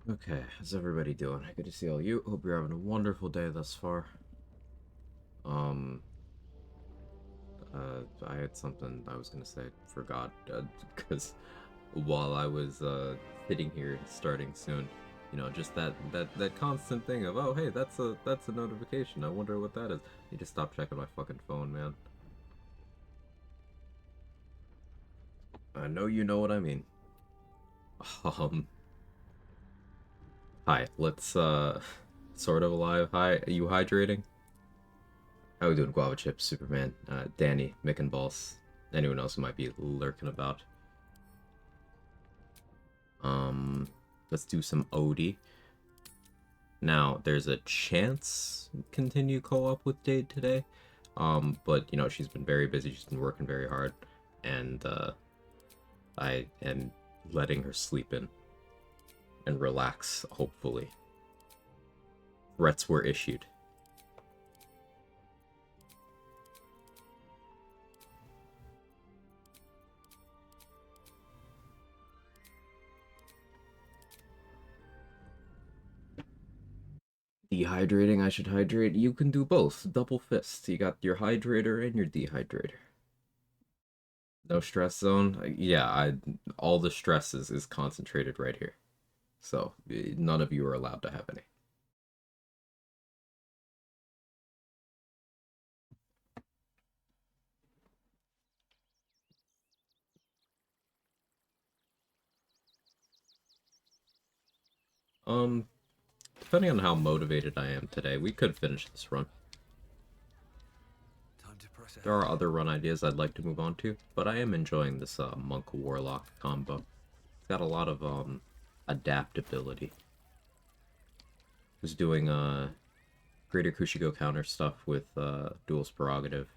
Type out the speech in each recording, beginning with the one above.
Okay, how's everybody doing? Good to see all you. Hope you're having a wonderful day thus far. Um, I had something I was gonna say, forgot, because while I was sitting here starting soon, just that constant thing of, oh hey, that's a notification. I wonder what that is. I need to stop checking my fucking phone, man. I know you know what I mean. Um, hi. Let's sort of alive. Hi, are you hydrating? How we doing, Guava Chips, Superman, Danny, Mick and Balls, anyone else who might be lurking about? Um, let's do some Odie. Now, there's a chance continue co-op with Dade today, but she's been very busy. She's been working very hard, and I am letting her sleep in and relax. Hopefully, threats were issued. Dehydrating, I should hydrate. You can do both. Double fist. You got your hydrator and your dehydrator. No stress zone. Yeah, I all the stress is concentrated right here. So none of you are allowed to have any. Um, Depending on how motivated I am today, we could finish this run. There are other run ideas I'd like to move on to, but I am enjoying this Monk Warlock combo. It's got a lot of adaptability. Was doing Greater Kushigo counter stuff with Duel's Prerogative.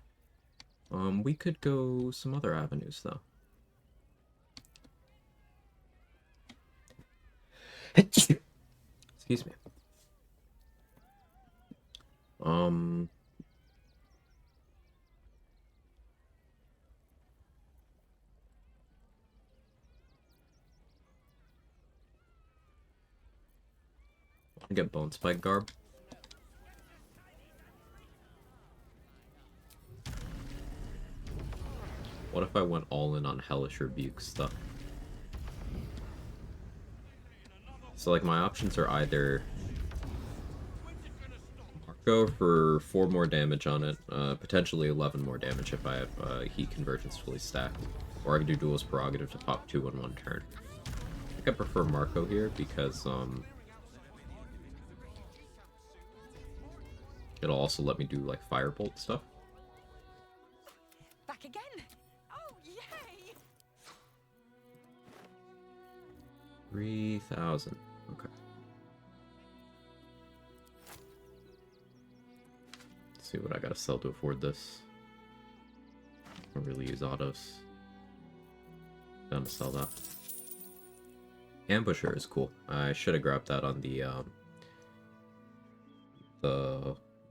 We could go some other avenues though. Excuse me. Um, get Bone Spike Garb. What if I went all in on Hellish Rebuke stuff? So, like, my options are either Marco for 4 more damage on it, potentially 11 more damage if I have Heat Convergence fully stacked, or I can do Duel's Prerogative to pop 2 in 1 turn. I think I prefer Marco here because, it'll also let me do, like, Firebolt stuff. Back again! Oh, yay! 3,000. Okay. Let's see what I gotta sell to afford this. I don't really use autos. Down to sell that. Ambusher is cool. I should have grabbed that on the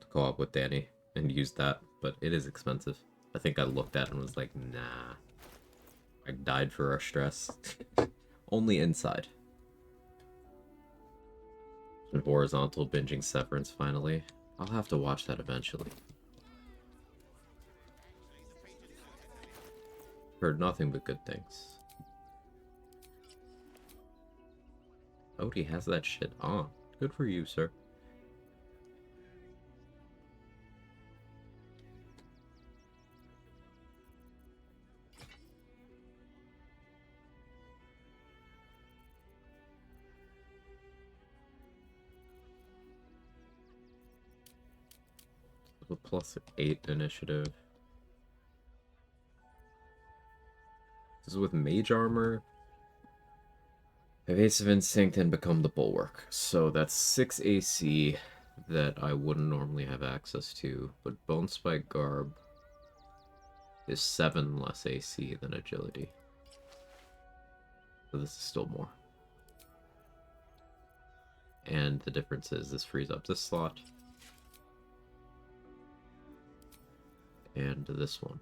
co-op with Danny and used that, but it is expensive. I think I looked at it and was like, nah. I died for our stress. Only inside. And horizontal binging Severance finally. I'll have to watch that eventually. Heard nothing but good things. Odie has that shit on. Good for you, sir. A +8 initiative. This is with Mage Armor. Evasive Instinct and become the Bulwark. So that's 6 AC that I wouldn't normally have access to, but Bone Spike Garb is 7 less AC than Agility. So this is still more. And the difference is this frees up this slot. And this one.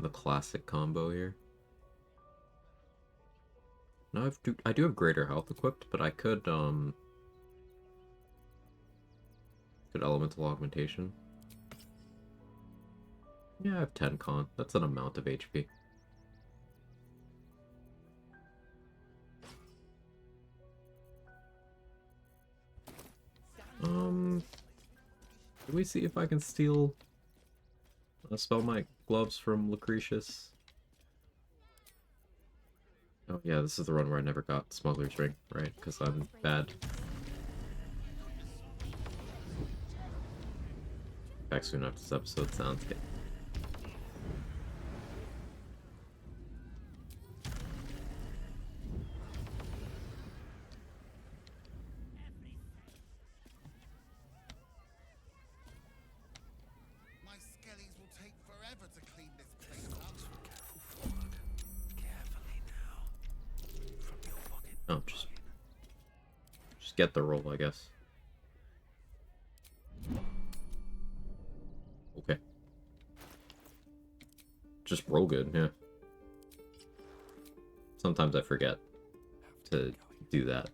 The classic combo here. Now I do have greater health equipped, but I could elemental augmentation. Yeah, I have 10 con. That's an amount of HP. Can we see if I can steal spell my gloves from Lucretius? Oh yeah, this is the one where I never got Smuggler's Ring, right? Because I'm bad. Back soon after this episode, sounds good. My skellies will take forever to clean this place up. Carefully now. From your pocket. Oh, just get the roll, I guess. Okay. Just roll good, yeah. Sometimes I forget to do that.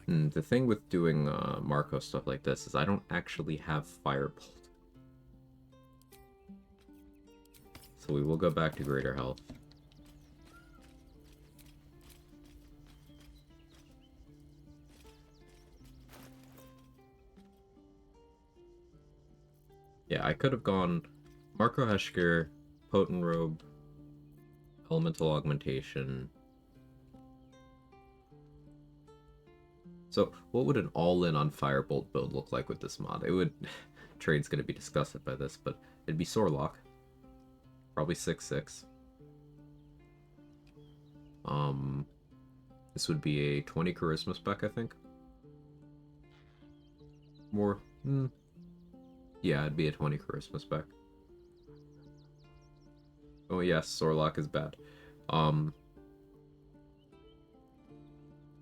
The thing with doing Marco stuff like this is I don't actually have Firebolt. So we will go back to greater health. Yeah, I could have gone Marco Heschker, Potent Robe, Elemental Augmentation. So, what would an all-in on Firebolt build look like with this mod? It would... Trade's going to be disgusted by this, but it'd be Warlock. Probably 6/6. This would be a 20 Charisma spec, I think. More... Yeah, it'd be a 20 Charisma spec. Oh yes, Warlock is bad.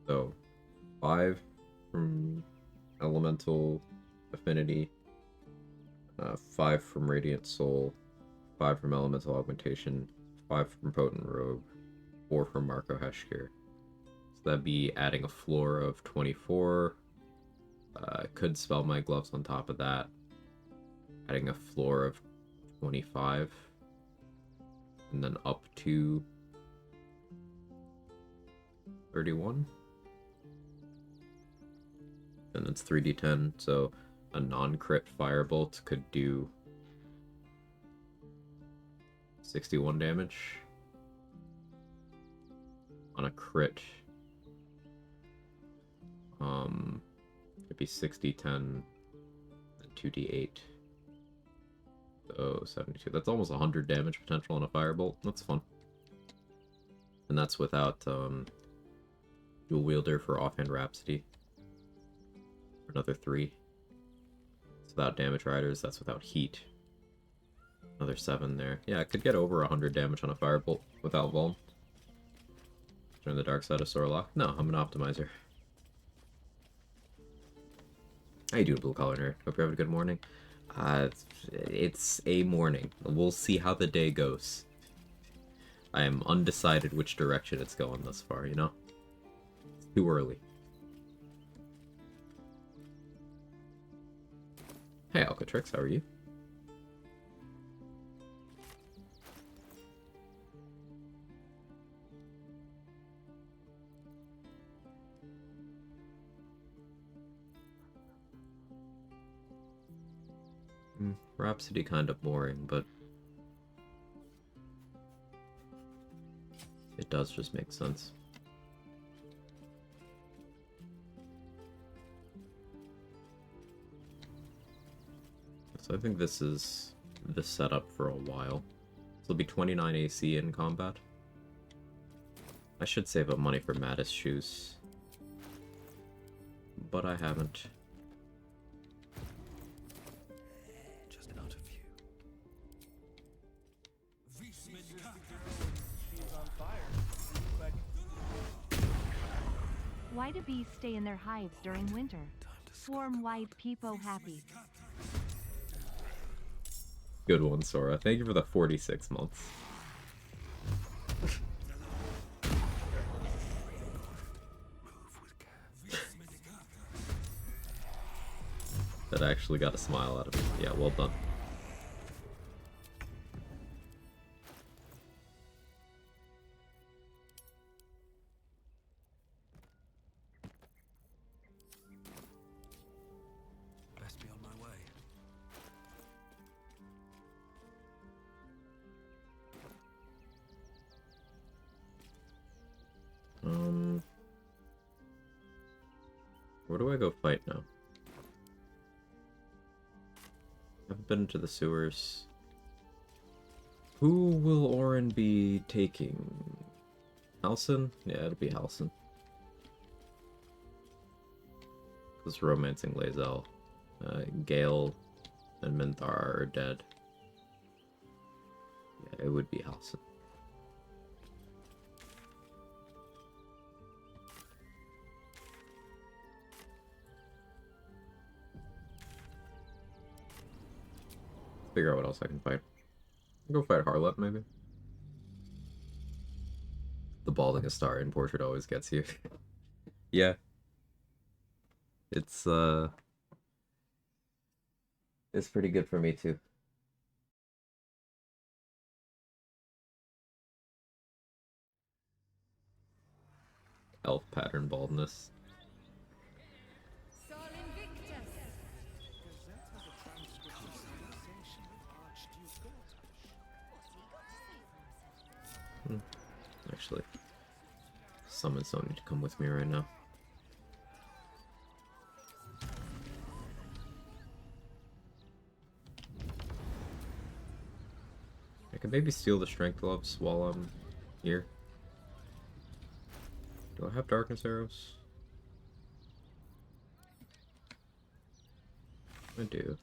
So... 5 from Elemental Affinity, 5 from Radiant Soul, 5 from Elemental Augmentation, 5 from Potent Robe, 4 from Marco Heschker. So that'd be adding a floor of 24. Could spell my gloves on top of that. Adding a floor of 25. And then up to 31. And it's 3d10, so a non-crit firebolt could do 61 damage. On a crit, it'd be 60, 10, and 2d8. So 72. That's almost 100 damage potential on a firebolt. That's fun. And that's without dual wielder for offhand Rhapsody. Another 3. It's without damage riders, that's without heat. Another 7 there. Yeah, I could get over 100 damage on a firebolt without Vuln. Join the dark side of Warlock. No, I'm an optimizer. How you doing, blue collar nerd? Hope you're having a good morning. It's a morning. We'll see how the day goes. I am undecided which direction it's going thus far, you know? It's too early. Hey, Alcatrix, how are you? Rhapsody kind of boring, but it does just make sense. So I think this is the setup for a while. So it'll be 29 AC in combat. I should save up money for Mattis shoes, but I haven't. Just out of view. Why do bees stay in their hives during winter? Swarm wide peepo happy. Good one, Sora. Thank you for the 46 months. That actually got a smile out of me. Yeah, well done. Best be on my way. Where do I go fight now? Haven't been into the sewers. Who will Orin be taking? Halcyon? Yeah, it'll be Halcyon. Because romancing Lae'zel. Gale and Minthar are dead. Yeah, it would be Halcyon. Figure out what else I can fight. Go fight Harlot, maybe. The balding Astarian portrait always gets you. Yeah. It's pretty good for me too. Elf pattern baldness. Sol Invictus. Actually, summons don't need to come with me right now. I could maybe steal the strength gloves while I'm here. Do I have darkness arrows? I do.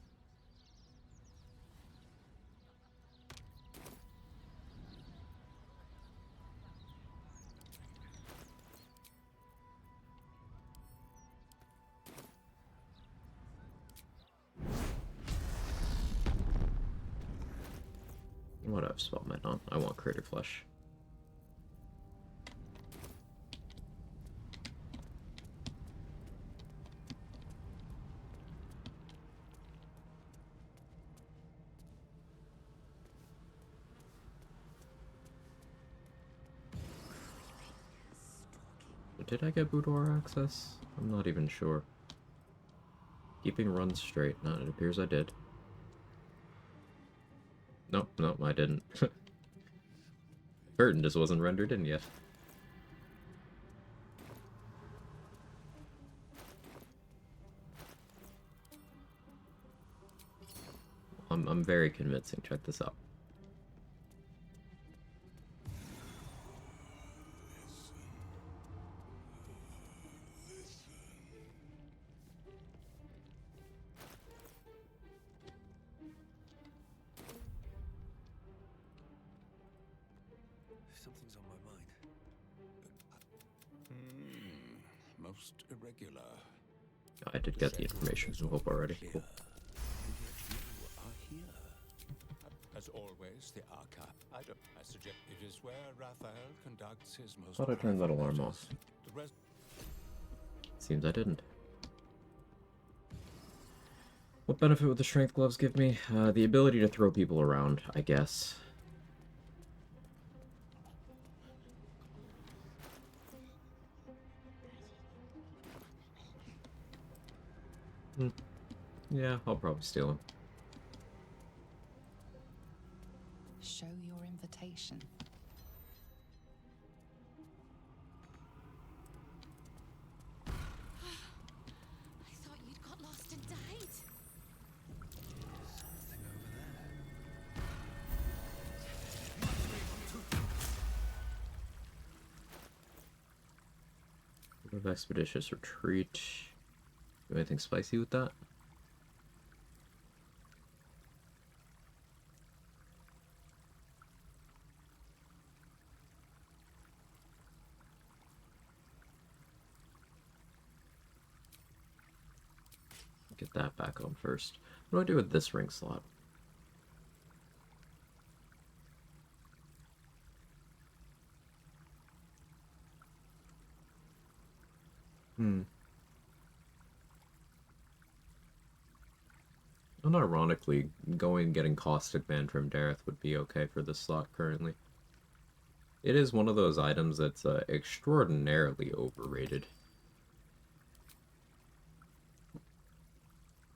What have Spellman on? I want Crater Flesh. Did I get boudoir access? I'm not even sure. Keeping runs straight. No, it appears I did. Nope, nope, I didn't. Curtain just wasn't rendered in yet. I'm very convincing. Check this out. Something's on my mind. Most irregular. I did get the information from Hope already. Cool. As always, the archive. I suggest it is where Raphael conducts his most. Thought I turned that alarm off. Seems I didn't. What benefit would the strength gloves give me? The ability to throw people around, I guess. Yeah, I'll probably steal him. Show your invitation. I thought you'd got lost and died. Something over there. Bit of expeditious retreat. Do anything spicy with that? Get that back on first. What do I do with this ring slot? Hmm. Unironically, getting caustic band from Dareth would be okay for this slot currently. It is one of those items that's extraordinarily overrated.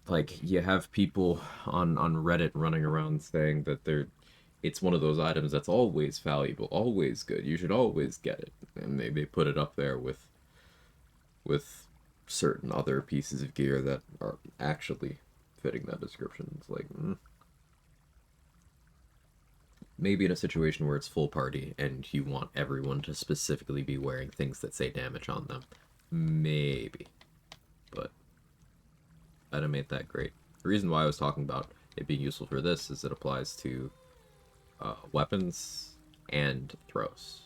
Like, you have people on Reddit running around saying that it's one of those items that's always valuable, always good, you should always get it. And they put it up there with certain other pieces of gear that are actually fitting that description. It's like, maybe in a situation where it's full party and you want everyone to specifically be wearing things that say damage on them. Maybe. But item ain't that great. The reason why I was talking about it being useful for this is it applies to weapons and throws.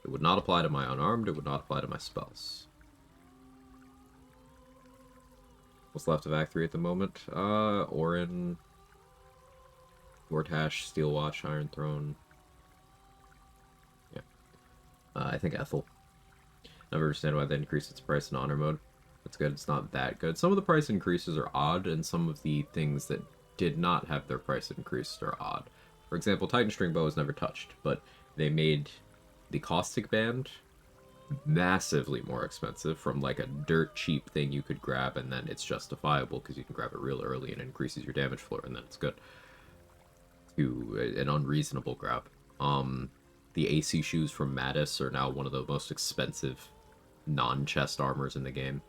It would not apply to my unarmed, it would not apply to my spells. What's left of Act 3 at the moment? Orin, Wartash, Steel Watch, Iron Throne. Yeah. I think Ethel. Never understand why they increased its price in honor mode. That's good. It's not that good. Some of the price increases are odd, and some of the things that did not have their price increased are odd. For example, Titan String Bow was never touched, but they made the Caustic Band massively more expensive from like a dirt cheap thing you could grab, and then it's justifiable because you can grab it real early and it increases your damage floor, and then it's good, to an unreasonable grab. The AC shoes from Mattis are now one of the most expensive non-chest armors in the game.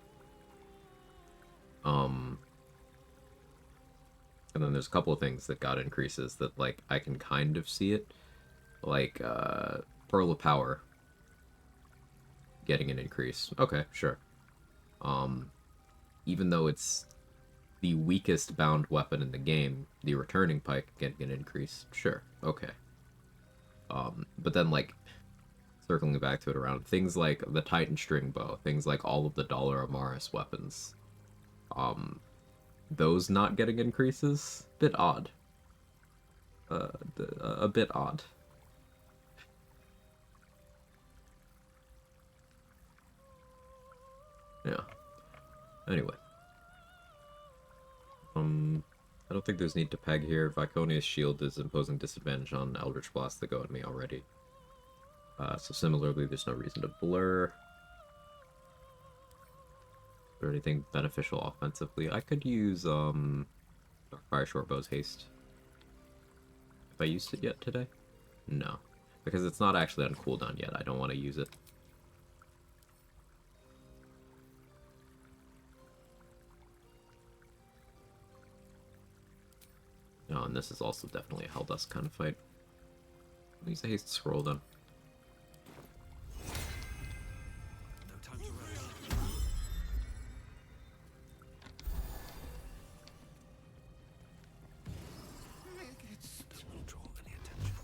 And then there's a couple of things that got increases that, like, I can kind of see it. Like, Pearl of Power getting an increase. Okay, sure. Even though it's the weakest bound weapon in the game, the returning pike getting an increase. Sure, okay. But then, like, circling back to it around, things like the Titan String Bow, things like all of the Dollar Amaris weapons, those not getting increases, bit odd. A bit odd. Yeah. Anyway. I don't think there's need to peg here. Viconia's shield is imposing disadvantage on Eldritch Blasts that go at me already. So similarly, there's no reason to blur. Or anything beneficial offensively. I could use Fire Shortbow's haste. Have I used it yet today? No. Because it's not actually on cooldown yet. I don't want to use it. Oh, and this is also definitely a Helldust kind of fight. Use the haste scroll then. No time to rest. This won't draw any attention.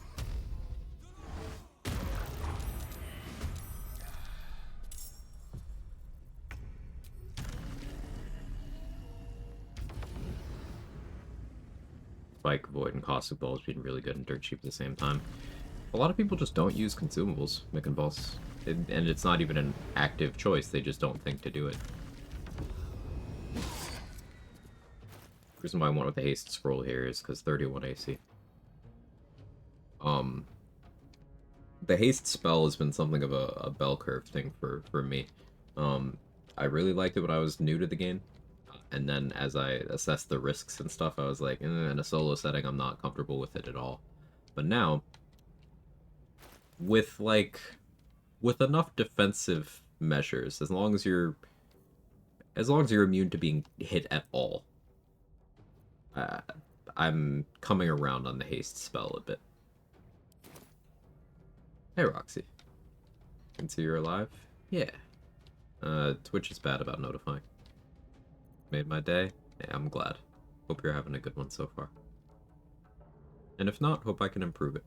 Spike, Void, and Caustic Balls being really good and dirt cheap at the same time. A lot of people just don't use consumables, Mick and Boss. And it's not even an active choice, they just don't think to do it. The reason why I went with the haste scroll here is because 31 AC. The haste spell has been something of a bell curve thing for me. I really liked it when I was new to the game. And then as I assessed the risks and stuff, I was like, in a solo setting, I'm not comfortable with it at all. But now, with enough defensive measures, as long as you're immune to being hit at all, I'm coming around on the haste spell a bit. Hey, Roxy. Can see you're alive? Yeah. Twitch is bad about notifying. Made my day. Yeah, I'm glad. Hope you're having a good one so far. And if not, hope I can improve it.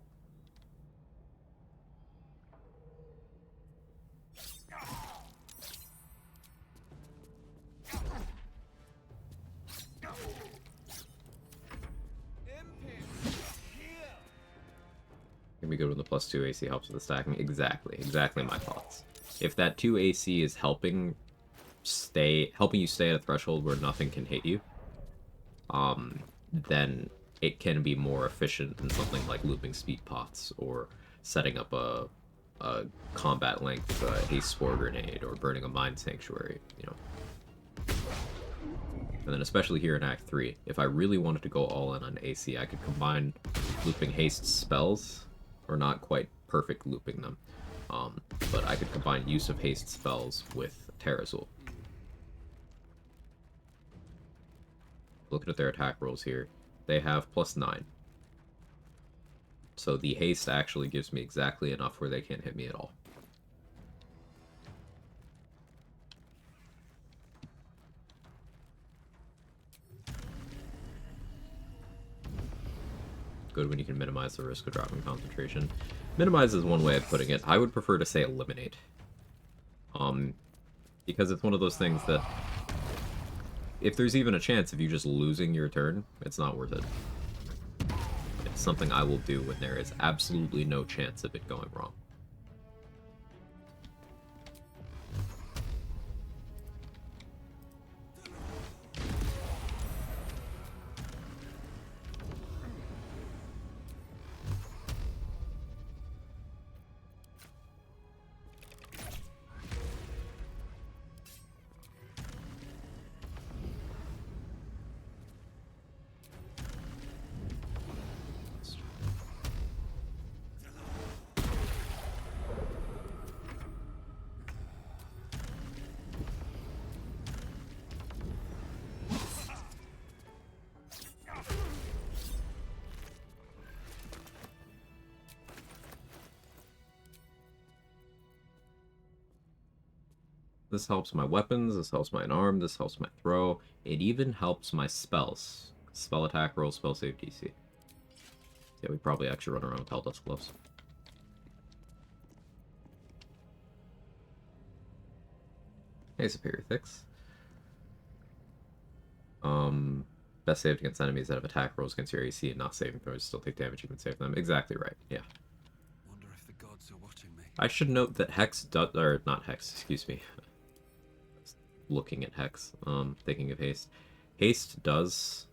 Can be good when the plus 2 AC helps with the stacking. Exactly my thoughts. If that 2 AC is helping helping you stay at a threshold where nothing can hit you, then it can be more efficient than something like looping speed pots or setting up a combat length haste spore grenade or burning a mine sanctuary, you know. And then especially here in Act 3, if I really wanted to go all in on AC, I could combine looping haste spells, or not quite perfect looping them, but I could combine use of haste spells with Terrazul. Looking at their attack rolls here, they have +9. So the haste actually gives me exactly enough where they can't hit me at all. Good when you can minimize the risk of dropping concentration. Minimize is one way of putting it. I would prefer to say eliminate. Because it's one of those things that if there's even a chance of you just losing your turn, it's not worth it. It's something I will do when there is absolutely no chance of it going wrong. This helps my weapons, this helps my unarmed, this helps my throw. It even helps my spells. Spell attack roll, spell save DC. Yeah, we probably actually run around with Helldust gloves. Hey, Superior Thix. Best saved against enemies that have attack rolls against your AC and not saving throws still take damage, you can save them. Exactly right, yeah. Wonder if the gods are watching me. I should note that Hex does, or not Hex, excuse me. Looking at Hex, thinking of Haste. Haste does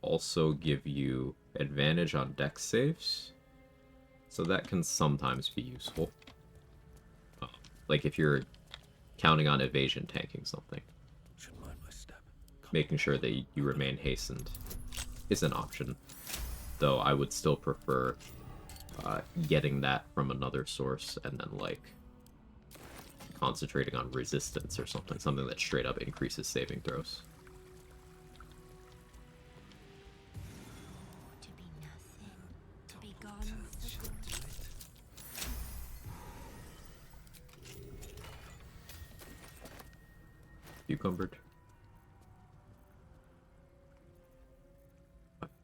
also give you advantage on dex saves, so that can sometimes be useful. Like if you're counting on evasion tanking something. Should mind my step. Making sure that you remain hastened is an option, though I would still prefer getting that from another source and then like concentrating on resistance or something that straight up increases saving throws. To be nothing, to be gone for good. Cucumbered.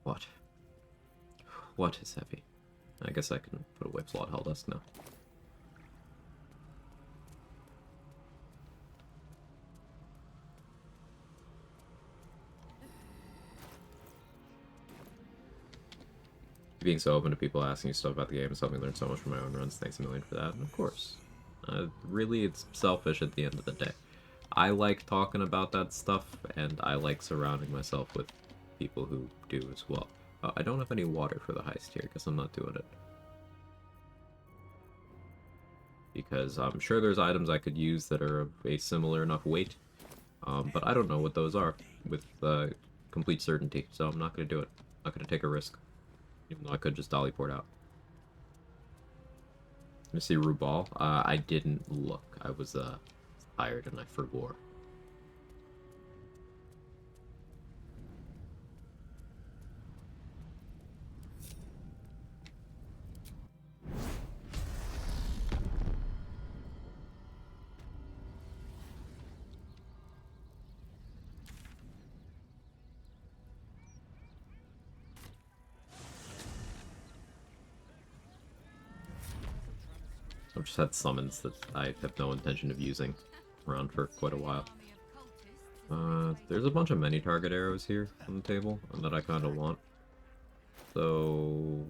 What? What is heavy? I guess I can put away Flawed Helldust now. Being so open to people asking you stuff about the game has helped me learn so much from my own runs. Thanks a million for that. And of course, really, it's selfish at the end of the day. I like talking about that stuff, and I like surrounding myself with people who do as well. I don't have any water for the heist here, because I'm not doing it. Because I'm sure there's items I could use that are of a similar enough weight, but I don't know what those are with complete certainty, so I'm not going to do it. I'm not going to take a risk. Even though I could just dolly port out. You see Rubal? I didn't look. I was tired and I forwore. I've just had summons that I have no intention of using around for quite a while. There's a bunch of many-target arrows here on the table that I kind of want. So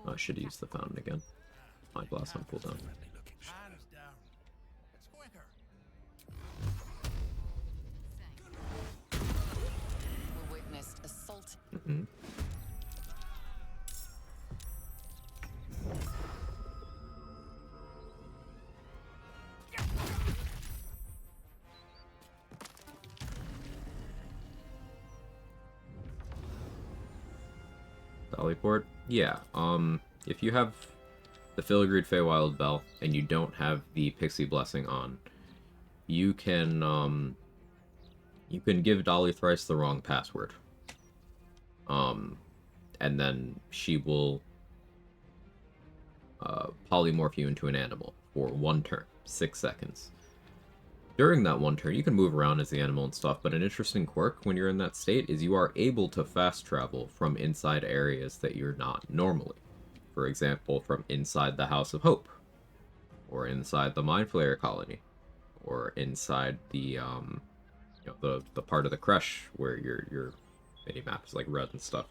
I should use the fountain again. My glass on cooldown. Hands down. It's quicker. Hmm. Dollyport? Yeah, if you have the Filigreed Feywild Bell and you don't have the Pixie Blessing on, you can give Dolly Thrice the wrong password. And then she will polymorph you into an animal for 1 turn, 6 seconds. During that 1 turn, you can move around as the animal and stuff, but an interesting quirk when you're in that state is you are able to fast travel from inside areas that you're not normally. For example, from inside the House of Hope, or inside the Mind Flayer colony, or inside the the part of the creche where your mini map is like red and stuff.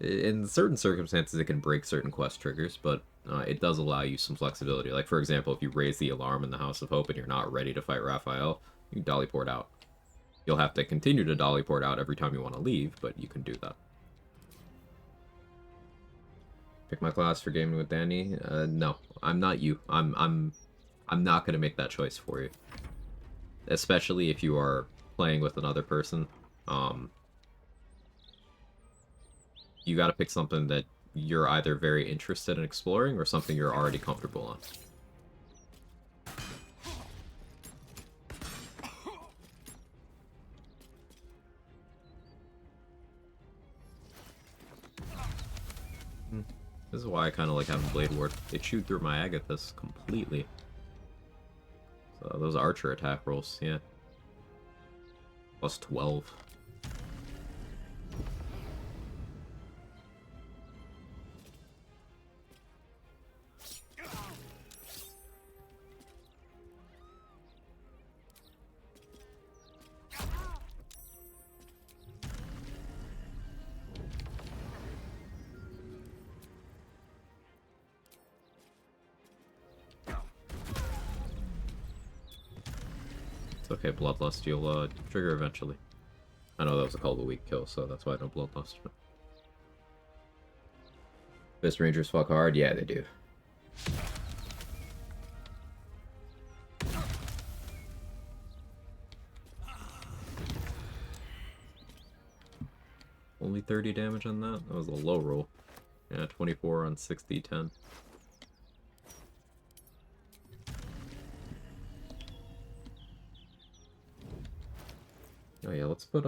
In certain circumstances, it can break certain quest triggers, but it does allow you some flexibility. Like, for example, if you raise the alarm in the House of Hope and you're not ready to fight Raphael, you can dollyport out. You'll have to continue to dollyport out every time you want to leave, but you can do that. Pick my class for gaming with Danny? No, I'm not you. I'm not gonna make that choice for you. Especially if you are playing with another person. You gotta pick something that you're either very interested in exploring or something you're already comfortable on. This is why I kind of like having Blade Ward. They shoot through my Agathis completely. So those archer attack rolls, yeah. Plus 12. It's okay, Bloodlust, you'll trigger eventually. I know that was called a weak kill, so that's why I don't Bloodlust. But... Fist Rangers fuck hard? Yeah, they do. Only 30 damage on that? That was a low roll. Yeah, 24 on 60, 10. Oh yeah, let's put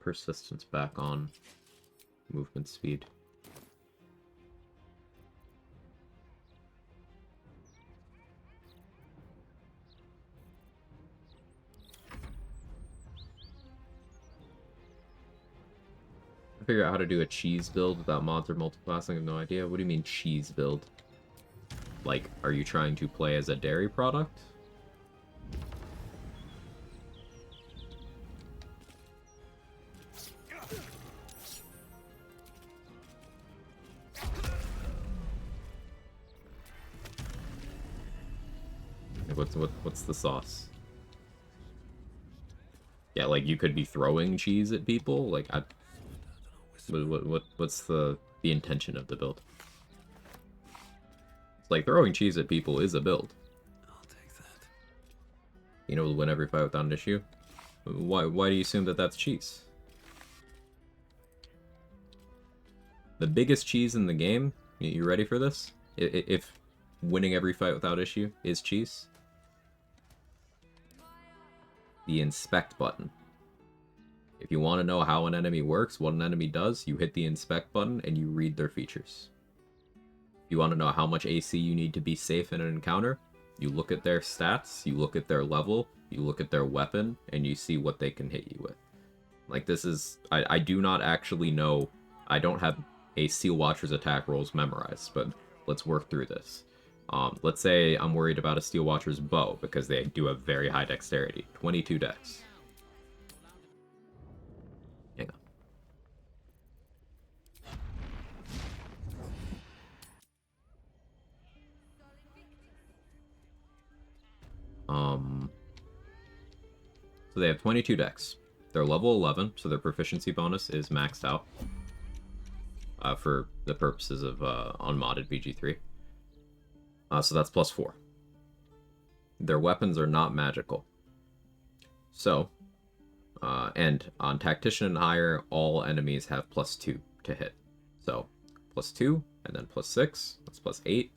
persistence back on movement speed. I figure out how to do a cheese build without mods or multiclassing. I have no idea. What do you mean cheese build? Like, are you trying to play as a dairy product? What's the sauce? Yeah, like you could be throwing cheese at people. Like, what's the intention of the build? It's like throwing cheese at people is a build. I'll take that. You know, to win every fight without an issue. Why do you assume that that's cheese? The biggest cheese in the game. You ready for this? If winning every fight without issue is cheese. The inspect button. If you want to know how an enemy works, what an enemy does, you hit the inspect button and you read their features. If you want to know how much AC you need to be safe in an encounter, you look at their stats, you look at their level, you look at their weapon, and you see what they can hit you with. Like, this is... I do not actually know... I don't have a Seal Watcher's attack rolls memorized, but let's work through this. Let's say I'm worried about a Steel Watcher's bow, because they do have very high dexterity. 22 dex. Hang on. So they have 22 dex. They're level 11, so their proficiency bonus is maxed out. for the purposes of unmodded BG3. So that's +4. Their weapons are not magical. So, and on Tactician and higher, all enemies have +2 to hit. So, +2, and then +6, that's +8,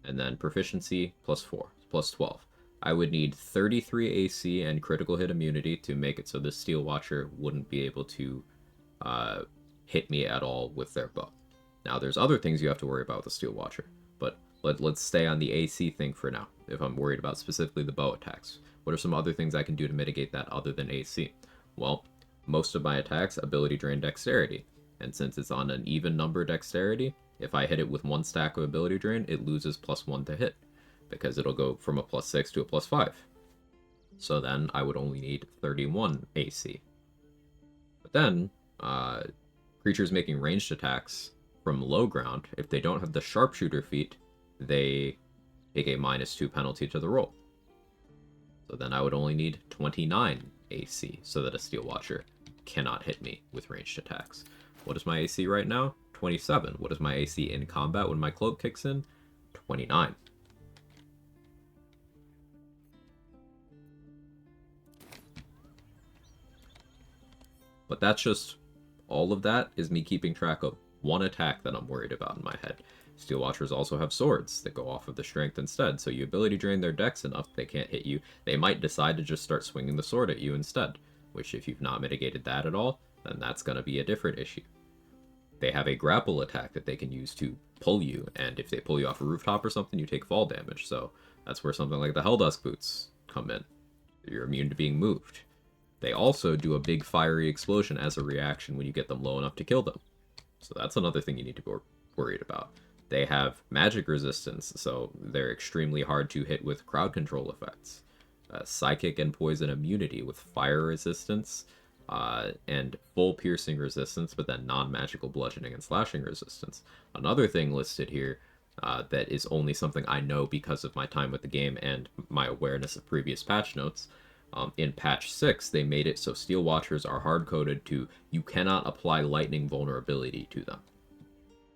and then proficiency +4, +12. I would need 33 AC and critical hit immunity to make it so the Steel Watcher wouldn't be able to hit me at all with their bow. Now, there's other things you have to worry about with the Steel Watcher, but let's stay on the AC thing for now, if I'm worried about specifically the bow attacks. What are some other things I can do to mitigate that other than AC? Well, most of my attacks ability drain dexterity, and since it's on an even number dexterity, if I hit it with 1 stack of ability drain, it loses +1 to hit, because it'll go from a +6 to a +5. So then I would only need 31 AC. But then, creatures making ranged attacks from low ground, if they don't have the sharpshooter feat, they take a -2 penalty to the roll. So then I would only need 29 AC so that a Steel Watcher cannot hit me with ranged attacks. What is my AC right now? 27. What is my AC in combat when my cloak kicks in? 29. But that's just, all of that is me keeping track of one attack that I'm worried about in my head. Steel Watchers also have swords that go off of the strength instead, so you ability drain their dex enough they can't hit you. They might decide to just start swinging the sword at you instead, which if you've not mitigated that at all, then that's going to be a different issue. They have a grapple attack that they can use to pull you, and if they pull you off a rooftop or something, you take fall damage, so that's where something like the Helldusk Boots come in. You're immune to being moved. They also do a big fiery explosion as a reaction when you get them low enough to kill them. So that's another thing you need to be worried about. They have magic resistance, so they're extremely hard to hit with crowd control effects. Psychic and poison immunity with fire resistance, and full piercing resistance, but then non-magical bludgeoning and slashing resistance. Another thing listed here that is only something I know because of my time with the game and my awareness of previous patch notes. In patch 6, they made it so Steel Watchers are hard-coded to you cannot apply lightning vulnerability to them.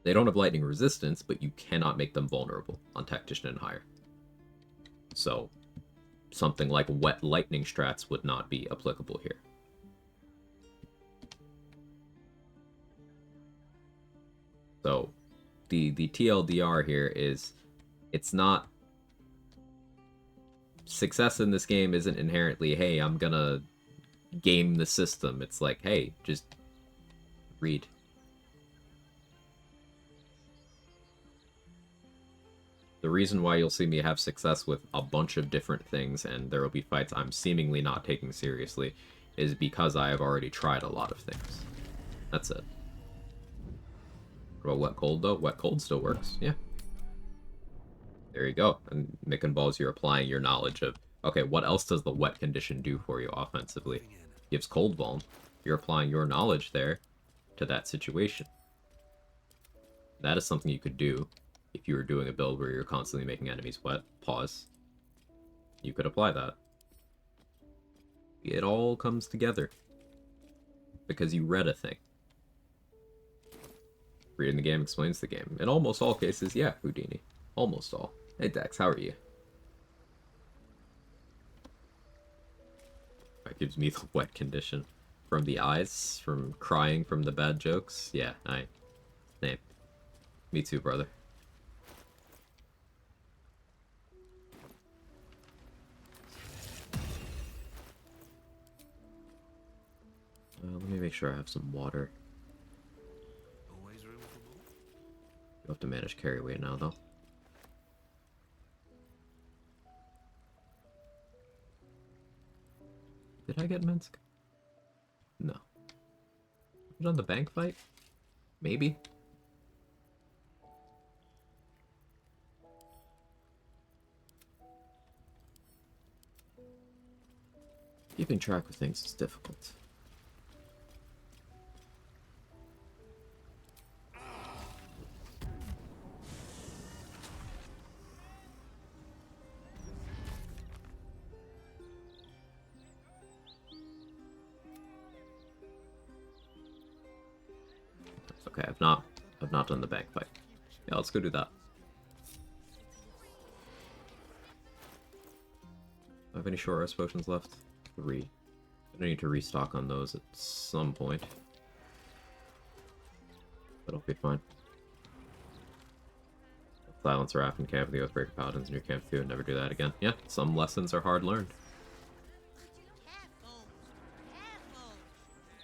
They don't have lightning resistance, but you cannot make them vulnerable on Tactician and higher. So, something like wet lightning strats would not be applicable here. So, the TLDR here is, it's not... Success in this game isn't inherently, hey, I'm gonna game the system. It's like, hey, just read. The reason why you'll see me have success with a bunch of different things, and there will be fights I'm seemingly not taking seriously, is because I have already tried a lot of things. That's it. What about Wet Cold, though? Wet Cold still works, yeah. There you go. And Mick and Balls, you're applying your knowledge of, okay, what else does the wet condition do for you offensively? Gives cold vuln. You're applying your knowledge there to that situation. That is something you could do if you were doing a build where you're constantly making enemies wet. Pause. You could apply that. It all comes together because you read a thing. Reading the game explains the game. In almost all cases, yeah, Houdini. Almost all. Hey Dex, how are you? That gives me the wet condition. From the eyes, from crying from the bad jokes. Yeah, same. Me too, brother. Let me make sure I have some water. Always room for more. You'll have to manage carry weight now, though. Did I get Minsk? No. Was it on the bank fight? Maybe? Keeping track of things is difficult. Okay, I've not done the bank fight. Yeah, let's go do that. I have any short rest potions left? 3. I need to restock on those at some point. That'll be fine. Silence Wrath in camp with the Oathbreaker Paladins in your camp too, and never do that again. Yeah, some lessons are hard learned. Careful. Careful.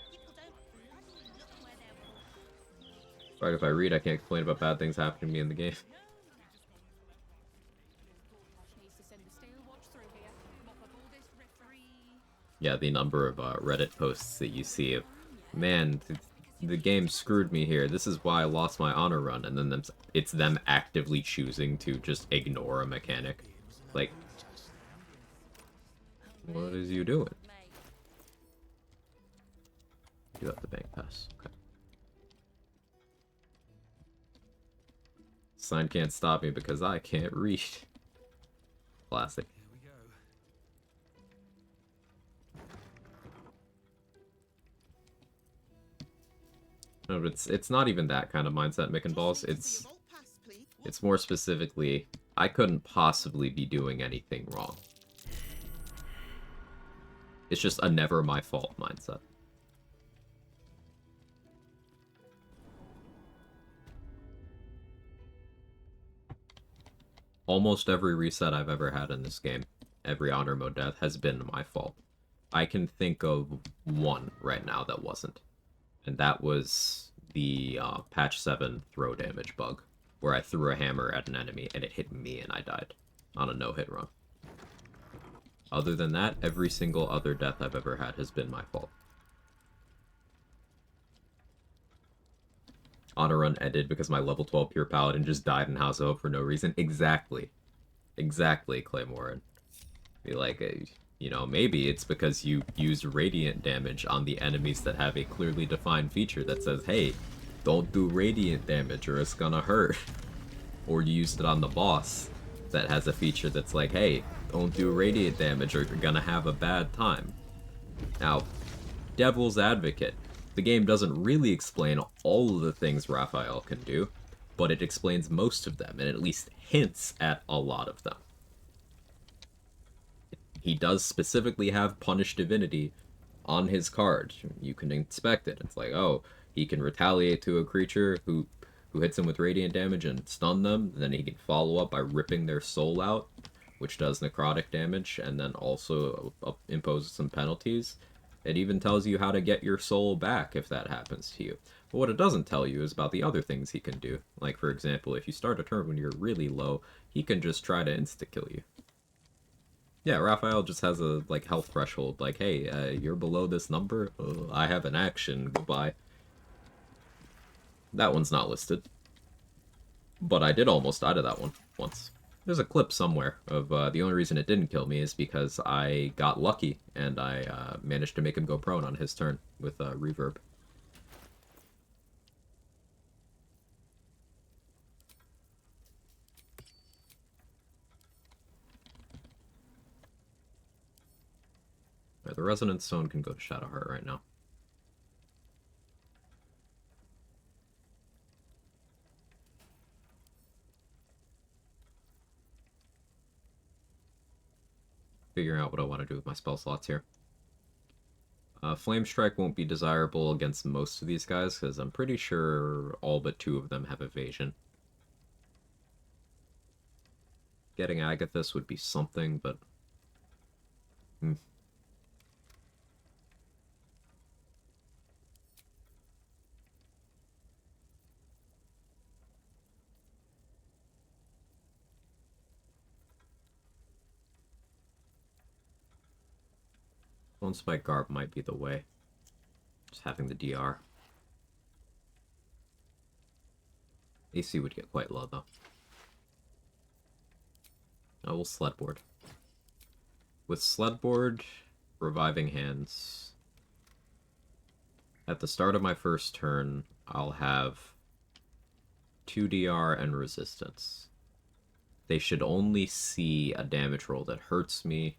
People don't bloody look where they're walking. Right, if I read, I can't complain about bad things happening to me in the game. Needs to send the steel watch through here. Mop up all this referee. Yeah, the number of Reddit posts that you see of, man, the game screwed me here. This is why I lost my honor run, and then it's them actively choosing to just ignore a mechanic. Like, what is you doing? You have the bank pass. Okay. Sign can't stop me because I can't read. Classic. Here we go. No, but it's not even that kind of mindset, Mick and Balls. It's more specifically, I couldn't possibly be doing anything wrong. It's just a never my fault mindset. Almost every reset I've ever had in this game, every honor mode death, has been my fault. I can think of one right now that wasn't. And that was the patch 7 throw damage bug, where I threw a hammer at an enemy and it hit me and I died on a no-hit run. Other than that, every single other death I've ever had has been my fault. Honor run ended because my level 12 pure paladin just died in House of Hope for no reason. Exactly. Exactly, Claymoran. Be like, you know, maybe it's because you used radiant damage on the enemies that have a clearly defined feature that says, hey, don't do radiant damage or it's gonna hurt. Or you used it on the boss that has a feature that's like, hey, don't do radiant damage or you're gonna have a bad time. Now, devil's advocate. The game doesn't really explain all of the things Raphael can do, but it explains most of them, and at least hints at a lot of them. He does specifically have Punish Divinity on his card. You can inspect it. It's like, oh, he can retaliate to a creature who hits him with radiant damage and stun them, and then he can follow up by ripping their soul out, which does necrotic damage, and then also imposes some penalties. It even tells you how to get your soul back if that happens to you. But what it doesn't tell you is about the other things he can do. Like, for example, if you start a turn when you're really low, he can just try to insta-kill you. Yeah, Raphael just has a, like, health threshold. Like, hey, you're below this number? I have an action. Goodbye. That one's not listed. But I did almost die to that one once. There's a clip somewhere of the only reason it didn't kill me is because I got lucky and I managed to make him go prone on his turn with reverb. Right, the Resonance Stone can go to Shadowheart right now. Figuring out what I want to do with my spell slots here. Flame Strike won't be desirable against most of these guys, because I'm pretty sure all but 2 of them have evasion. Getting Agathis would be something, but... One Spike Garb might be the way. Just having the DR. AC would get quite low, though. I will Sledboard. With Sledboard, Reviving Hands, at the start of my first turn, I'll have 2 DR and Resistance. They should only see a damage roll that hurts me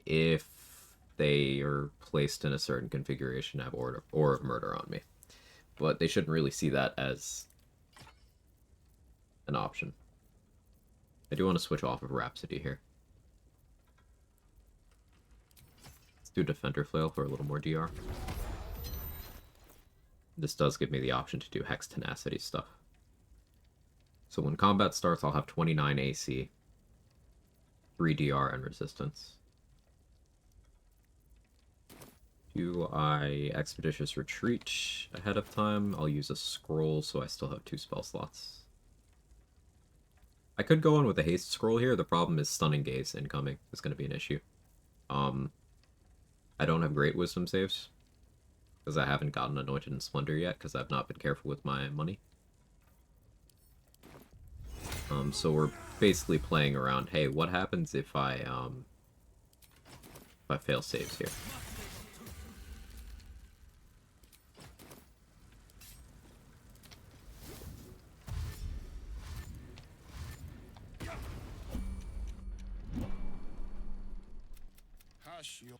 if they are placed in a certain configuration, have Aura of Murder on me. but they shouldn't really see that as an option. I do want to switch off of Rhapsody here. Let's do Defender Flail for a little more DR. This does give me the option to do Hex Tenacity stuff. So when combat starts, I'll have 29 AC, 3 DR, and resistance. Do I Expeditious Retreat ahead of time? I'll use a scroll, so I still have 2 spell slots. I could go in with a haste scroll here. The problem is Stunning Gaze incoming is going to be an issue. I don't have great wisdom saves, because I haven't gotten Anointed in Splendor yet, because I've not been careful with my money. So we're basically playing around, hey, what happens if I fail saves here? Hush your...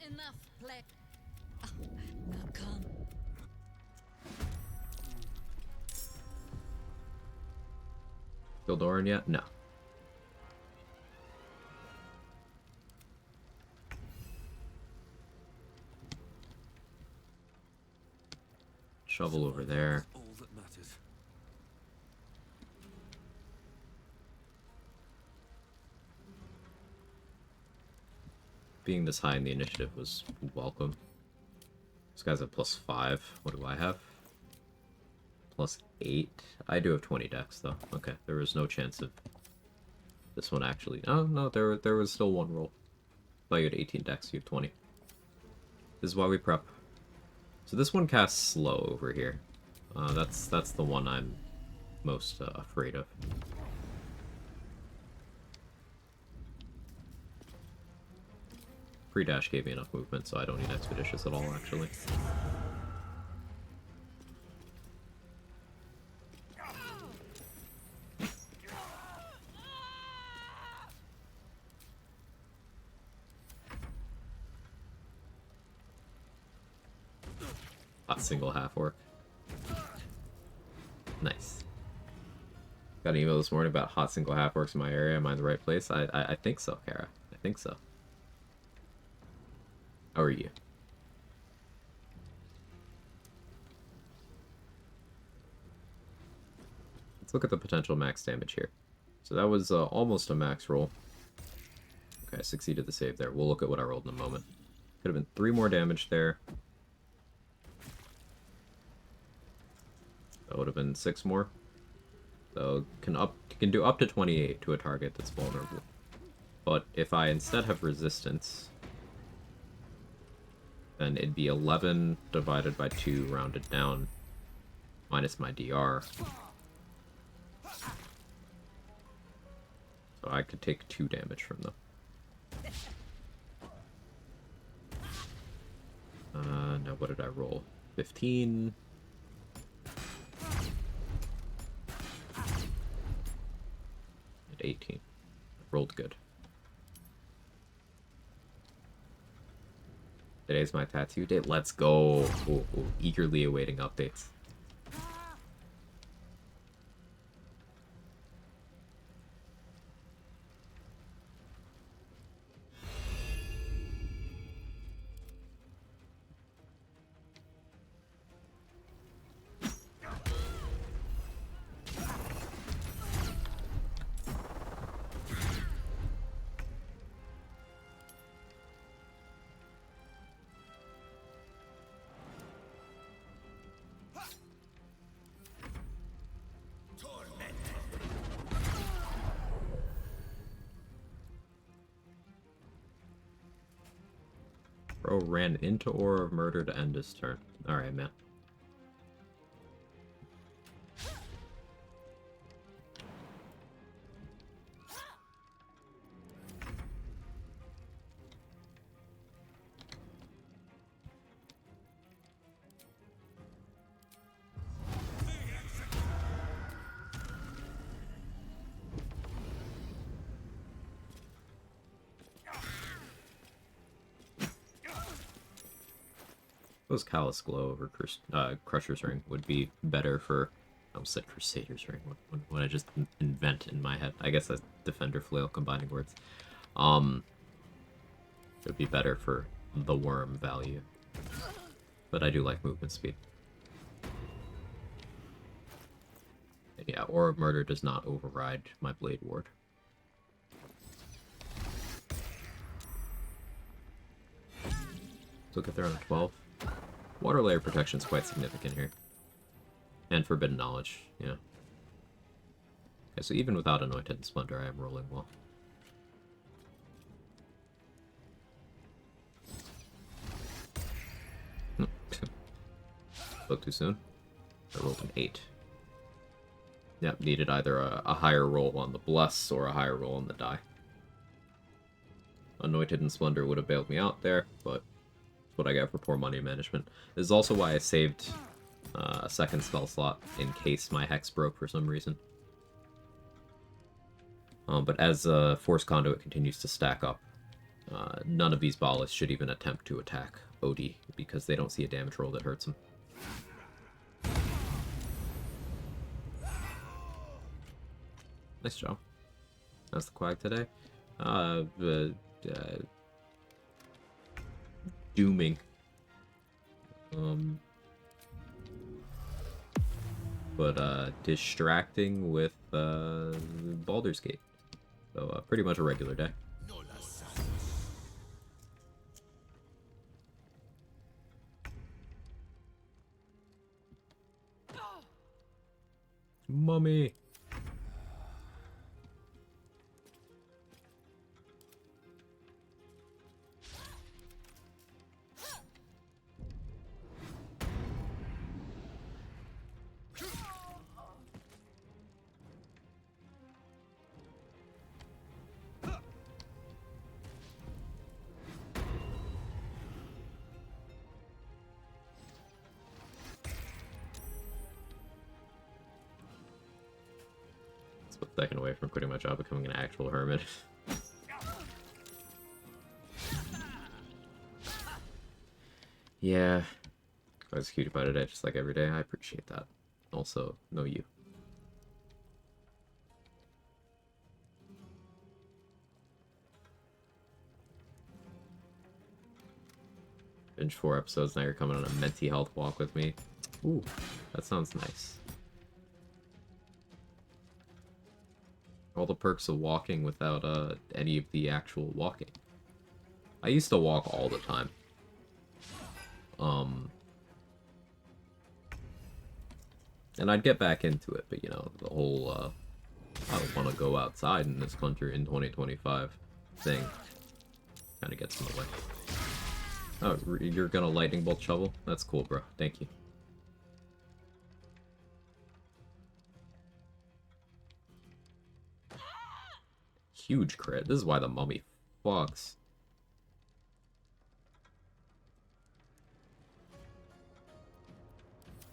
Enough play. Oh, now come. Gildoran yet? No. Shovel over there. All that matters. Being this high in the initiative was welcome. This guy's at +5. What do I have? +8. I do have 20 dex though. Okay, there was no chance of this one actually. Oh no, there was still one roll. I thought you had 18 dex. You have 20. This is why we prep. So this one casts slow over here. That's the one I'm most afraid of. Pre-dash gave me enough movement, so I don't need Expeditious at all, actually. Hot single half orc. Nice. Got an email this morning about hot single half orcs in my area. Am I in the right place? I think so, Kara. I think so. How are you? Let's look at the potential max damage here. So that was almost a max roll. Okay, I succeeded the save there. We'll look at what I rolled in a moment. Could have been 3 more damage there. That would have been 6 more. So can do up to 28 to a target that's vulnerable. But if I instead have resistance, then it'd be 11 divided by 2 rounded down, minus my DR. So I could take 2 damage from them. Now what did I roll? 15. And 18. Rolled good. Today's my tattoo date. Let's go. Ooh, ooh, eagerly awaiting updates. Bro ran into Aura of Murder to end his turn. Alright, man. suppose Callous Glow over Crusher's Ring would be better for... I almost said Crusader's Ring. What I just invent in my head. I guess that's Defender Flail combining words. It would be better for the worm value. But I do like movement speed. And yeah, Aura of Murder does not override my Blade Ward. Look if they're on a 12. Water Layer Protection is quite significant here. And Forbidden Knowledge, yeah. Okay, so even without Anointed Splendor, I am rolling well. Spoke too soon. I rolled an 8. Yep, needed either a higher roll on the Bless or a higher roll on the die. Anointed and Splendor would have bailed me out there, but it's what I got for poor money management. This is also why I saved a second spell slot in case my Hex broke for some reason. But as Force Conduit continues to stack up, none of these ballists should even attempt to attack Odie because they don't see a damage roll that hurts them. Nice job. That's the Quag today. Dooming. But distracting with Baldur's Gate. So pretty much a regular day. Mummy! Second away from quitting my job, becoming an actual hermit. Yeah, I was cute about it just like every day. I appreciate that. Also, no you. Binge 4 episodes, now you're coming on a Menti health walk with me. Ooh, that sounds nice. All the perks of walking without any of the actual walking. I used to walk all the time. And I'd get back into it, but you know, the whole I don't want to go outside in this country in 2025 thing kind of gets in the way. Oh, you're gonna lightning bolt shovel? That's cool, bro. Thank you. Huge crit. This is why the mummy fucks.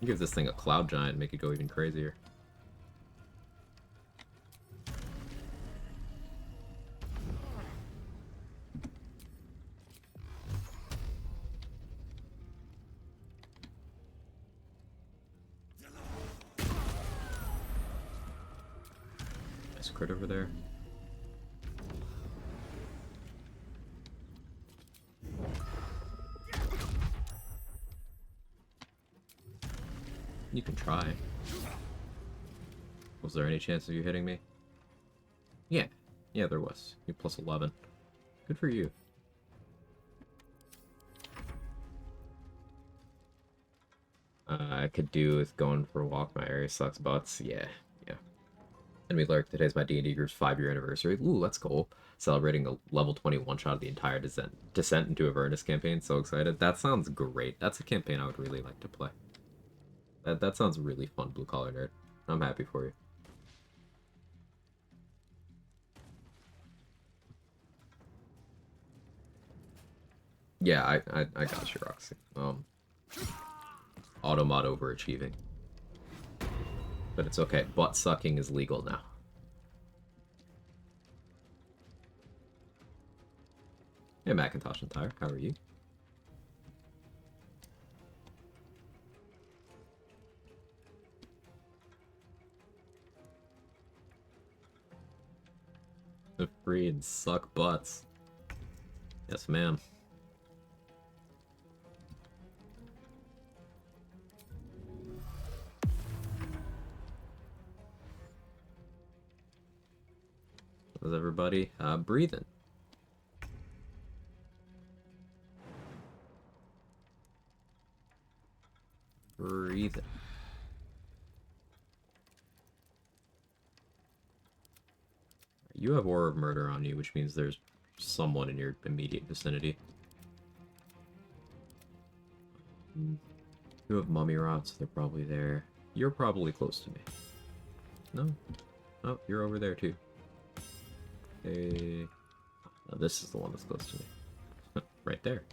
Give this thing a cloud giant and make it go even crazier. Nice crit over there. You can try. Was there any chance of you hitting me? Yeah. Yeah, there was. You plus 11. Good for you. I could do with going for a walk. My area sucks butts. Yeah. Enemy Lurk, today's my D&D group's 5-year anniversary. Ooh, that's cool. Celebrating a level 20 one-shot of the entire Descent into Avernus campaign. So excited. That sounds great. That's a campaign I would really like to play. That sounds really fun, Blue Collar Nerd. I'm happy for you. Yeah, I got you, Roxy. Automod overachieving. But it's okay. Butt sucking is legal now. Hey, Macintosh and Tire, how are you? free and suck butts. Yes, ma'am. How's everybody breathing? Breathing. You have Aura of Murder on you, which means there's someone in your immediate vicinity. You have Mummy Rots, they're probably there. You're probably close to me. No? Oh, you're over there too. Okay. No, this is the one that's close to me. Right there.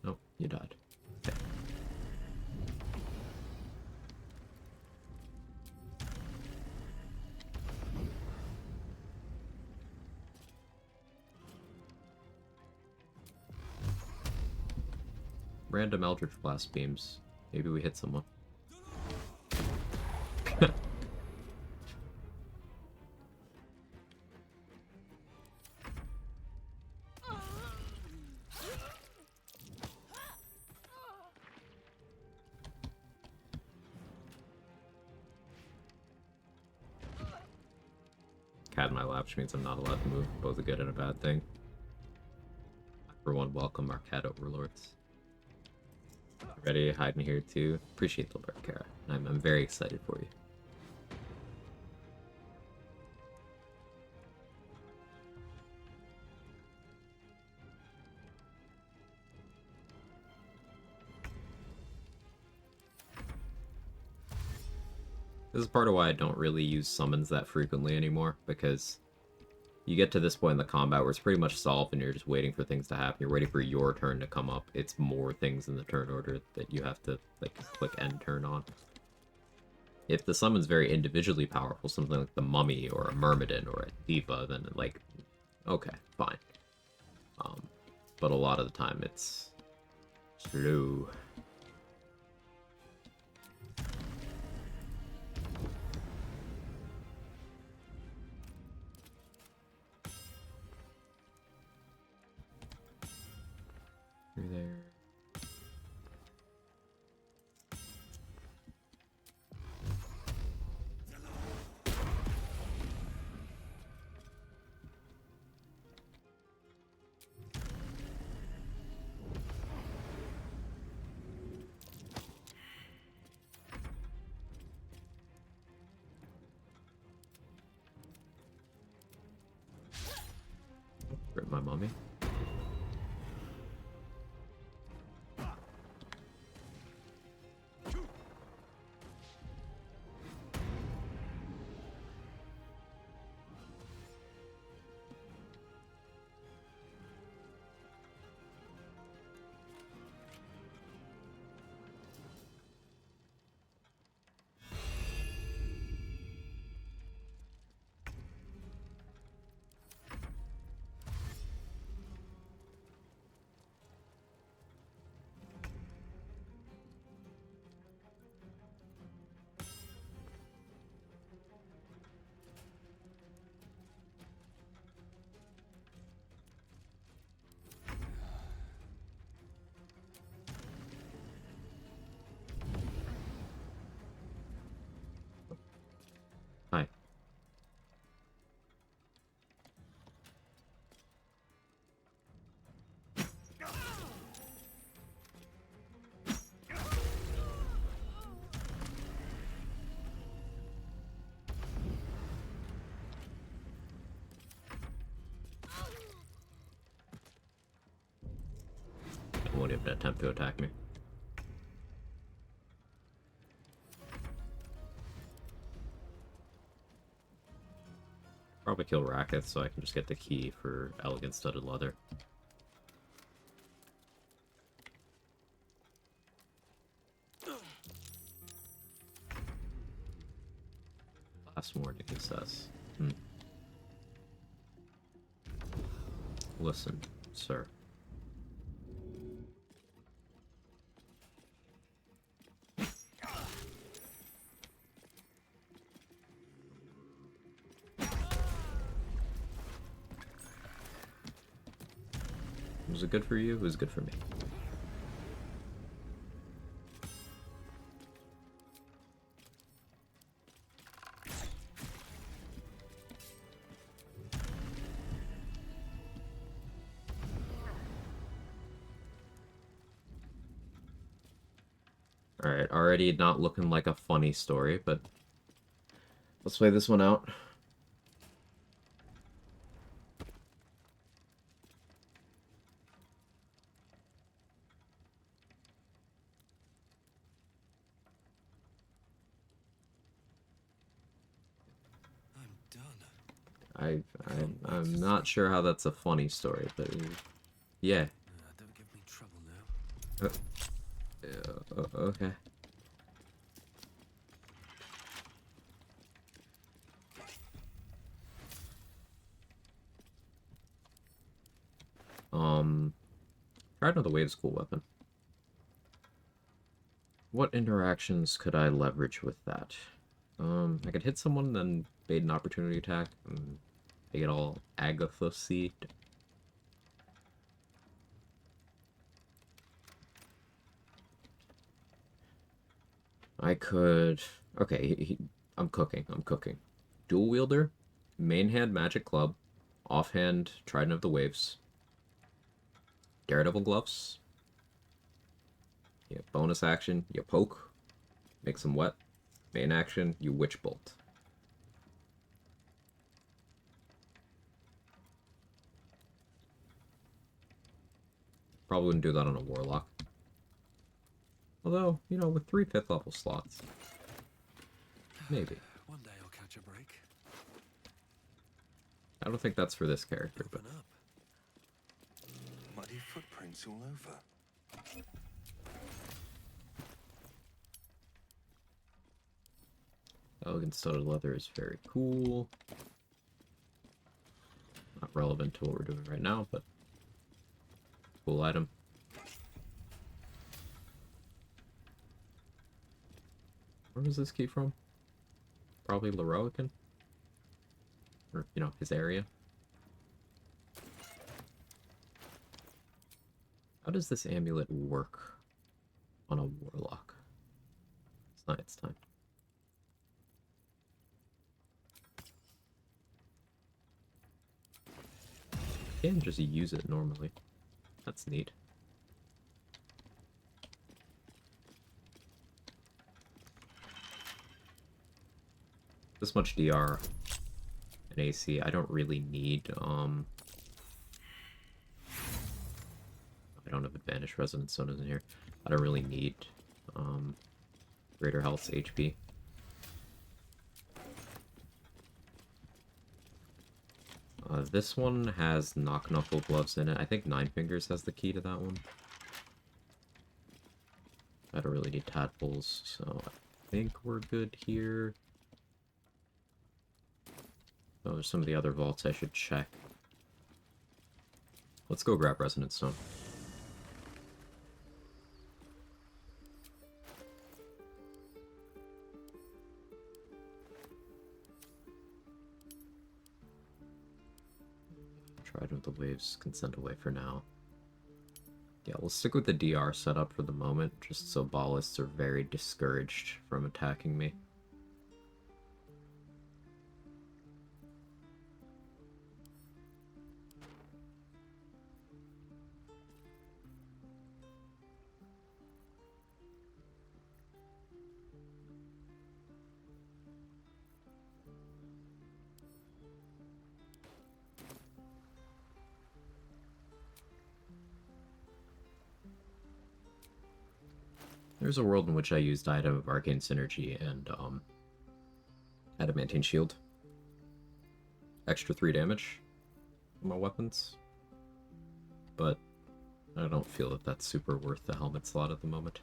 Oh, you died. Okay. Random Eldritch Blast beams. Maybe we hit someone. Cat in my lap, which means I'm not allowed to move. Both a good and a bad thing. Everyone, welcome our cat overlords. Ready to hide in here too? Appreciate the alert, Kara. I'm very excited for you. This is part of why I don't really use summons that frequently anymore, because you get to this point in the combat where it's pretty much solved and you're just waiting for things to happen. You're waiting for your turn to come up. It's more things in the turn order that you have to, like, click end turn on. If the summon's very individually powerful, something like the Mummy or a Myrmidon or a Diva, then, like, okay, fine. But a lot of the time it's slow. Through there. Rip my mummy. Hi. I won't even attempt to attack me. Probably kill Racketh so I can just get the key for Elegant Studded Leather. Last warning, he says. Listen, sir. Was it good for you? It was good for me. Alright, already not looking like a funny story, but let's play this one out. I'm done. I'm not sure how that's a funny story, but yeah. Don't give me trouble now. Okay. Trident of the Wave's cool weapon. What interactions could I leverage with that? I could hit someone, then bait an opportunity attack, and they get all Agatha-y. I could... Okay, I'm cooking. Dual wielder, main hand magic club, offhand Trident of the Waves, Daredevil gloves. Yeah, bonus action, you poke, make them wet. Main action, you witch bolt. Probably wouldn't do that on a Warlock. Although, you know, with 3 5th level slots. Maybe. One day I'll catch a break. I don't think that's for this character, but... Open up. Muddy footprints all over. Elegant studded leather is very cool. Not relevant to what we're doing right now, but... cool item. Where was this key from? Probably Leroican? Or, you know, his area. How does this amulet work on a Warlock? It's not its time. You can just use it normally. That's neat. This much DR and AC, I don't really need, I don't have Advantage Resonance Zonas in here. I don't really need, greater health HP. This one has Knock Knuckle gloves in it. I think Nine Fingers has the key to that one. I don't really need tadpoles, so I think we're good here. Oh, there's some of the other vaults I should check. Let's go grab Resonance Stone. Trident of the Waves can send away for now. Yeah, we'll stick with the DR setup for the moment, just so ballists are very discouraged from attacking me. There's a world in which I used Item of Arcane Synergy and Adamantine Shield. Extra 3 damage on my weapons. But I don't feel that that's super worth the helmet slot at the moment.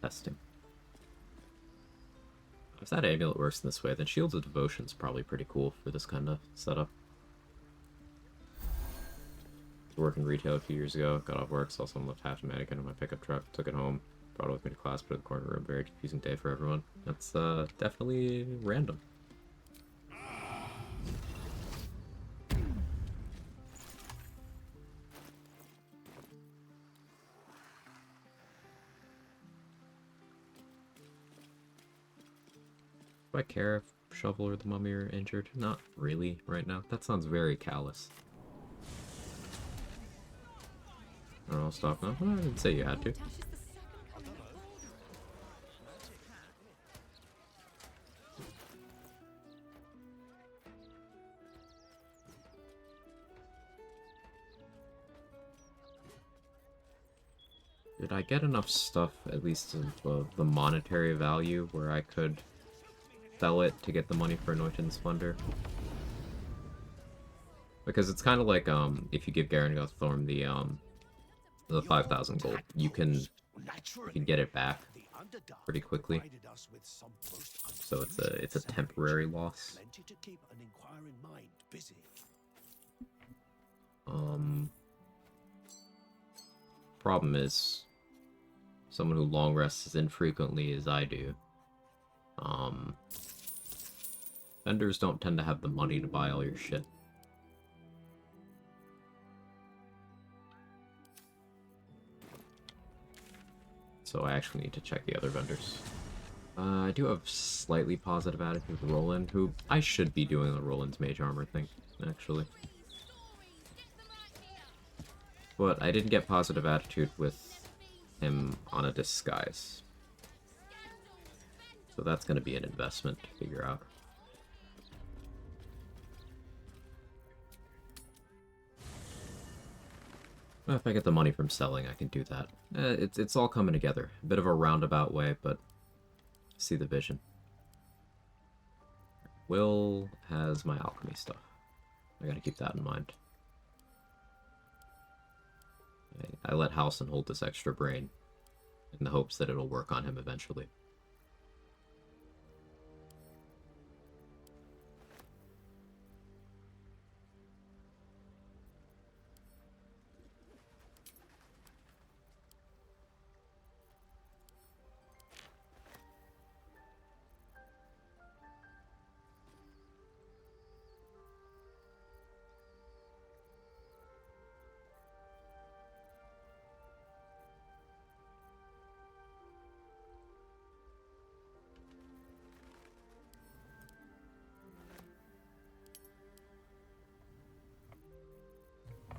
Testing. If that amulet works in this way, then Shields of Devotion is probably pretty cool for this kind of setup. I was working retail a few years ago, got off work, saw someone left half a mannequin in my pickup truck, took it home, brought it with me to class, put it in the corner room. Very confusing day for everyone. That's definitely random. Do I care if Shovel or the Mummy are injured? Not really right now. That sounds very callous. Oh, I'll stop now. Well, I didn't say you had to. Did I get enough stuff, at least of the monetary value, where I could sell it to get the money for Anointed and Splendor? Because it's kind of like, if you give Garangoth Thorn the 5,000 gold, you can get it back pretty quickly. So it's a temporary loss. Problem is, someone who long rests as infrequently as I do, vendors don't tend to have the money to buy all your shit. So I actually need to check the other vendors. I do have slightly positive attitude with Roland, who I should be doing the Roland's mage armor thing, actually. But I didn't get positive attitude with him on a disguise. So that's going to be an investment to figure out. Well, if I get the money from selling, I can do that. It's all coming together. A bit of a roundabout way, but I see the vision. Will has my alchemy stuff. I gotta keep that in mind. I let Halson hold this extra brain in the hopes that it'll work on him eventually.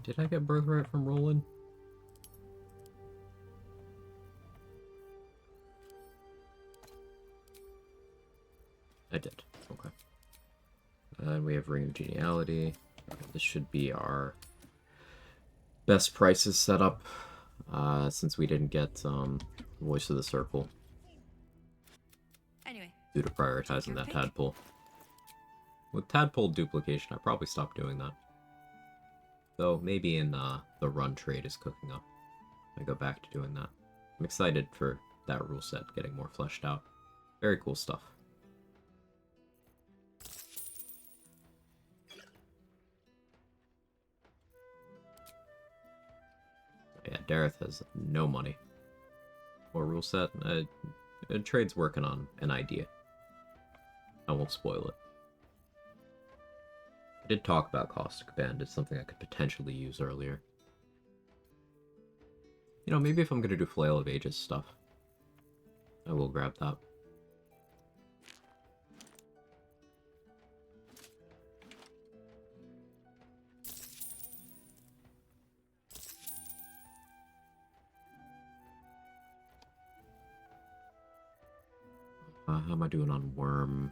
Did I get Birthright from Roland? I did. Okay. And we have Ring of Geniality. This should be our best prices set up, since we didn't get Voice of the Circle. Anyway, Due to prioritizing that tadpole. With tadpole duplication, I probably stopped doing that. Though maybe in the run trade is cooking up. I go back to doing that. I'm excited for that rule set getting more fleshed out. Very cool stuff. Yeah, Dareth has no money. More rule set. Trade's working on an idea. I won't spoil it. I did talk about Caustic Band as something I could potentially use earlier. You know, maybe if I'm gonna do Flail of Ages stuff, I will grab that. How am I doing on Worm?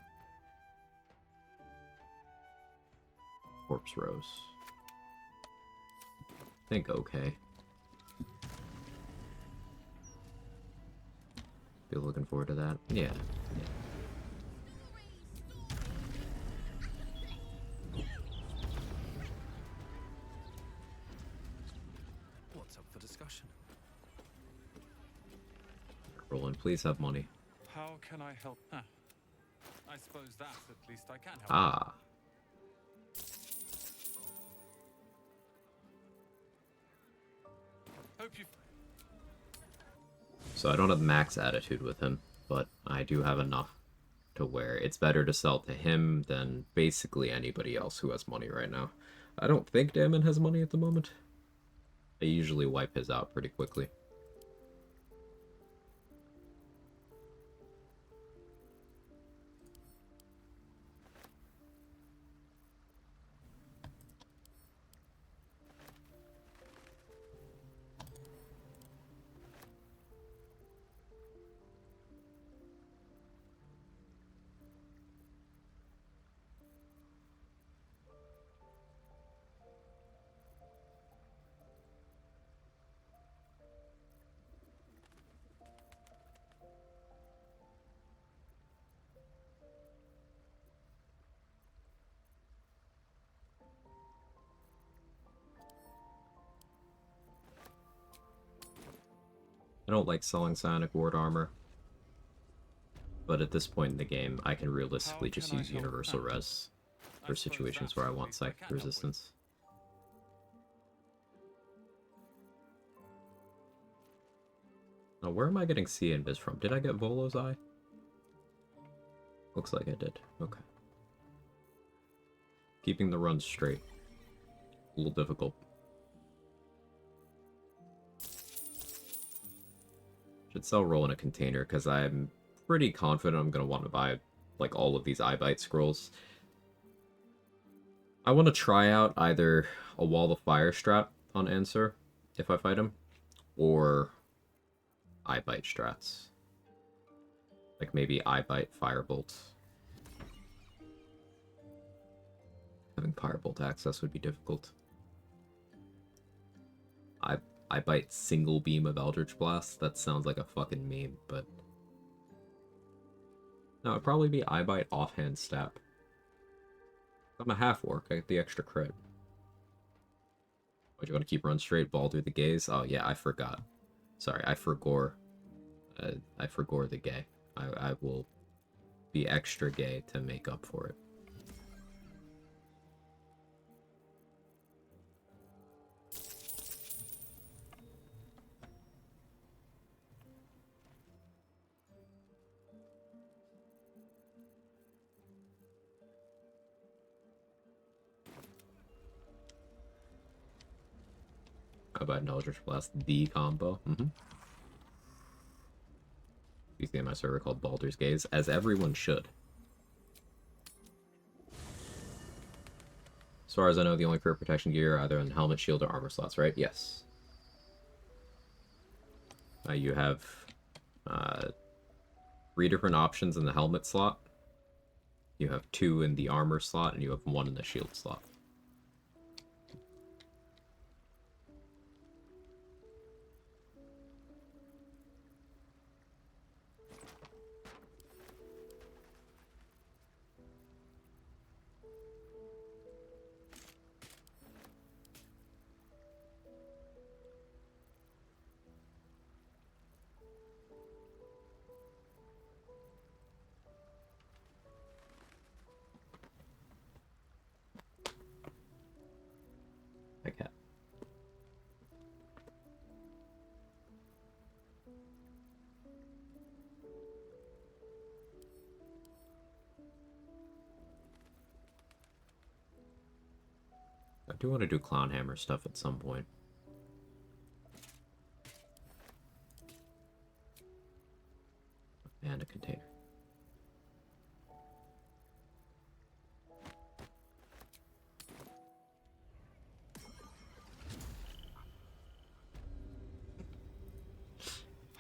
Corpse Rose. I think okay. Be looking forward to that. Yeah. What's up for discussion? Roland, please have money. How can I help? Ah, I suppose that at least I can help. Ah. Hope you. So I don't have max attitude with him, but I do have enough to where it's better to sell to him than basically anybody else who has money right now. I don't think Damon has money at the moment. I usually wipe his out pretty quickly. I don't like selling psionic ward armor, but at this point in the game, I can realistically just use universal res for situations where I want psychic resistance. Now, where am I getting C invis from? Did I get Volo's eye? Looks like I did. Okay. Keeping the run straight. A little difficult. Should sell roll in a container because I'm pretty confident I'm going to want to buy like all of these eye bite scrolls. I want to try out either a wall of fire strat on Answer if I fight him, or eye bite strats. Like maybe eye bite firebolt. Having firebolt access would be difficult. I bite single beam of Eldritch Blast. That sounds like a fucking meme, but no, it'd probably be I bite offhand stab. I'm a half orc. I get the extra crit. What, you want to keep run straight, ball through the gaze? Oh yeah, I forgot. Sorry, I forgore. I forgore the gay. I will be extra gay to make up for it. How about an Eldritch Blast? The combo. You see my server called Baldur's Gaze, as everyone should. As far as I know, the only career protection gear are either in helmet, shield, or armor slots, right? Yes. You have 3 different options in the helmet slot. You have 2 in the armor slot, and you have 1 in the shield slot. My cat. I do want to do Clown Hammer stuff at some point. And a container.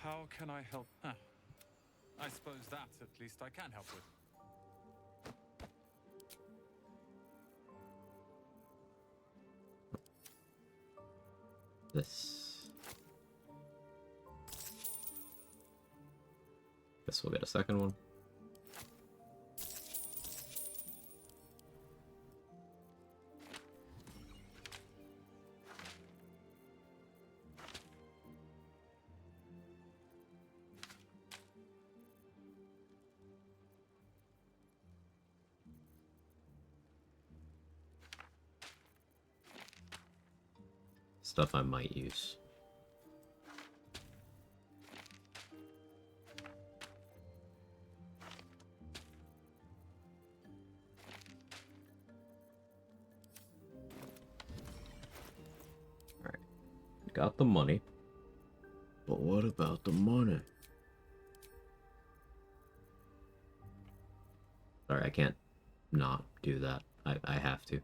How can I help? Ah, I suppose that at least I can help with. Guess we'll get a second one. Stuff I might use. Alright. Got the money. But what about the money? Sorry, I can't not do that. I have to.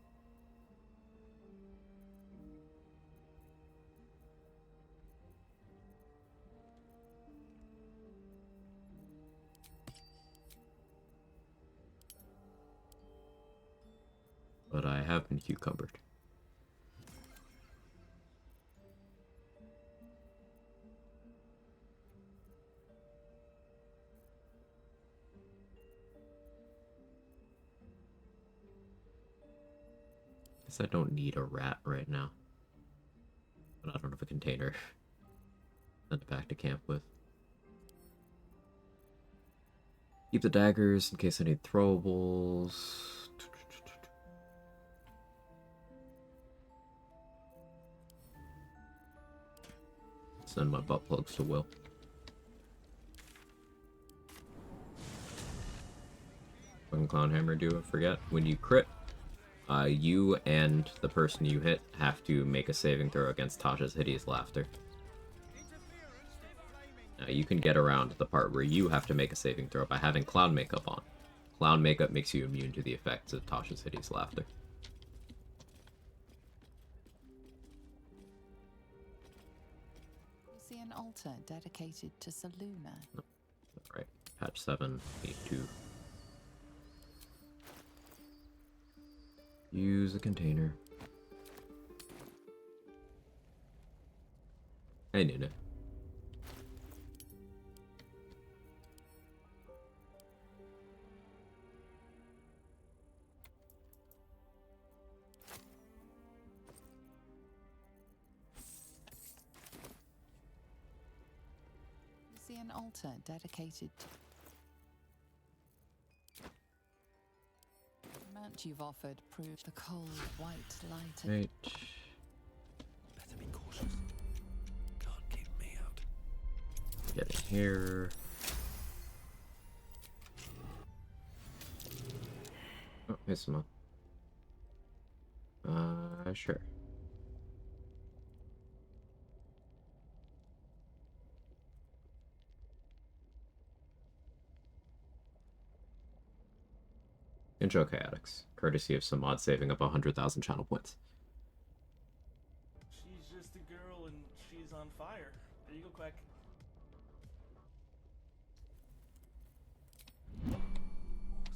But I have been cucumbered. Guess I don't need a rat right now. But I don't have a container. Send it back to camp with. Keep the daggers in case I need throwables. Send my butt plugs to Will. Fucking Clown Hammer do I forget? When you crit, you and the person you hit have to make a saving throw against Tasha's Hideous Laughter. Now you can get around the part where you have to make a saving throw by having clown makeup on. Clown makeup makes you immune to the effects of Tasha's Hideous Laughter. You see an altar dedicated to Saluna. Alright, patch 7, need to use a container. Hey, Nuna. You see an altar dedicated to... The amount you've offered proves the cold white light of... Right. Better be cautious. Can't keep me out. Get in here. Oh, here's some. Sure. Intro Chaotix, courtesy of some mod saving up 100,000 channel points. She's just a girl and she's on fire. There you go, Quack.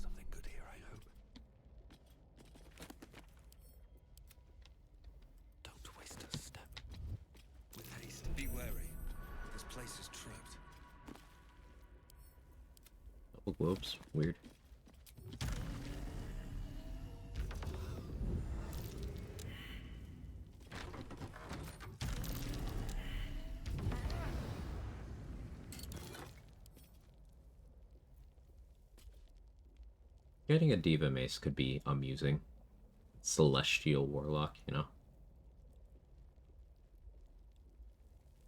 Something good here, I hope. Don't waste a step. With haste. Be wary. This place is trapped. Double globes, weird. Getting a Diva Mace could be amusing. Celestial Warlock, you know?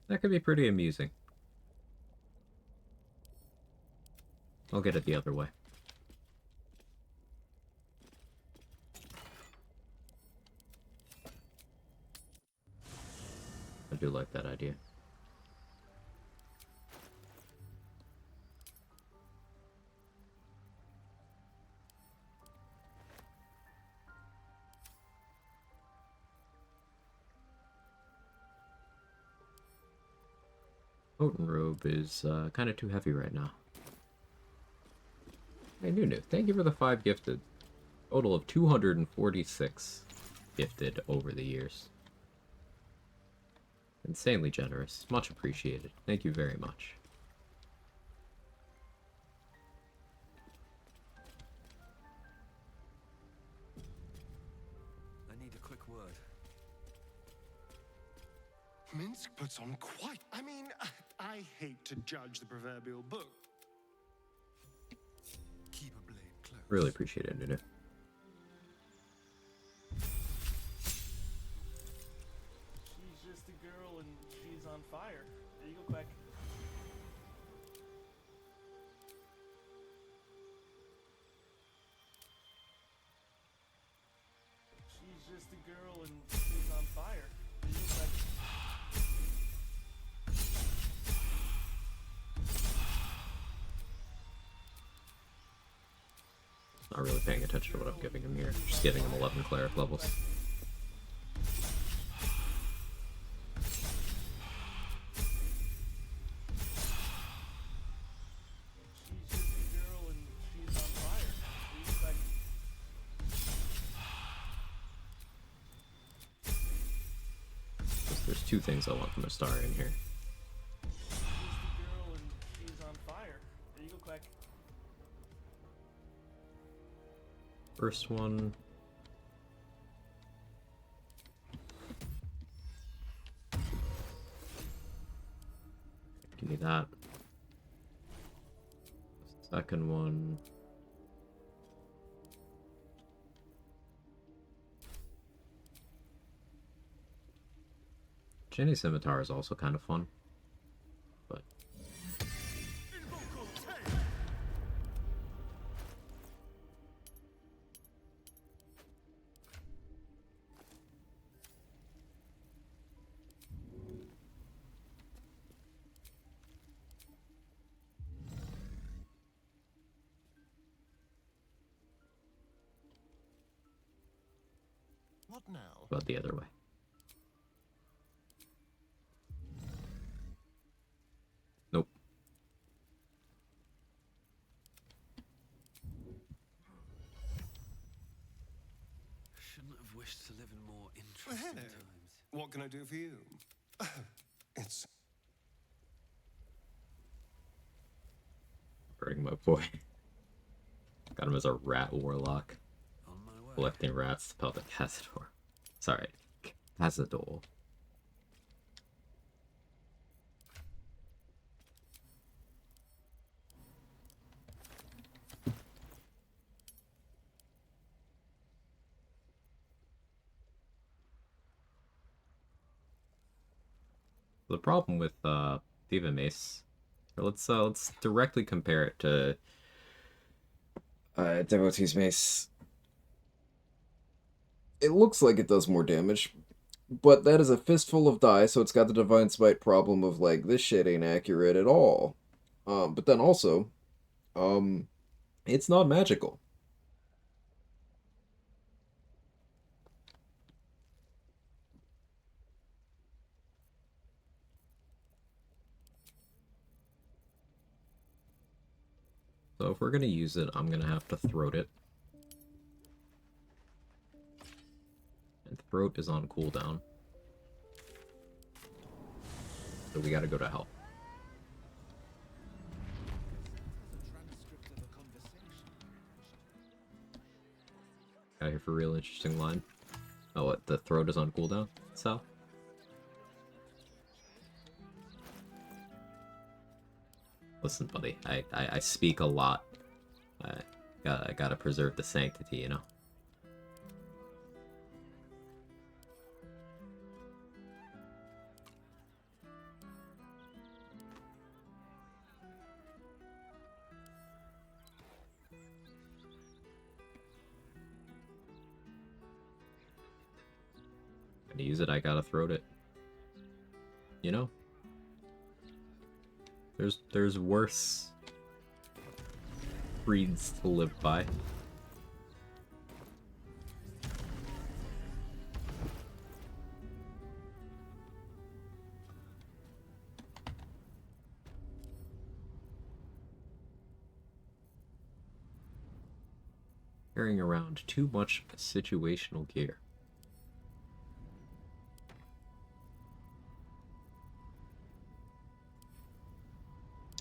That could be pretty amusing. I'll get it the other way. I do like that idea. Potent Robe is kind of too heavy right now. Hey, Nunu, thank you for the 5 gifted. Total of 246 gifted over the years. Insanely generous. Much appreciated. Thank you very much. I need a quick word. Minsk puts on quite. I mean, I hate to judge the proverbial book. Keep a blade close. Really appreciate it, Nunu. She's just she's on fire. There you go, Quag. She's just a girl and she's on fire. There you go, Quag. Not really paying attention to what I'm giving him here. Just giving him 11 cleric levels. She's just a girl and she's on fire. There you go, Quag. There's two things I want from a star in here. She's just a girl and she's on fire. There you go, Quag. First one. Give me that. Second one. Jenny Scimitar is also kind of fun. But What now? about the other way. Nope. Shouldn't have wished to live in more Well, interesting hello. times. What can I do for you? It's Burning my boy. Got him as a rat warlock. On my way. Collecting rats to pelt a Cazador. Sorry, Cazador. The problem with Diva Mace, or let's directly compare it to Devotee's Mace. It looks like it does more damage, but that is a fistful of die, so it's got the Divine Smite problem of, like, this shit ain't accurate at all. But then also, it's not magical. So if we're gonna use it, I'm gonna have to throat it. And throat is on cooldown. So we gotta go to hell. Got here for a real interesting line. Oh, what? The throat is on cooldown? So? Listen, buddy, I speak a lot. I gotta preserve the sanctity, you know? Gonna use it, I gotta throat it. You know? There's worse breeds to live by. Carrying around too much situational gear.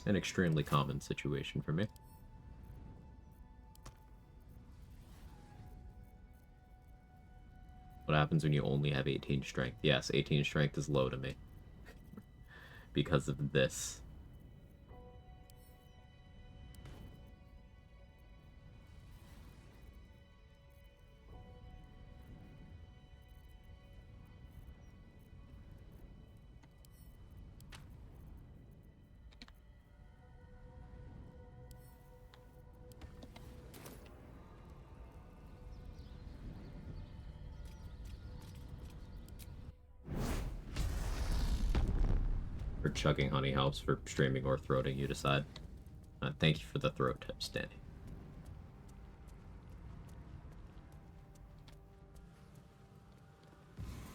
An extremely common situation for me. What happens when you only have 18 strength? Yes, 18 strength is low to me. Because of this. chugging honey helps, for streaming or throating, you decide. Thank you for the throat tips, Danny.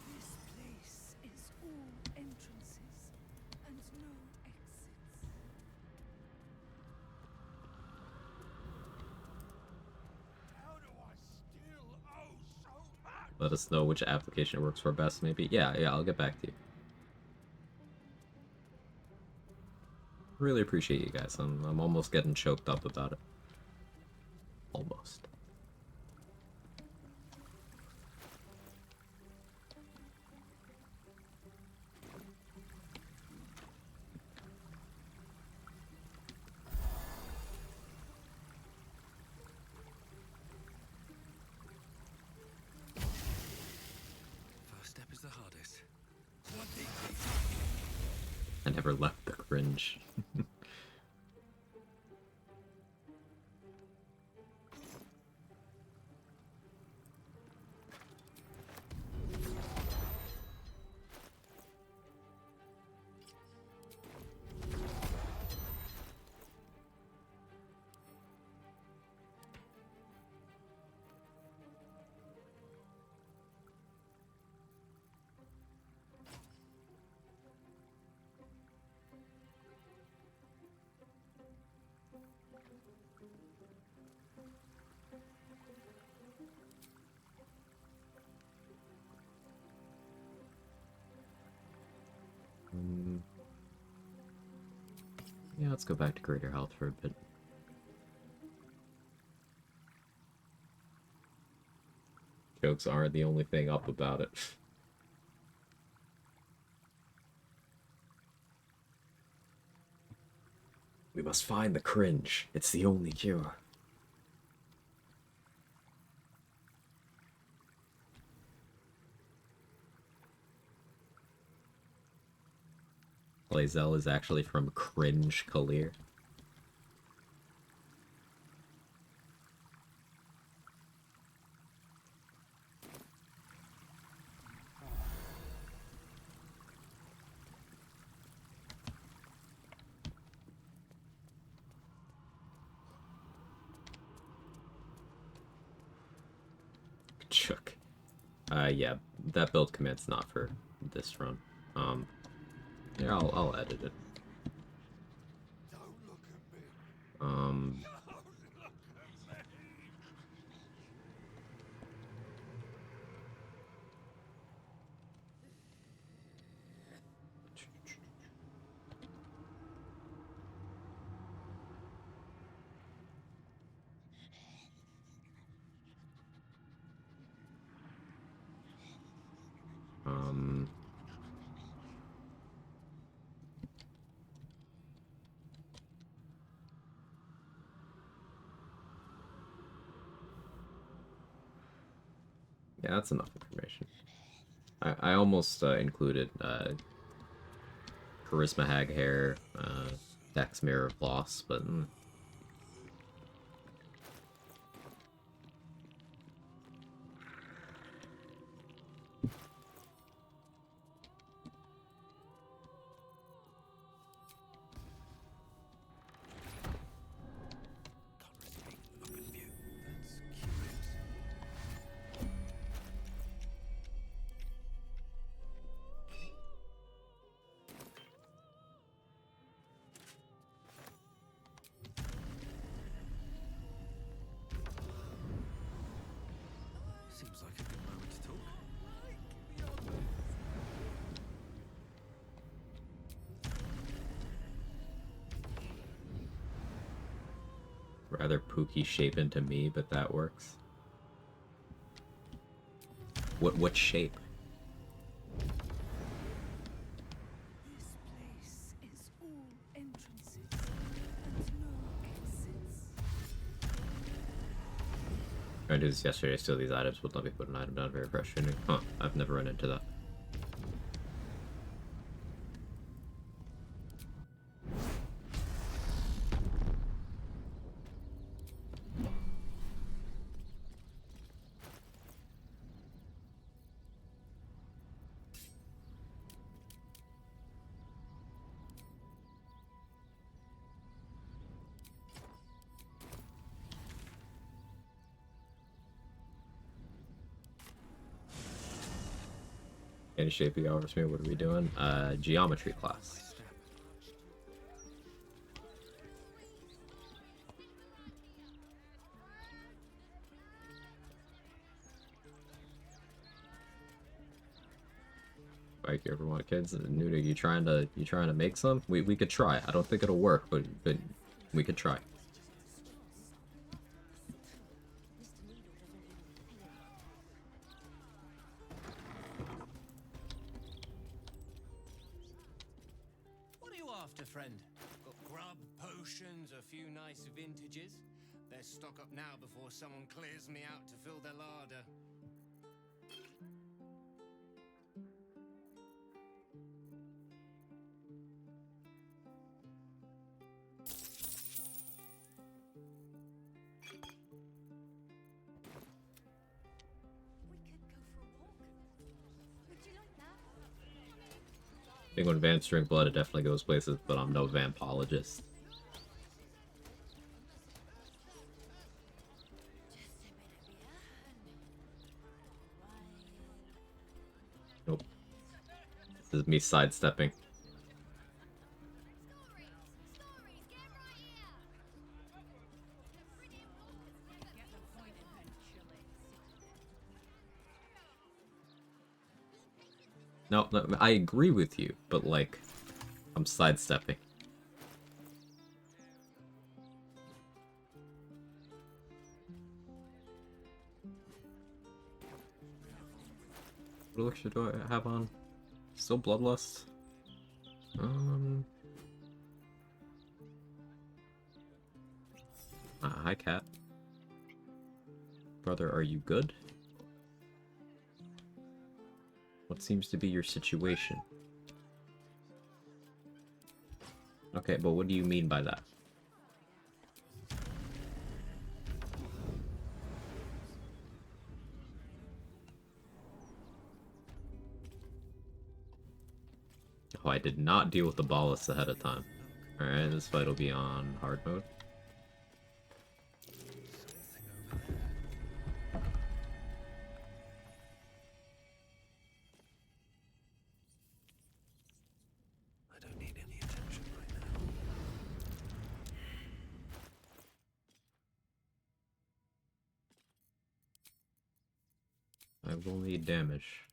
This place is all entrances and no exits. How do I still owe so much? Let us know which application works for best, maybe. Yeah, I'll get back to you. Really appreciate you guys. I'm almost getting choked up about it. Almost. First step is the hardest. I never left the cringe. Yeah, let's go back to greater health for a bit. Jokes aren't the only thing up about it. We must find the cringe. It's the only cure. Lae'zel is actually from Cringe Kalir. Chuck. Yeah, that build command's not for this run. Yeah, I'll edit it. Don't look at me. Um, Don't look at me. um, yeah, that's enough information. I almost included Charisma Hag Hair, Dex Mirror of Loss, but Open view. That's curious. Seems like a good moment to talk. rather pooky shape into me, but that works. What shape? This place is all entrances and no exits. I did this yesterday, steal these items, would let me put an item down, very frustrating. Huh, I've never run into that. Any shape you offers me, what are we doing? Geometry class. Like, you ever want kids? Nuda, you trying to make some? We could try. I don't think it'll work, but we could try. What are you after, friend? Got grub, potions, a few nice vintages? Best stock up now before someone clears me out to fill their larder. I think when vamps drink blood, it definitely goes places, but I'm no vampologist. Nope. This is me sidestepping. No, I agree with you, but like, I'm sidestepping. What elixir do I have on? Still Bloodlust? Hi, cat. Brother, are you good? What seems to be your situation? Okay, but what do you mean by that? Oh, I did not deal with the ballast ahead of time. Alright, this fight will be on hard mode. I don't need any attention right now. I will need damage.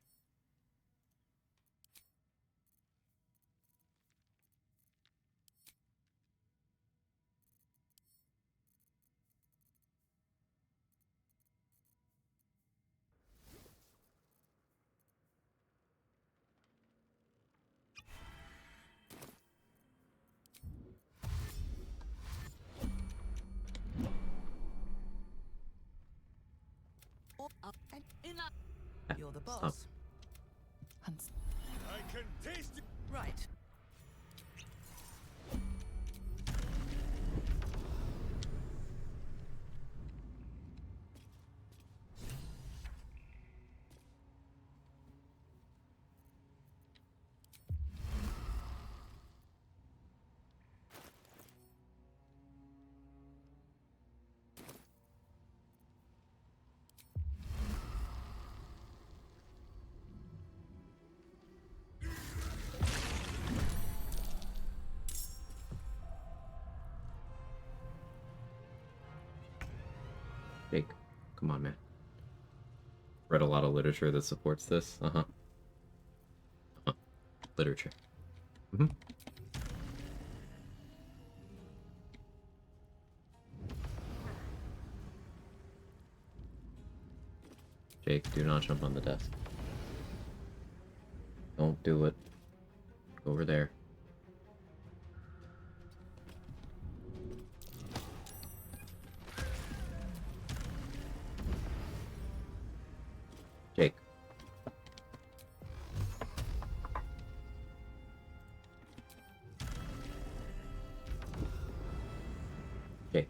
You're the Stop. boss. Hans. I can taste it. Right. Jake, come on, man. Read a lot of literature that supports this. Literature. Jake, do not jump on the desk. Don't do it. Go over there. Jake. Jake.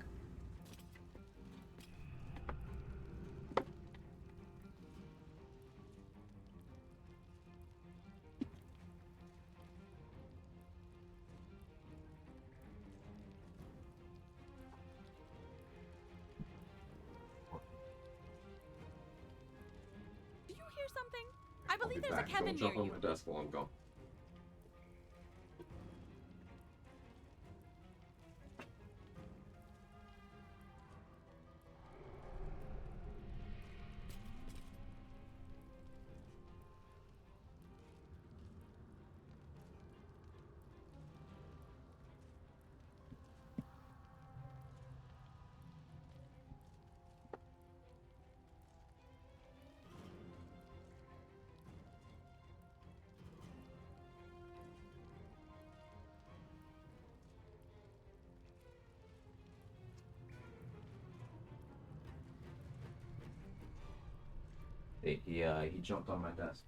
Do you hear something? I I believe there's a cabin near Don't jump on you. my desk while I'm gone. He jumped on my desk.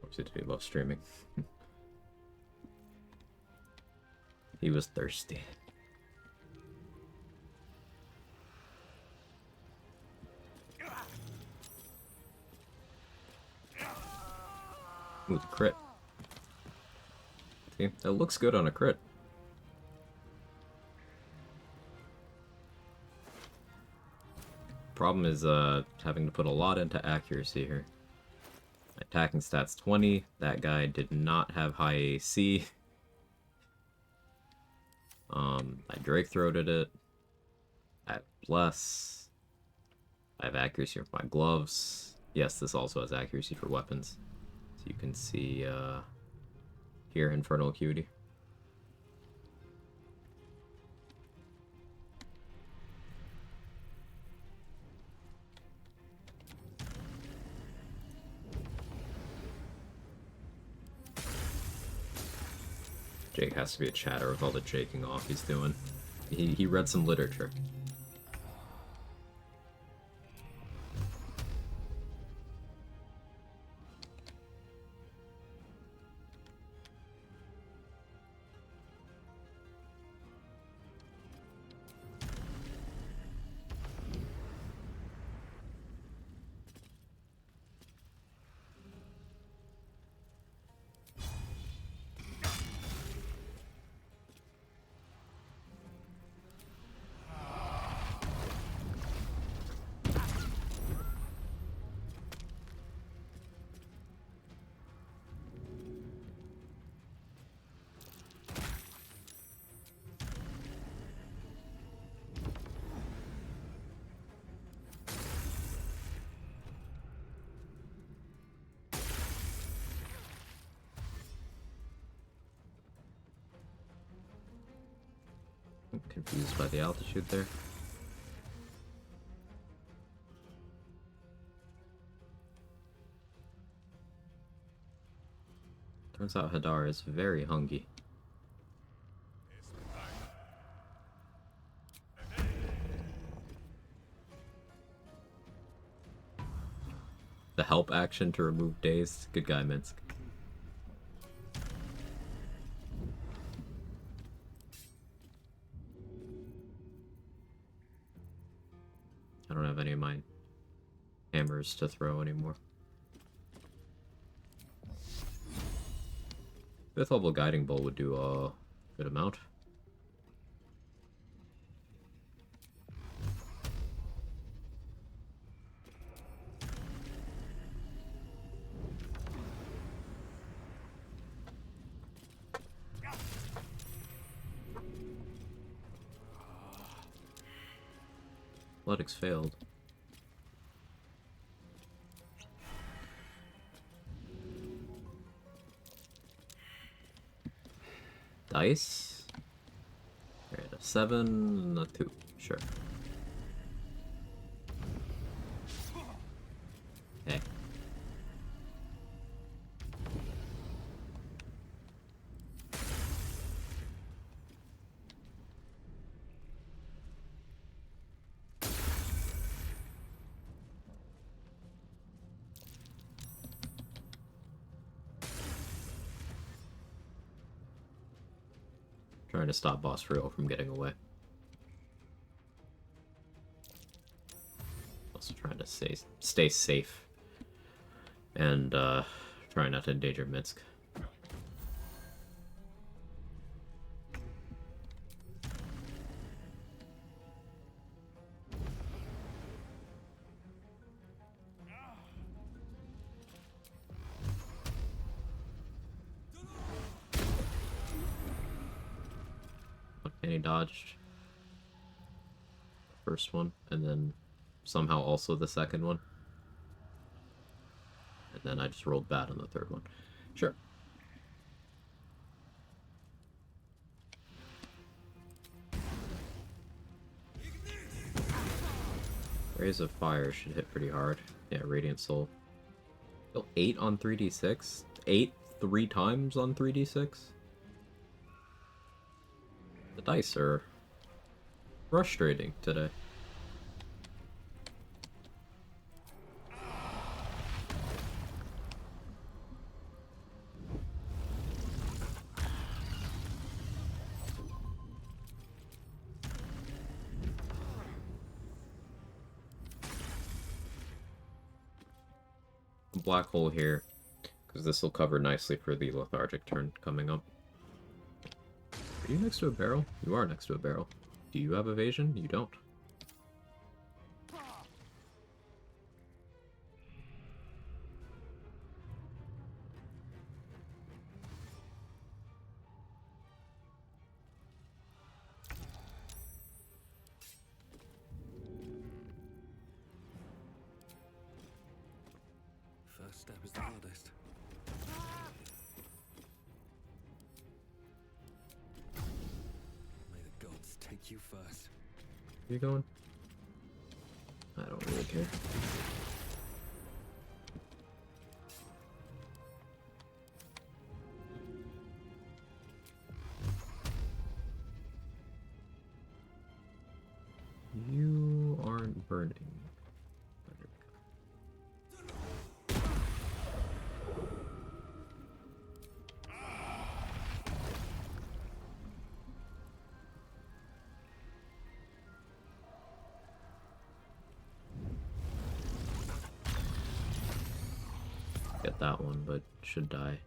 What's it to do about streaming? He was thirsty. Ooh, the crit. See, that looks good on a crit. Problem is having to put a lot into accuracy here. My attacking stats 20. That guy did not have high AC. I Drake throated it. I have Bless. I have accuracy for my gloves. Yes, this also has accuracy for weapons. So you can see here, Infernal Acuity. Jake has to be a chatter with all the jaking off he's doing. He read some literature. I'm confused by the altitude there. Turns out Hadar is very hungry. The help action to remove dazed. Good guy, Minsk. I don't have any of my hammers to throw anymore. 5th level guiding bolt would do a good amount. Athletics failed. Dice? Alright, a 7 and a 2. Sure. Hey. Trying to stop Boss Friel from getting away. Also trying to stay safe. And trying not to endanger Minsk. And he dodged the first one, and then somehow also the second one. And then I just rolled bad on the third one. Sure. Rays of Fire should hit pretty hard. Yeah, Radiant Soul. Oh, 8 on 3d6? 8 3 times on 3d6? The dice are frustrating today. A black hole here, because this will cover nicely for the lethargic turn coming up. Are you next to a barrel? You are next to a barrel. Do you have evasion? You don't. First step is the hardest. May the gods take you first. Where you going? I don't really care. You aren't burning. Get that one, but should die.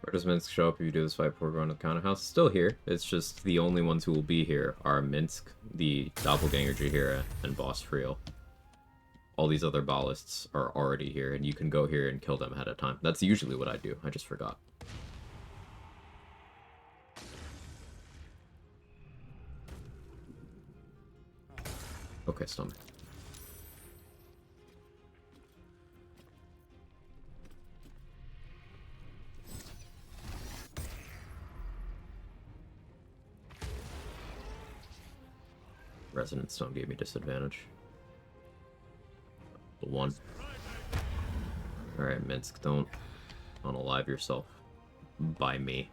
Where does Minsk show up if you do this fight before going to the counter house? Still here. It's just the only ones who will be here are Minsk, the Doppelganger Jaheira, and Boss Friel. All these other ballists are already here, and you can go here and kill them ahead of time. That's usually what I do. I just forgot. Okay, stomach. Resonant Stone gave me disadvantage. The one. Alright, Minsk, don't unalive yourself by me.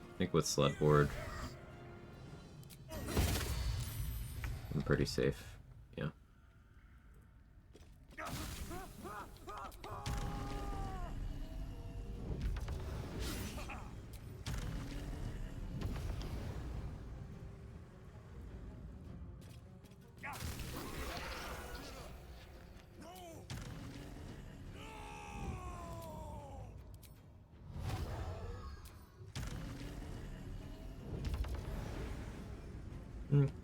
I think with sled board, I'm pretty safe. Yeah.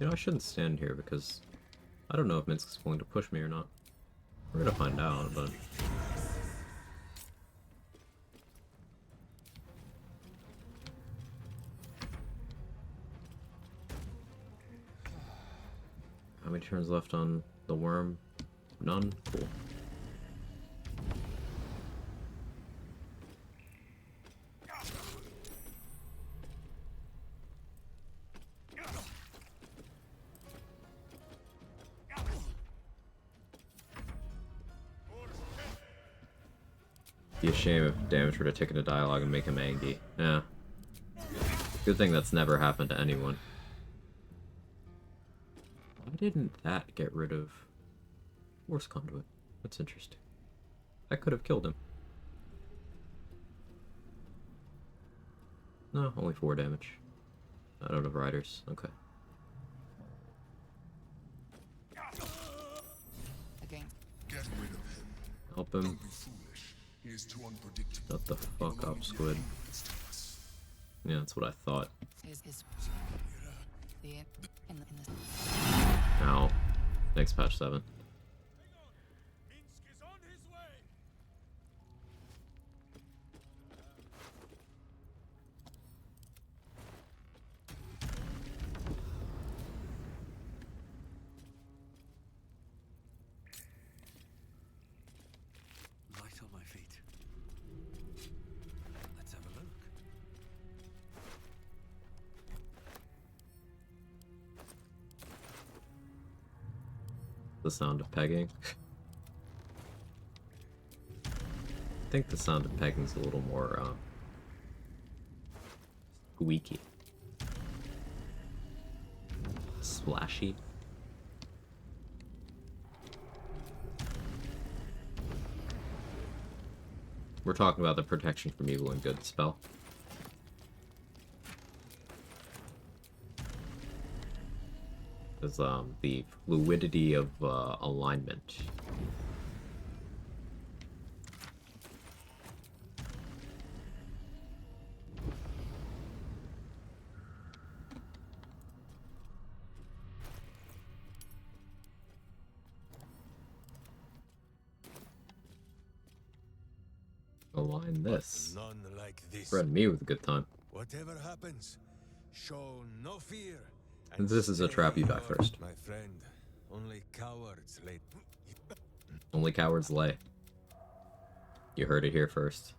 You know, I shouldn't stand here because I don't know if Minsk is willing to push me or not. We're gonna find out, but... How many turns left on the worm? None? Cool. a shame if damage were to take into dialogue and make him angry. Yeah. Good thing that's never happened to anyone. Why didn't that get rid of Force Conduit? That's interesting. That could have killed him. No, only 4 damage. I don't have riders. Okay. Again. Get rid of him. Help him. Don't be foolish. He is too unpredictable. Shut the fuck up, Squid. Yeah, that's what I thought. Is the in the Ow. Thanks, patch 7. Light on my feet. Let's have a look. The sound of pegging. I think the sound of pegging's a little more, squeaky. Splashy. We're talking about the protection from evil and good spell. Is the fluidity of alignment. Align this. None like this. Threaten me with a good time. Whatever happens, show no fear. And this is a trap, you die first. My friend, only cowards lay. Only cowards lay. You heard it here first.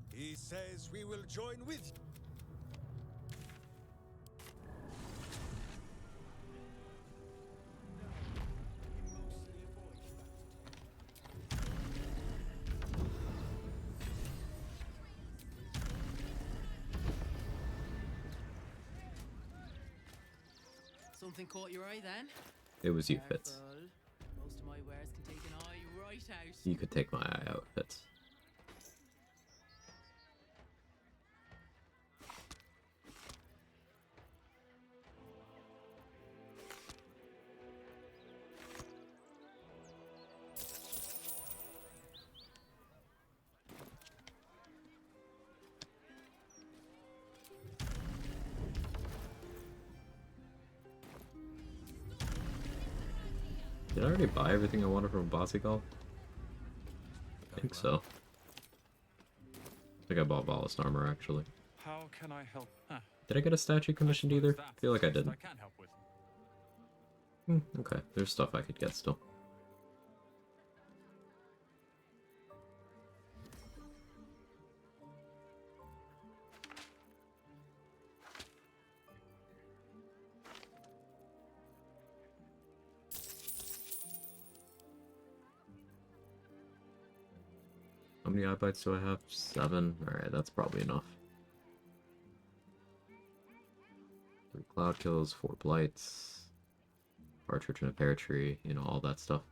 He says we will join with you. Something caught your eye then? It was you, Fitz. Careful. Most of my wares can take an eye right out. You could take my eye out, Fitz. Did I already buy everything I wanted from Bossigal? I think so. I think I bought Ballast Armor, actually. How can I help? Huh. Did I get a statue commissioned either? That's I feel like I the didn't. least I can help with. Okay, there's stuff I could get still. How many eye bites do I have? 7? Alright, that's probably enough. 3 cloud kills, 4 blights, partridge in a pear tree, you know, all that stuff.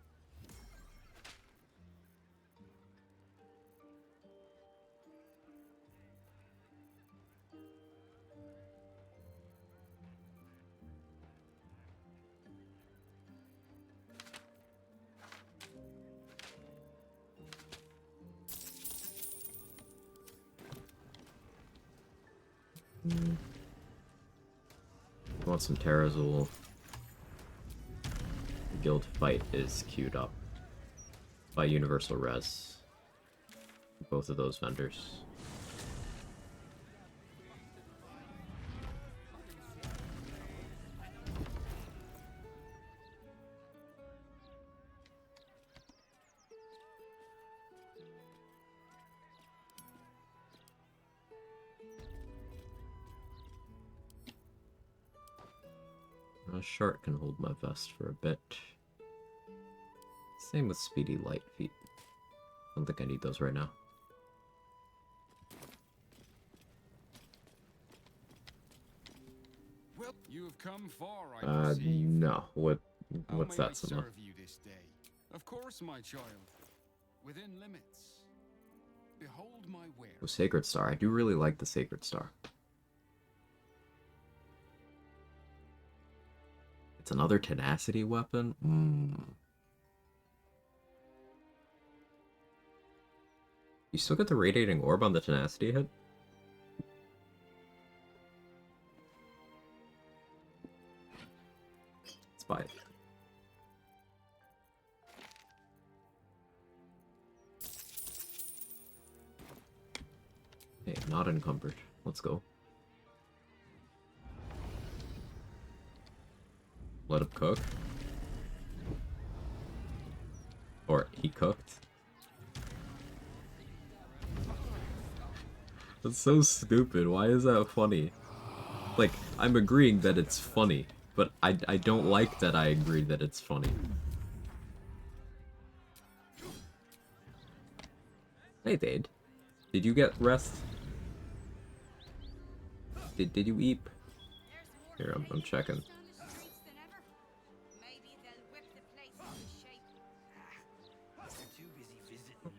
I want some Terrazul. The guild fight is queued up by Universal Res. Both of those vendors. A shard can hold my vest for a bit. Same with Speedy Light Feet. don't think I need those right now. Well, you have come far, I perceive. No. What's How may I that, Simba? serve you this day? Of course, my child. Within limits. Behold my wares. Oh, Sacred Star. I do really like the Sacred Star. It's another tenacity weapon? You still get the radiating orb on the tenacity hit? Let's buy it. Hey, not encumbered. Let's go. Let him cook. Or he cooked. That's so stupid. Why is that funny? Like, I'm agreeing that it's funny, but I don't like that I agree that it's funny. Hey, Dade. Did you get rest? Did you eat? Here, I'm checking.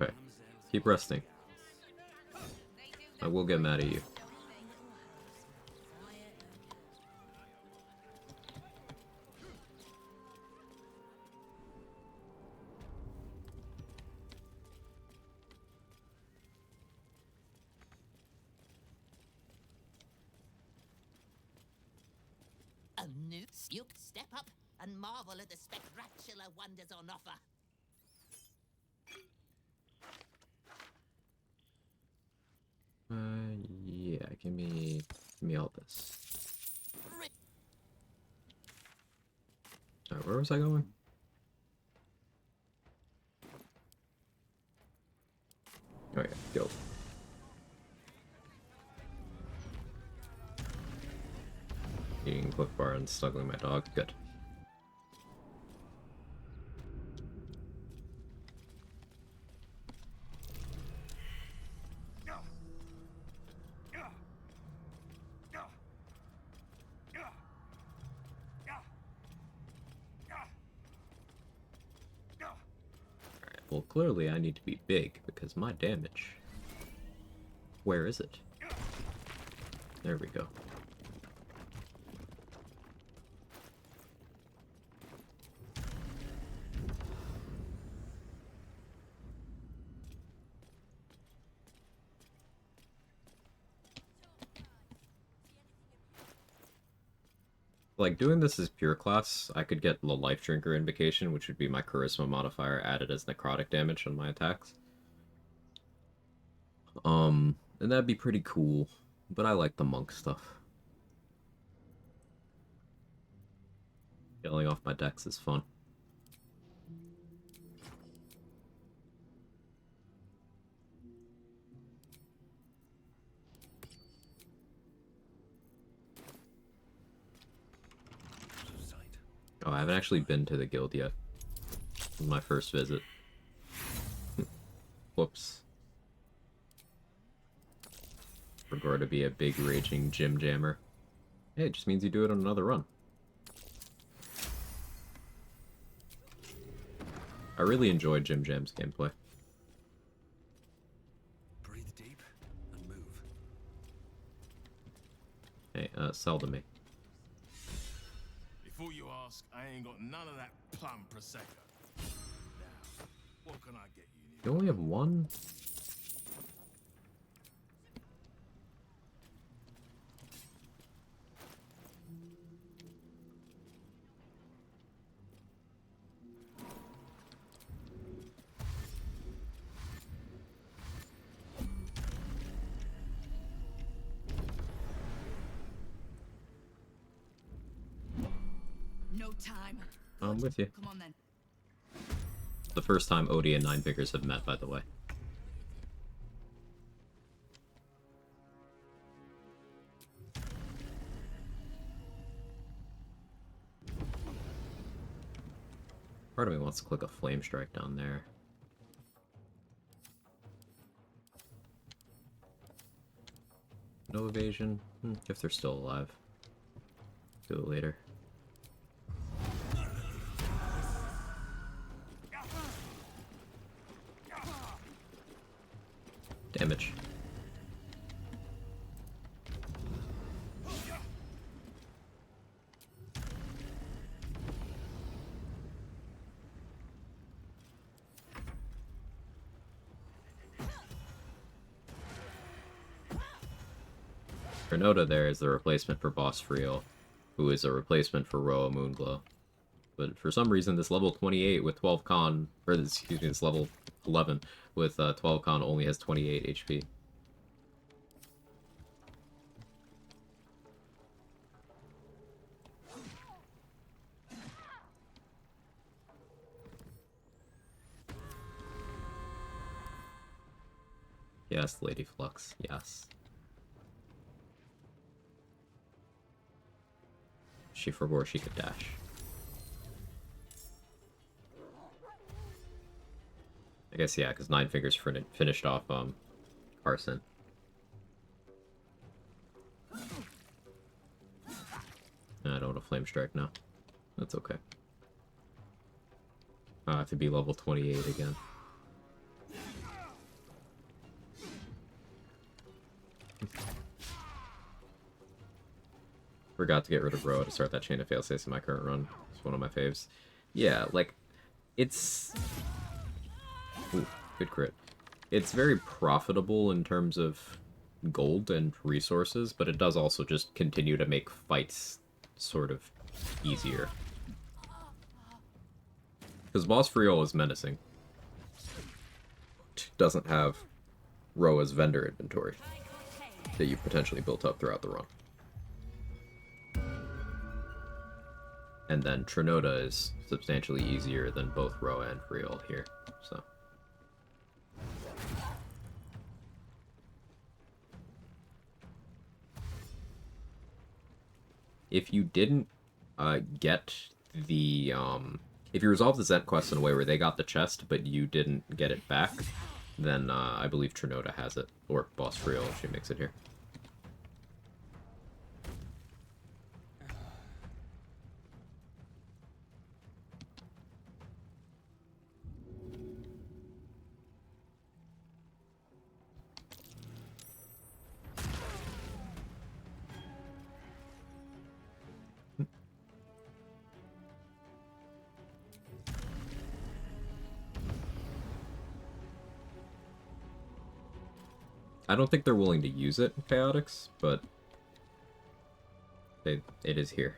Okay. Keep resting. I will get mad at you. Oh, Newts, you step up and marvel at the spectacular wonders on offer. Yeah, give me all this. Alright, where was I going? Oh yeah, guild. Eating click bar and snuggling my dog. Good. Well, clearly I need to be big, because my damage... Where is it? There we go. Like, doing this as pure class, I could get the Life Drinker invocation, which would be my charisma modifier added as necrotic damage on my attacks. And that'd be pretty cool, but I like the monk stuff. Killing off my decks is fun. Oh, I haven't actually been to the guild yet. This is my first visit. Whoops. Forgot to be a big raging gym jammer. Hey, it just means you do it on another run. I really enjoyed Gym Jam's gameplay. Breathe deep and move. Hey, sell to me. Before you ask, I ain't got none of that plum prosecco. Now, what can I get you? You only have one? No time. I'm with you. Come on then. The first time Odie and Nine Figures have met, by the way. Part of me wants to click a Flame Strike down there. No evasion. If they're still alive. Do it later. Damage. Renota there is the replacement for Boss Friel, who is a replacement for Roa Moonglow. But for some reason, this level 28 with 12 con, or excuse me, this level 11 with 12 con only has 28 HP. Yes, Lady Flux, yes. She forgot she could dash. I guess, yeah, because Nine Fingers finished off, Carson. I don't want to Flame Strike now. That's okay. I have to be level 28 again. Forgot to get rid of Roa to start that chain of failsafes in my current run. It's one of my faves. Yeah, like, it's... Ooh, good crit. It's very profitable in terms of gold and resources, but it does also just continue to make fights sort of easier. Because Boss Friel is menacing. It doesn't have Roa's vendor inventory that you've potentially built up throughout the run. And then Trinota is substantially easier than both Roa and Friel here, so. If you didn't get the, if you resolved the Zent quest in a way where they got the chest, but you didn't get it back, then I believe Trinota has it, or Boss Friel if she makes it here. I don't think they're willing to use it in Chaotix, but it is here.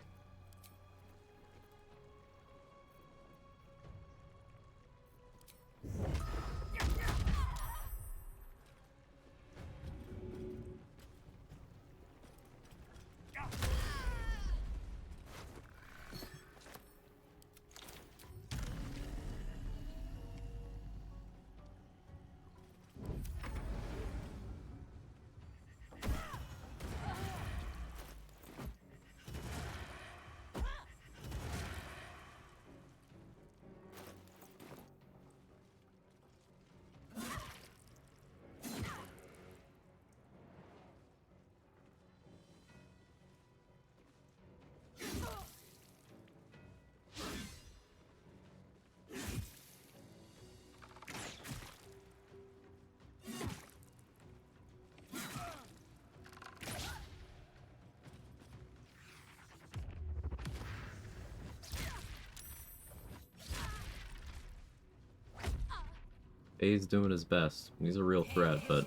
Faye's doing his best. He's a real threat, but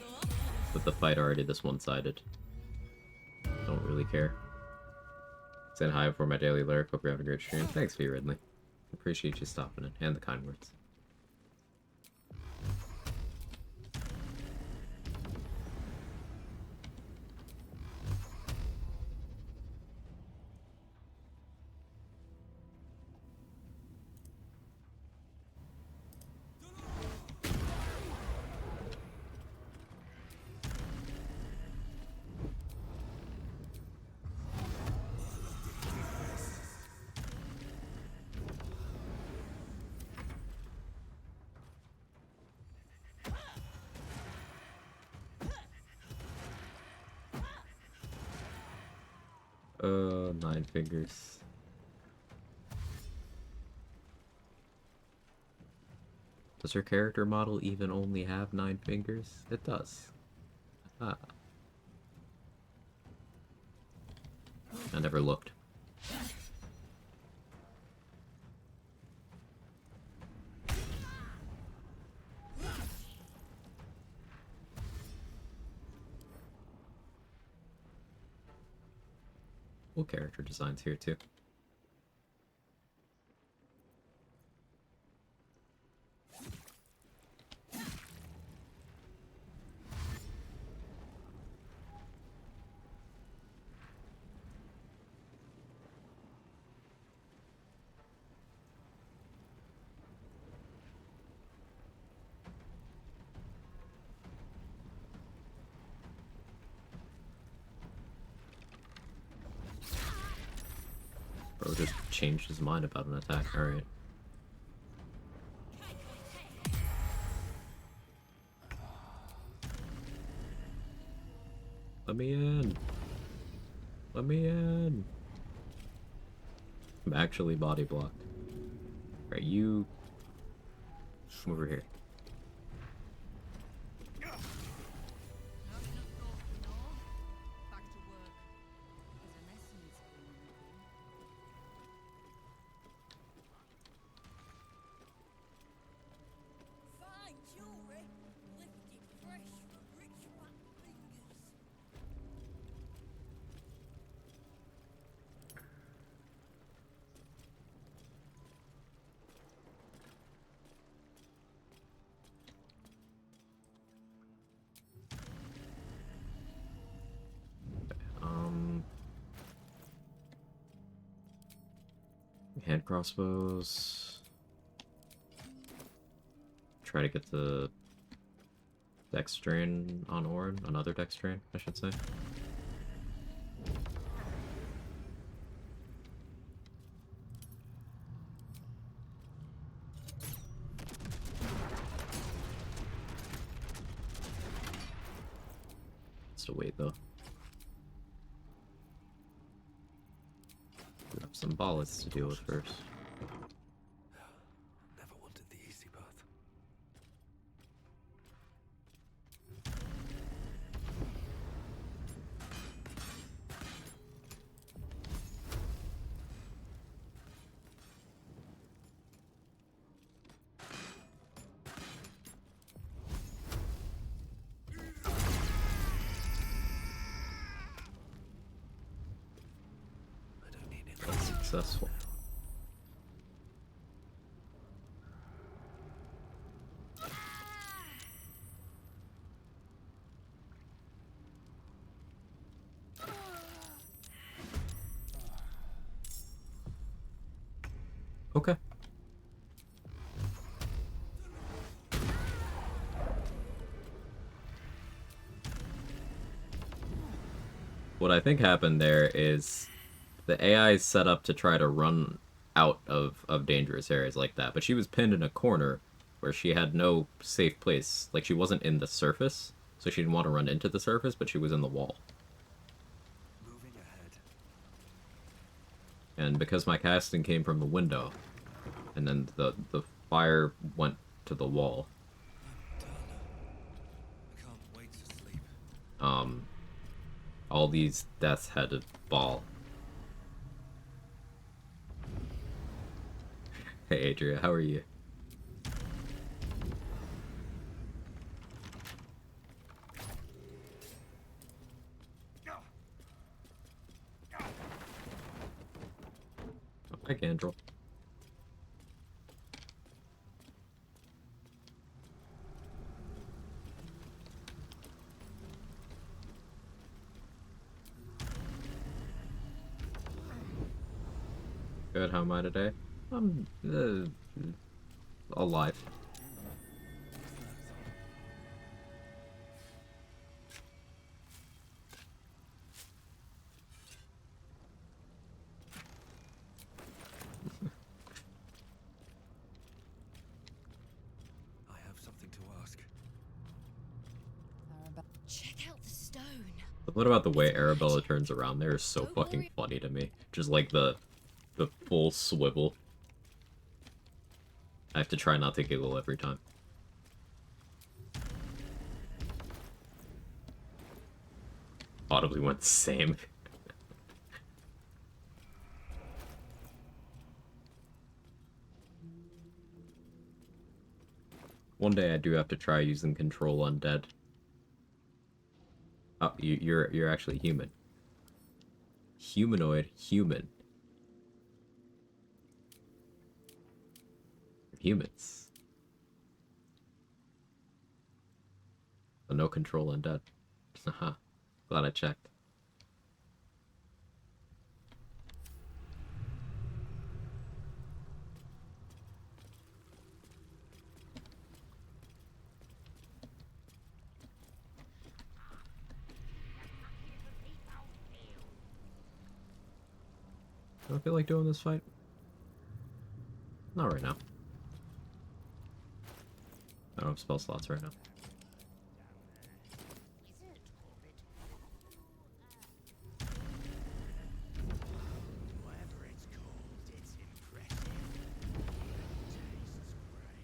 with the fight already this one-sided, don't really care. Saying hi before my daily lyric. Hope you're having a great stream. Thanks, V. Ridley. Appreciate you stopping in, and the kind words. 9 fingers. Does her character model even only have 9 fingers? It does. Ah. I never looked. Cool character designs here too. Bro just changed his mind about an attack. Alright. Let me in. Let me in. I'm actually body blocked. Alright, you... come over here. Fine jewelry, lifted fresh from rich fat fingers. Hand crossbows. Try to get the dex drain on Orin. Another dex drain, I should say. Still wait though. We have some bullets to deal with first. Never wanted the easy path. I don't need it. That's successful. Okay. What I think happened there is the AI is set up to try to run out of dangerous areas like that, but she was pinned in a corner where she had no safe place. Like, she wasn't in the surface, so she didn't want to run into the surface, but she was in the wall. Moving ahead. And because my casting came from the window, and then the fire went to the wall, I can't wait to sleep. all these deaths had to fall. Hey Adria, how are you? Hi, Gandrel. Good, how am I today? I'm alive. Arabella. Check out the stone. What about the way Arabella turns around there is so fucking funny to me. Just like the full swivel. I have to try not to giggle every time. Audibly went the same. One day I do have to try using Control Undead. Oh, you're actually human. Humanoid human. You're humans. But no Control Undead. Haha. Glad I checked. I don't feel like doing this fight. Not right now. I don't have spell slots right now. Whatever it's called, it's impressive. Tastes great.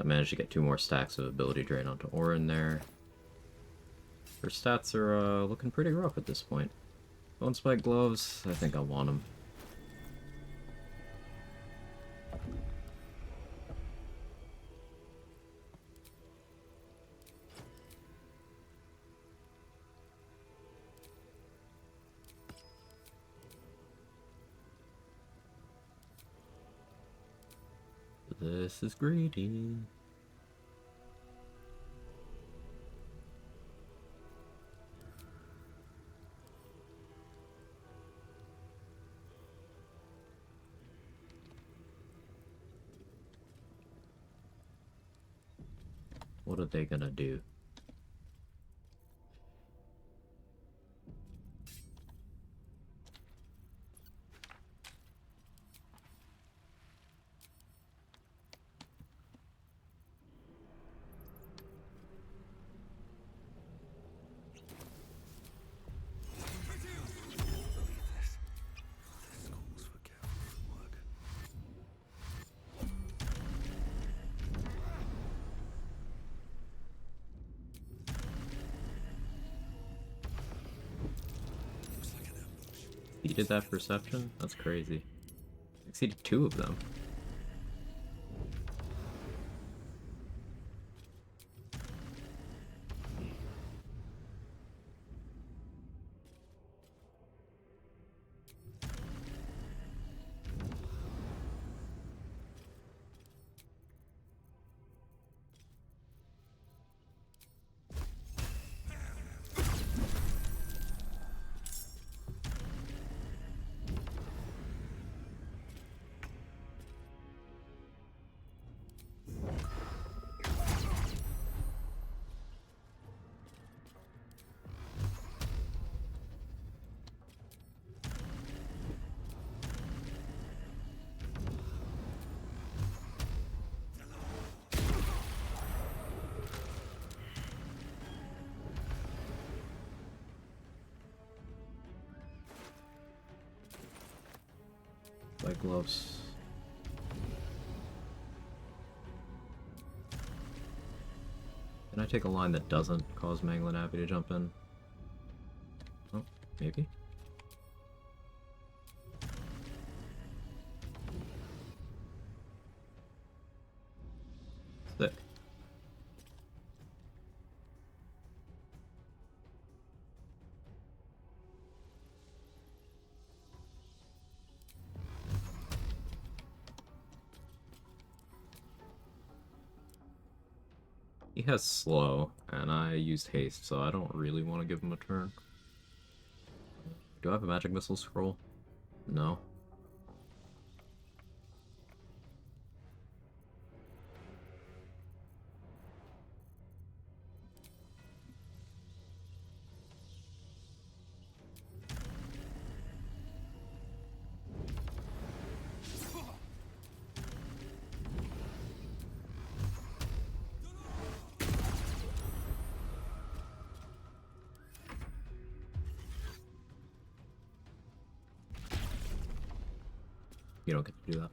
I managed to get 2 more stacks of ability drain onto Orin there. Her stats are looking pretty rough at this point. Bone Spike Gloves, I think I want them. This is greedy. What are they gonna do? Exceeded that perception? That's crazy. Exceeded 2 of them. Like gloves. Can I take a line that doesn't cause Manglin Abbey to jump in? Oh, maybe. Sick. He has slow, and I used haste, so I don't really want to give him a turn. Do I have a magic missile scroll? No. You don't get to do that.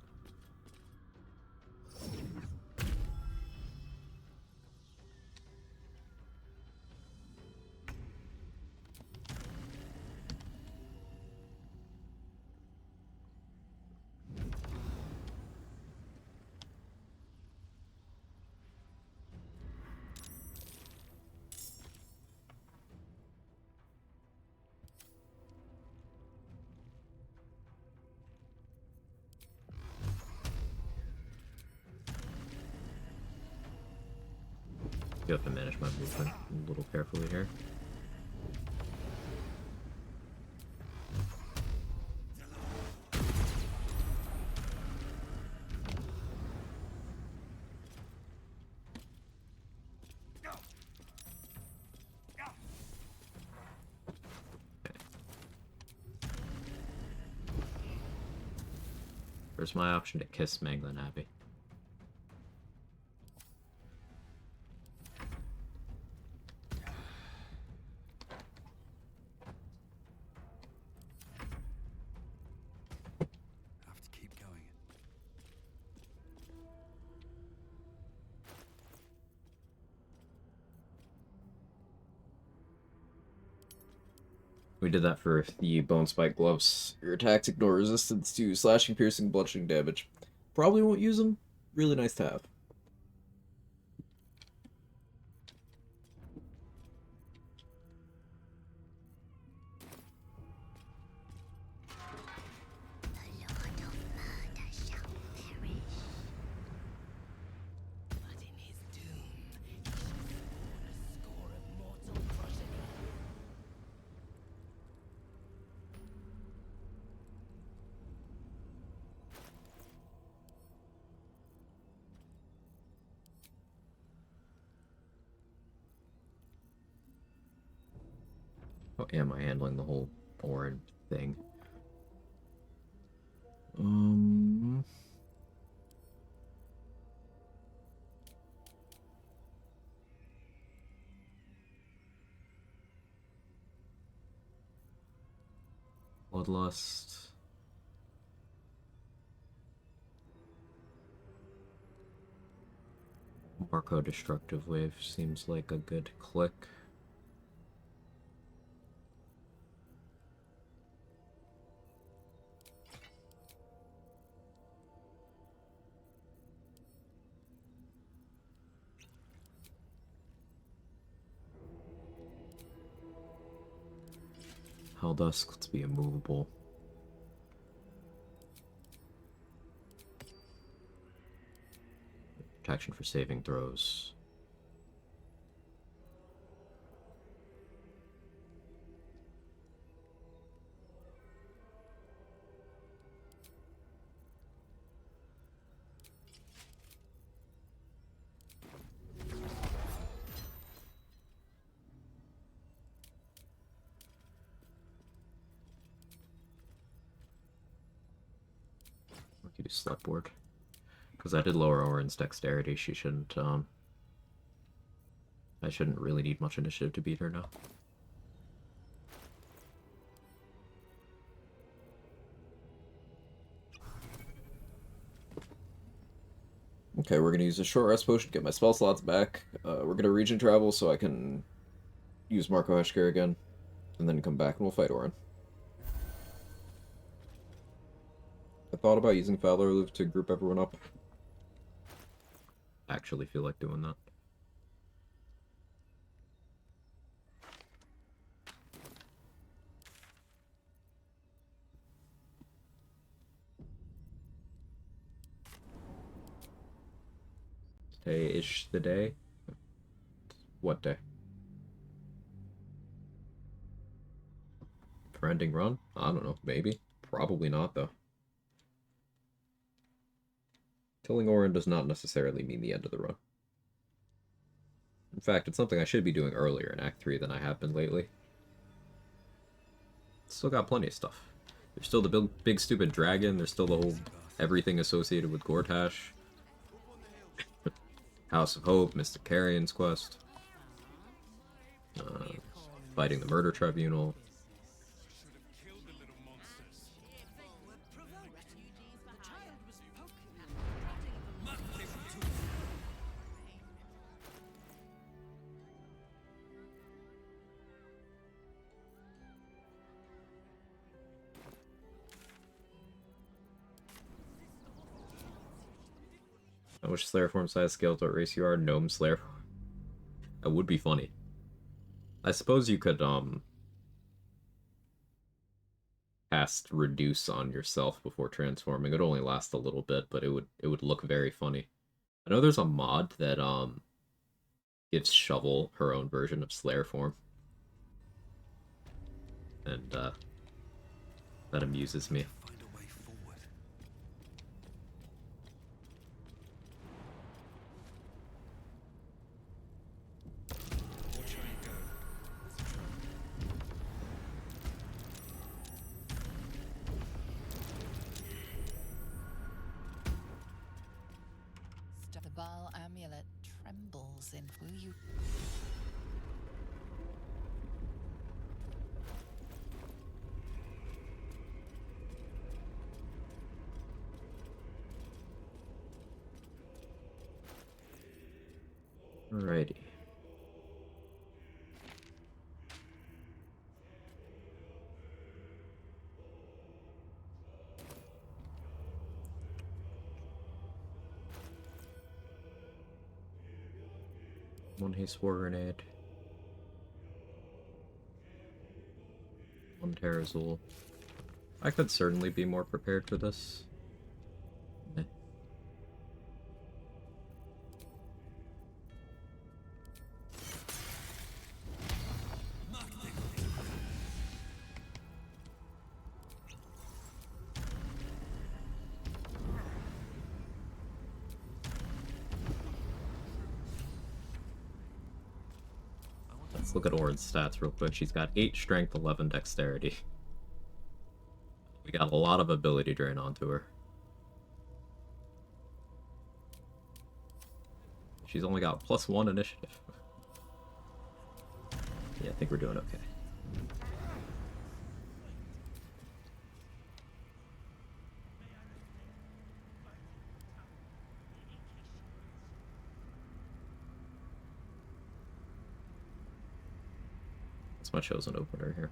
You have to manage my movement a little carefully here. Where's my option to kiss Manglin Abbey? Have to keep going. We did that for the Bone Spike gloves. Your attacks ignore resistance to slashing, piercing, bludgeoning damage. Probably won't use them. Really nice to have. But in his doom, he shall spawn a score of mortal progeny. How am I handling the whole orange thing? Bloodlust. Marco Destructive Wave seems like a good click. Helldusk, let's be immovable. Protection for saving throws. We could do Slipboard. Because I did lower Orin's dexterity, she shouldn't, I shouldn't really need much initiative to beat her now. Okay, we're gonna use a short rest potion to get my spell slots back. We're gonna region travel so I can use Marco Heshker again, and then come back and we'll fight Orin. I thought about using Fowler Loop to group everyone up. I actually feel like doing that. Today-ish the day. What day? For ending run? I don't know. Maybe. Probably not, though. Killing Orin does not necessarily mean the end of the run. In fact, it's something I should be doing earlier in Act 3 than I have been lately. Still got plenty of stuff. There's still the big stupid dragon, there's still the whole everything associated with Gortash. House of Hope, Mystic Carrion's quest. Fighting the Murder Tribunal. How much Slayer form size scale to what race you are? Gnome Slayer. That would be funny. I suppose you could cast reduce on yourself before transforming. It would only last a little bit, but it would look very funny. I know there's a mod that gives Shovel her own version of Slayer form. And that amuses me. Find a way forward. Watch how you go. The Baal amulet trembles in will you. Alrighty. One haste war grenade. One Terrazul. I could certainly be more prepared for this. Eh. Let's look at Orin's stats real quick. She's got 8 strength, 11 dexterity. We got a lot of ability drain onto her. She's only got +1 initiative. Yeah, I think we're doing okay. That's my chosen opener here.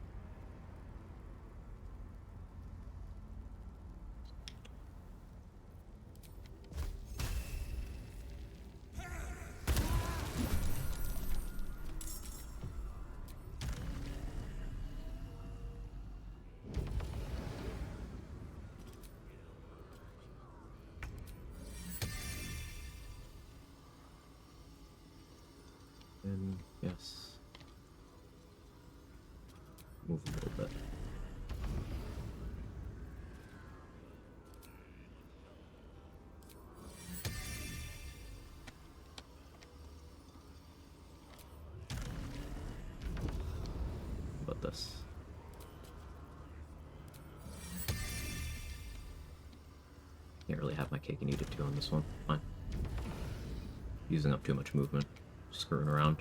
And yes. Move a little bit. How about this? Can't really have my cake and eat it too on this one. Fine. Using up too much movement. Screwing around.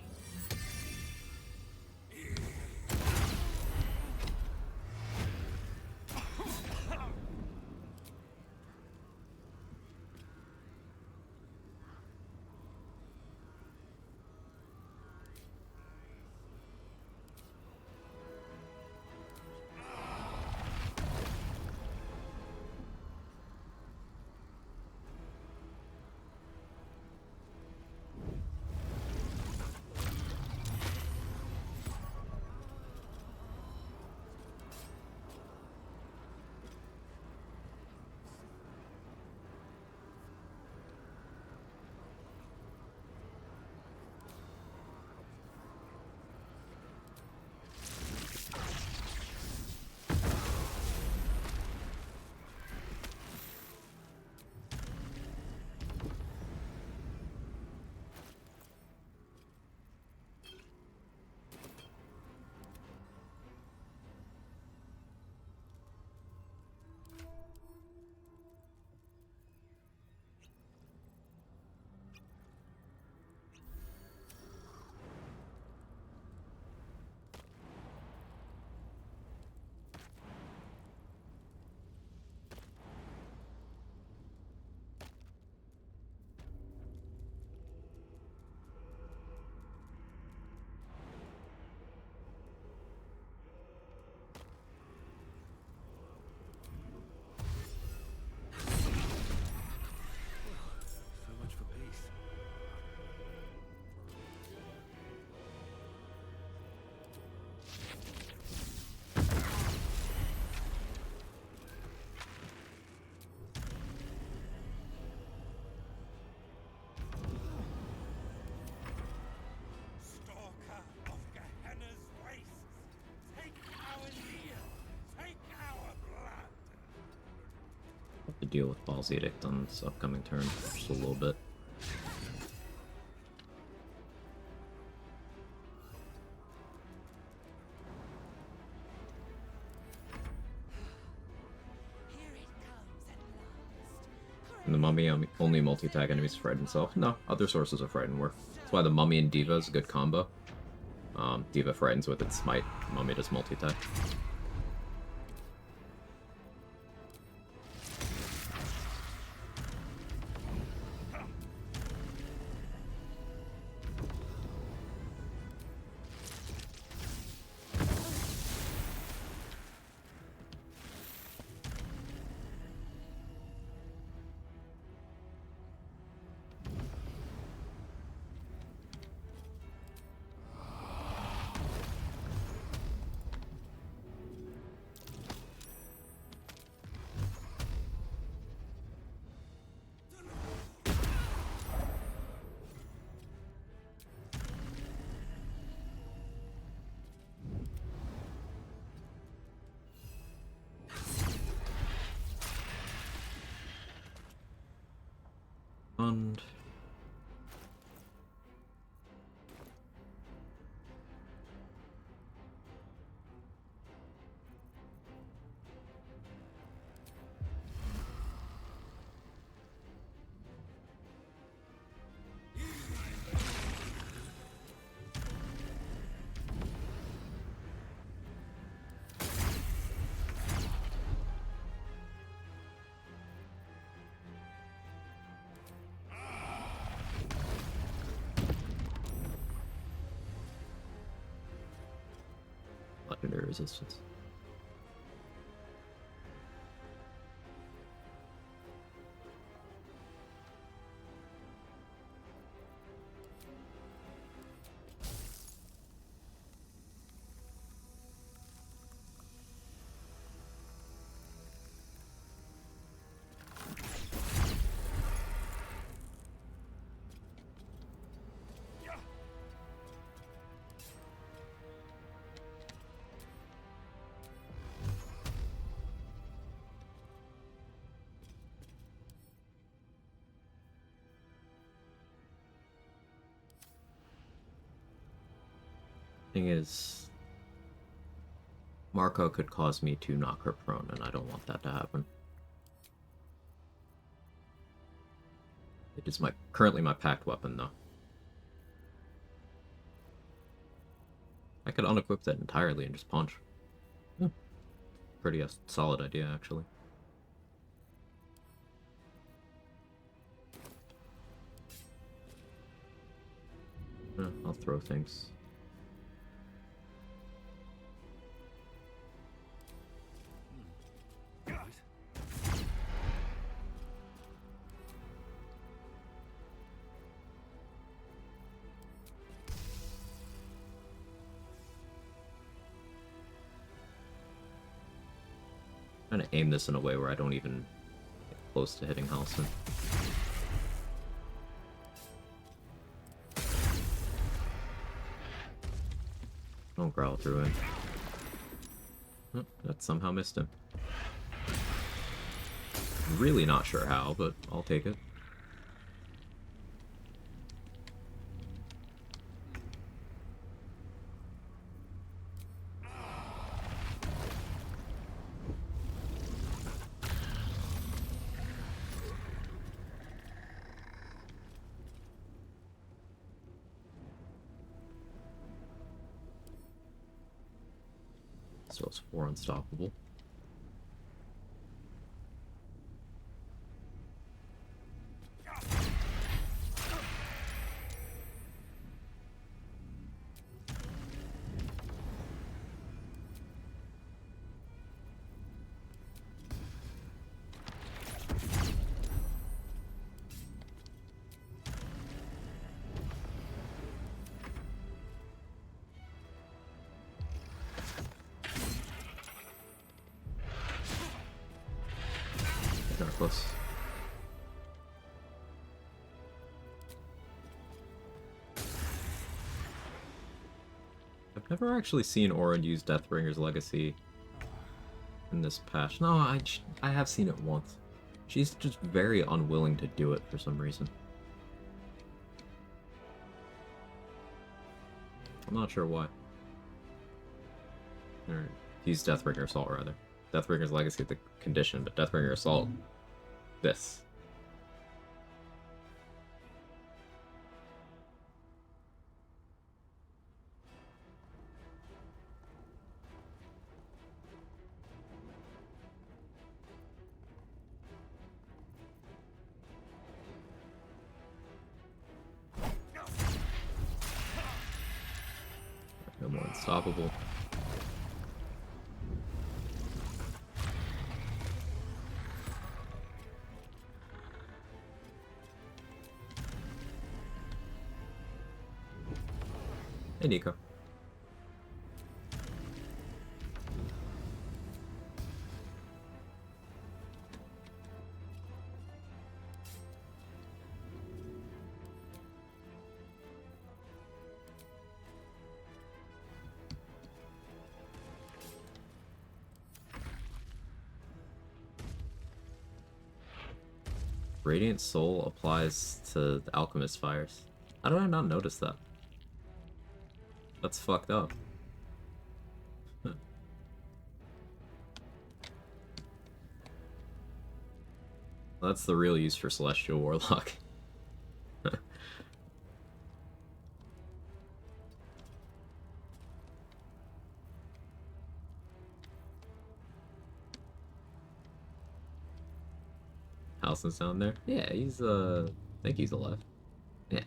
to deal with Ball's Edict on this upcoming turn just a little bit. And the Mummy only multi-tag enemies frighten himself. No, other sources of frighten work. That's why the Mummy and Diva is a good combo. Diva frightens with its smite, Mummy does multi-tag. And legendary resistance. Thing is, Marco could cause me to knock her prone, and I don't want that to happen. It is currently my packed weapon, though. I could unequip that entirely and just punch. Yeah. Pretty solid idea, actually. Yeah, I'll throw things. I'm trying to aim this in a way where I don't even get close to hitting Halson. Don't growl through him. Oh, that somehow missed him. Really not sure how, but I'll take it. So it's 4 unstoppable. Close. I've never actually seen Orin use Deathbringer's Legacy in this patch. No, I have seen it once. She's just very unwilling to do it for some reason. I'm not sure why. Or use Deathbringer Assault, rather. Deathbringer's Legacy, the condition, but Deathbringer Assault, this. No more unstoppable. Hey, Nico. Radiant Soul applies to the Alchemist Fires. How did I not notice that? That's fucked up. That's the real use for Celestial Warlock. Halson's down there? Yeah, he's, I think he's alive. Yeah.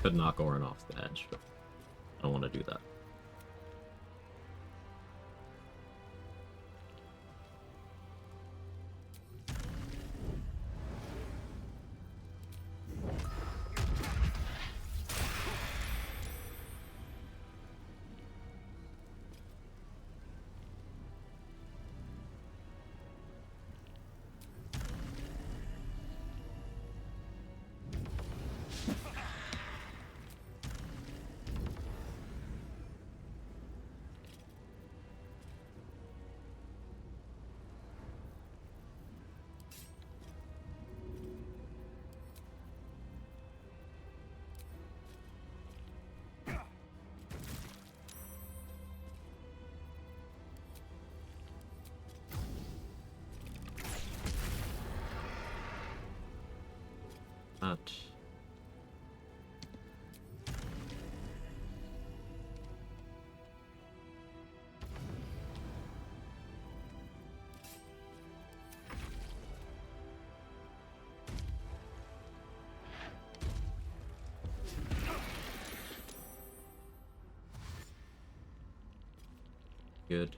Could knock Orin off the edge, but I don't want to do that. Not. Good.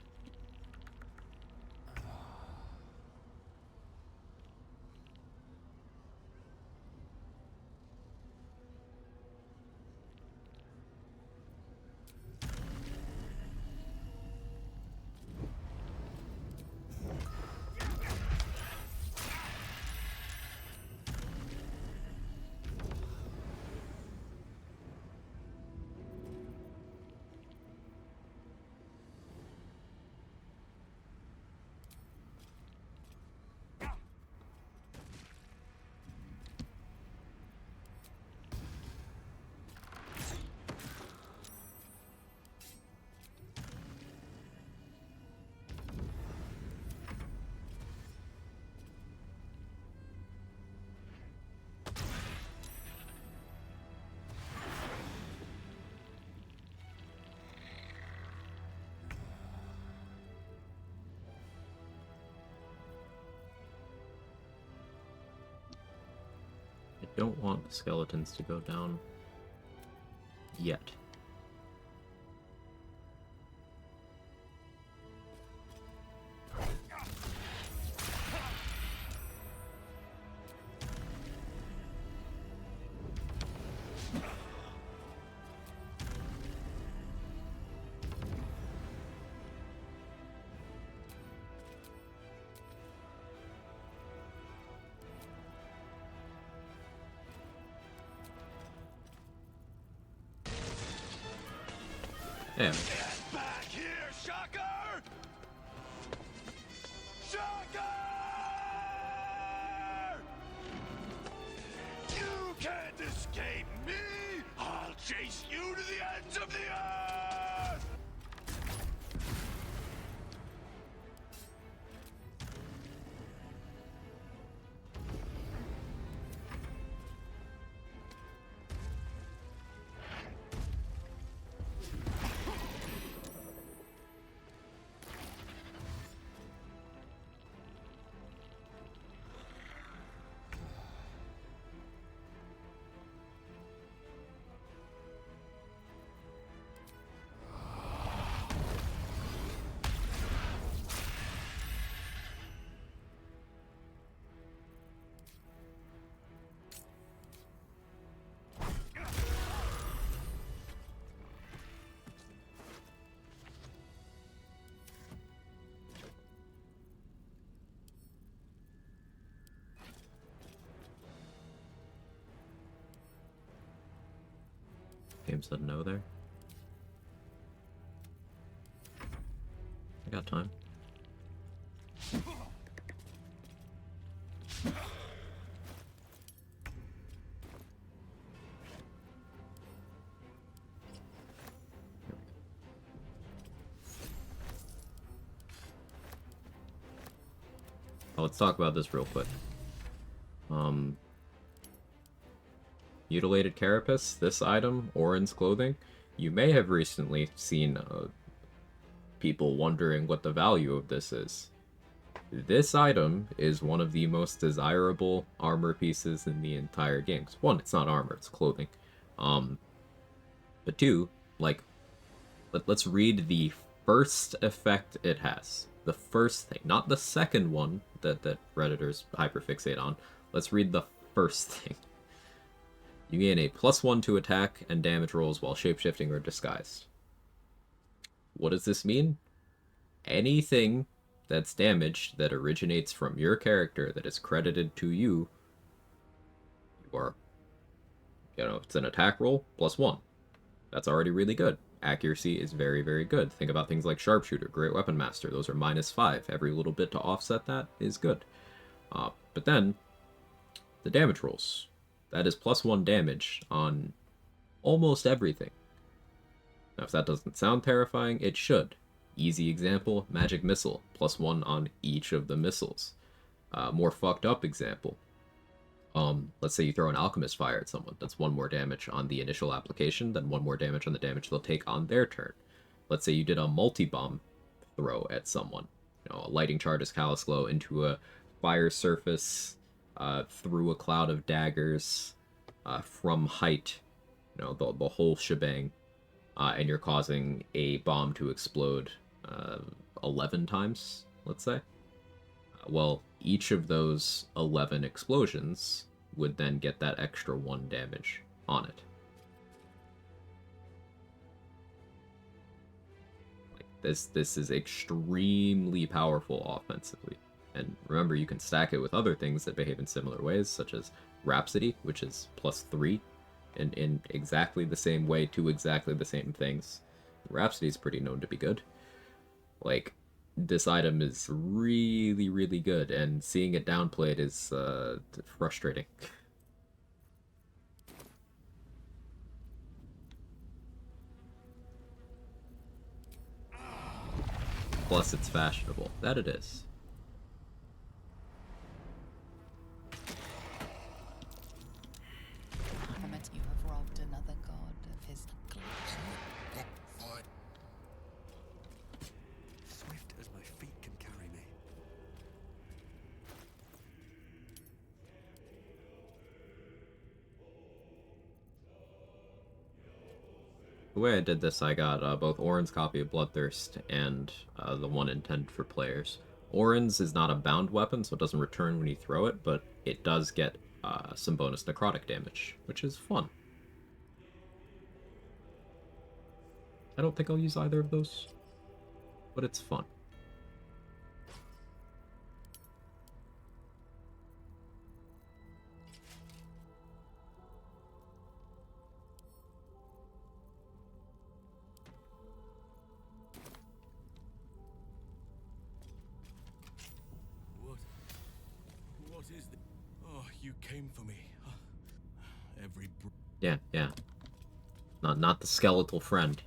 I don't want the skeletons to go down yet. Yeah. Get back here, Shocker! Shocker! You can't escape me! I'll chase you to the ends of the earth! Game said no there. I got time. Let's talk about this real quick. Mutilated Carapace, this item, Orin's clothing, you may have recently seen people wondering what the value of this is. This item is one of the most desirable armor pieces in the entire game. 'Cause one, it's not armor, it's clothing. But two, like, let's read the first effect it has. The first thing, not the second one that Redditors hyperfixate on. Let's read the first thing. You gain a +1 to attack and damage rolls while shapeshifting or disguised. What does this mean? Anything that's damaged that originates from your character that is credited to you, it's an attack roll, +1. That's already really good. Accuracy is very, very good. Think about things like Sharpshooter, Great Weapon Master. Those are -5. Every little bit to offset that is good. But then, the damage rolls. That is +1 damage on almost everything. Now, if that doesn't sound terrifying, it should. Easy example, Magic Missile, +1 on each of the missiles. More fucked up example. Let's say you throw an Alchemist Fire at someone. That's 1 more damage on the initial application, then 1 more damage on the damage they'll take on their turn. Let's say you did a multi-bomb throw at someone. A Lighting Charge as Callous Glow into a fire surface, through a cloud of daggers, from height, the whole shebang, and you're causing a bomb to explode 11 times, let's say. Well, each of those 11 explosions would then get that extra 1 damage on it. This is extremely powerful offensively. And remember, you can stack it with other things that behave in similar ways, such as Rhapsody, which is +3, in exactly the same way to exactly the same things. Rhapsody is pretty known to be good. Like, this item is really, really good, and seeing it downplayed is frustrating. Plus, it's fashionable. That it is. I meant you have robbed another god of his collection. Swift as my feet can carry me. The way I did this, I got both Orin's copy of Bloodthirst and the one intended for players. Orin's is not a bound weapon, so it doesn't return when you throw it, but it does get some bonus necrotic damage, which is fun. I don't think I'll use either of those, but it's fun. What is this? Oh, you came for me. Every Yeah. Not the skeletal friend.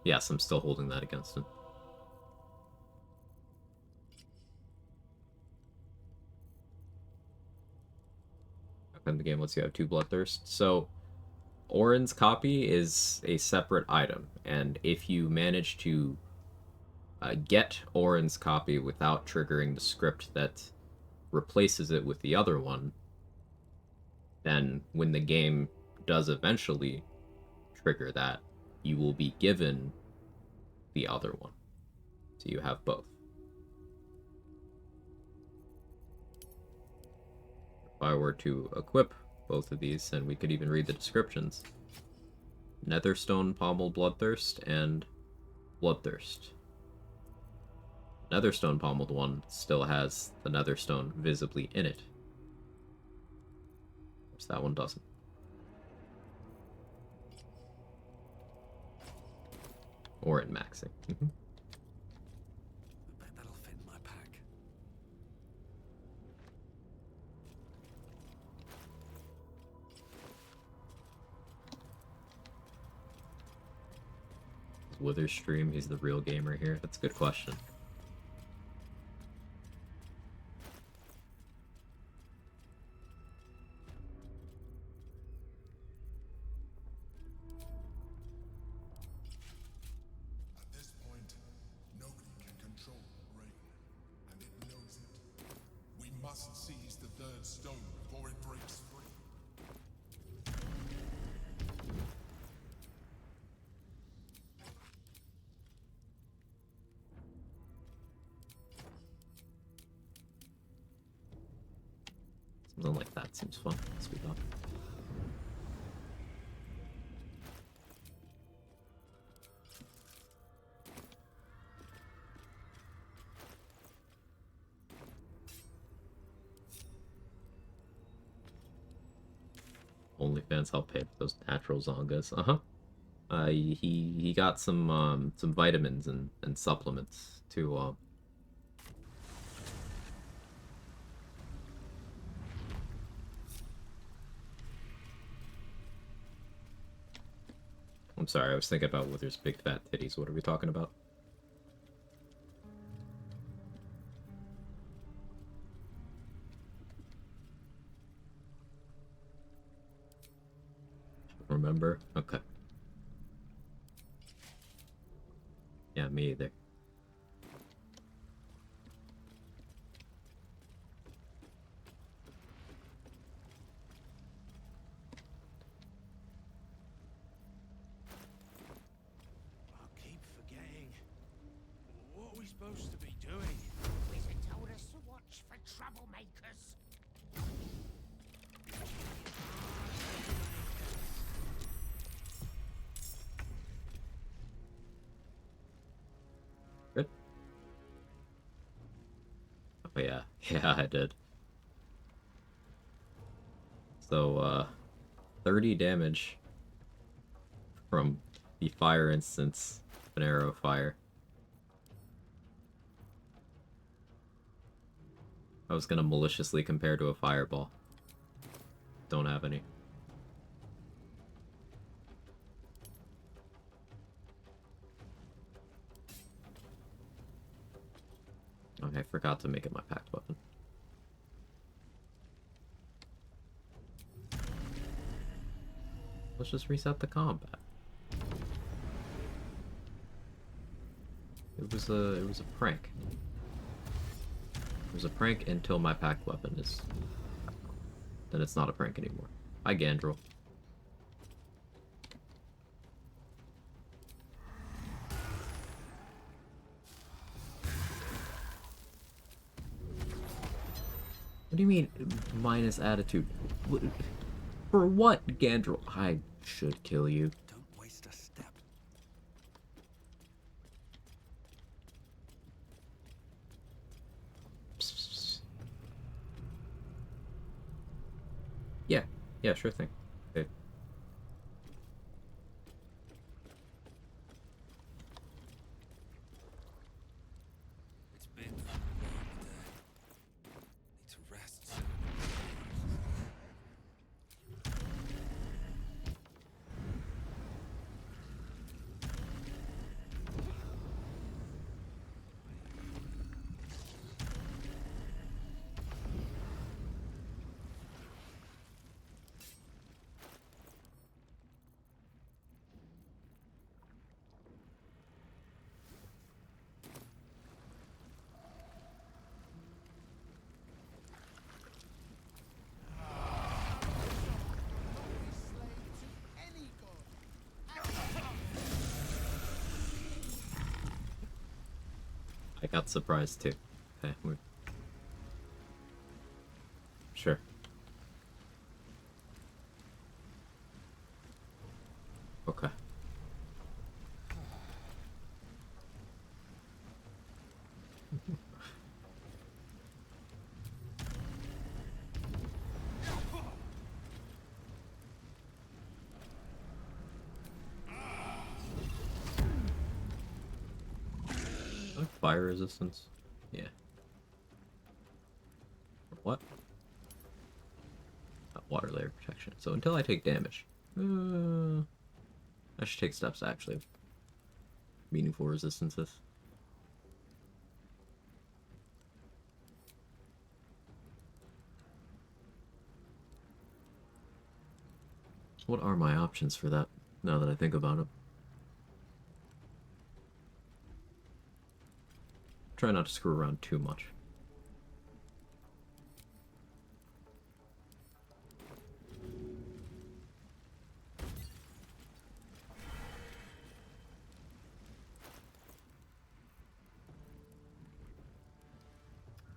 Yes, I'm still holding that against him. In the game, let's see, I have 2 Bloodthirst. So, Orin's copy is a separate item, and if you manage to get Orin's copy without triggering the script that replaces it with the other one, then when the game does eventually trigger that, you will be given the other one. So you have both. If I were to equip both of these, and we could even read the descriptions. Netherstone Pommeled Bloodthirst and Bloodthirst. Netherstone Pommeled one still has the Netherstone visibly in it. Whereas that one doesn't. Or in maxing. I bet that'll fit in my pack. Witherstream, he's the real gamer here. That's a good question. At this point, nobody can control rain, and it knows it. We must seize the third stone before it breaks free. Something like that seems fun. Let's be done. OnlyFans help pay for those natural zongas. He got some vitamins and supplements to I'm sorry, I was thinking about Wither's big fat titties. What are we talking about? Remember? Okay. Yeah, me either. I keep forgetting. What are we supposed to be doing? Wizard told us to watch for troublemakers. Good. Oh yeah. Yeah, I did. So, 30 damage from the fire instance of an arrow of fire. I was gonna maliciously compare to a fireball. Don't have any. Okay, I forgot to make it my packed weapon. Let's just reset the combat. It was a prank. It was a prank until my packed weapon is... Then it's not a prank anymore. Hi, Gandrel. What do you mean, minus attitude? For what, Gandrel? I should kill you. Don't waste a step. Yeah, yeah, sure thing. Okay. It's been a long day. Need to rest. I got surprised too. Okay, sure. Okay. Fire resistance? Yeah. What? Water layer protection. So until I take damage. I should take steps to actually have meaningful resistances. What are my options for that, now that I think about it? Try not to screw around too much.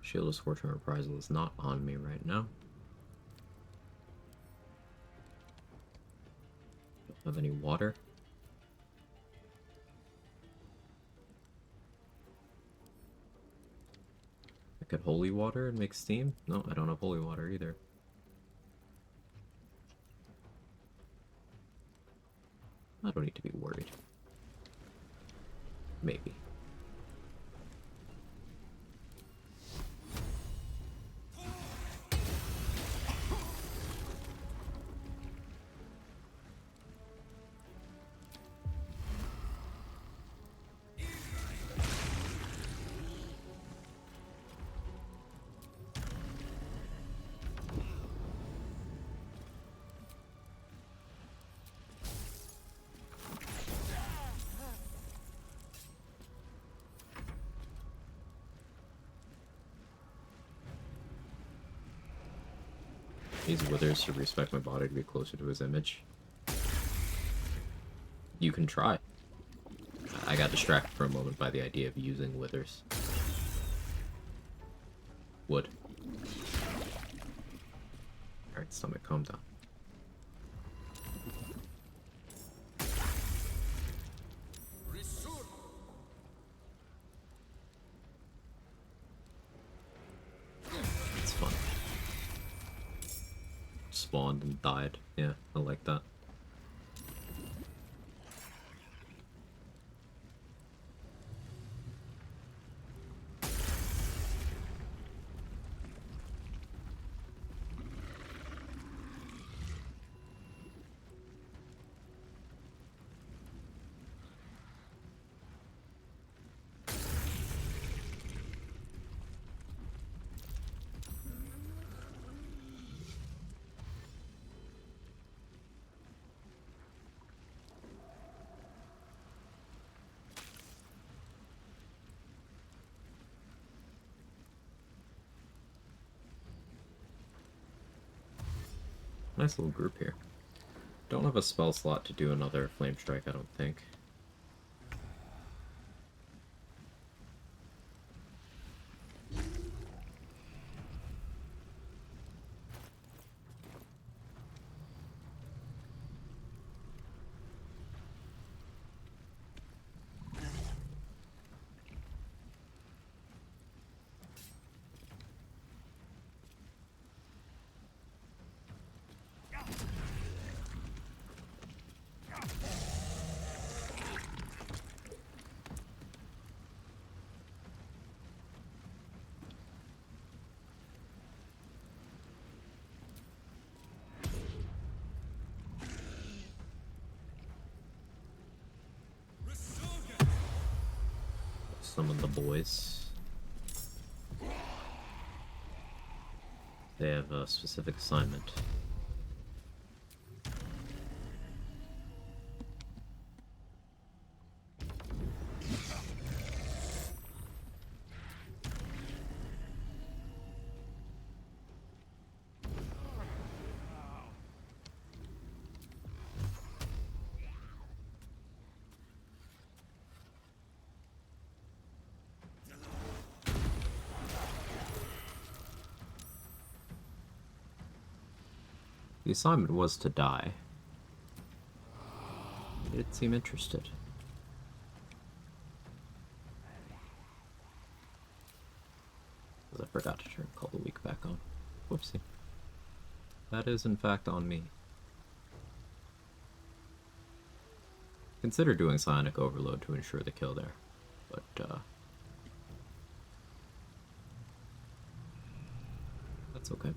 Shield of Scorch and Reprisal is not on me right now. Don't have any water. I could Holy Water and make steam? No, I don't have Holy Water either. I don't need to be worried. Maybe. These withers to respect my body to be closer to his image. You can try. I got distracted for a moment by the idea of using withers. Wood. Alright, stomach, calm down. It's fun. Spawned and died. Yeah, I like that. Nice little group here. Don't have a spell slot to do another Flame Strike, I don't think. Summon the boys. They have a specific assignment. The assignment was to die. They didn't seem interested. Because I forgot to turn Call the Week back on. Whoopsie. That is in fact on me. Consider doing Psionic Overload to ensure the kill there. But, that's okay.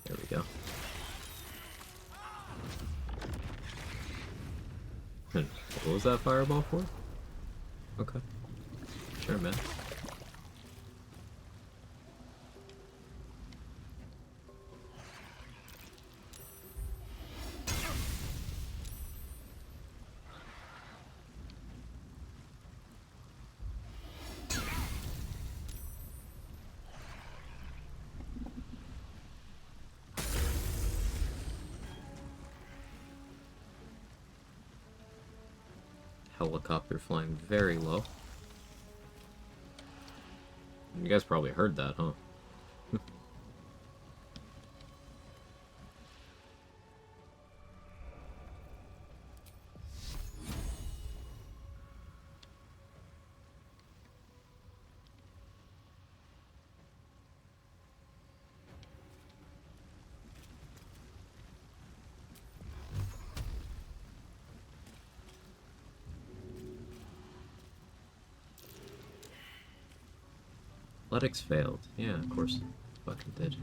There we go. What was that fireball for? Okay. Sure, man. Helicopter flying very low. You guys probably heard that, huh? Athletics failed. Yeah, of course it fucking did.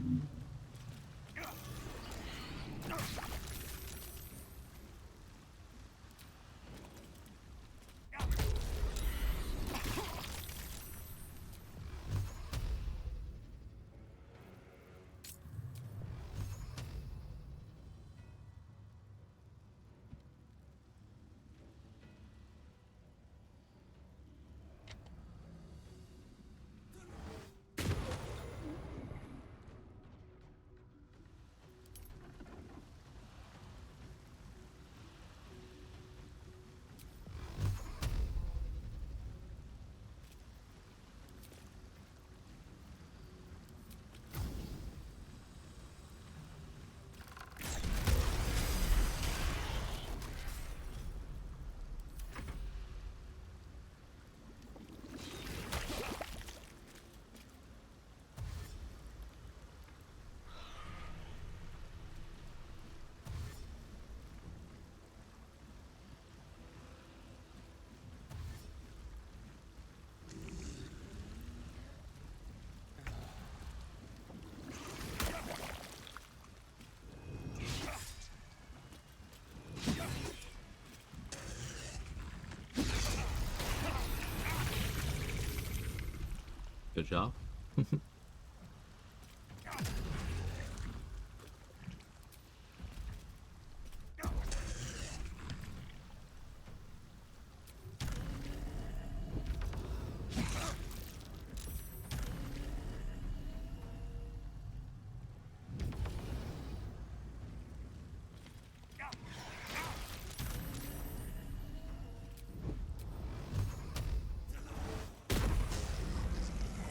Good job.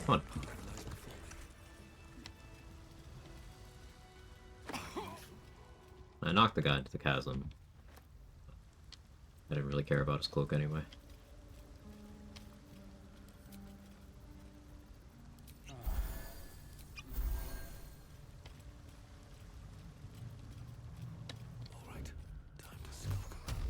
Come on. I knocked the guy into the chasm. I didn't really care about his cloak anyway. All right, time to skulk around.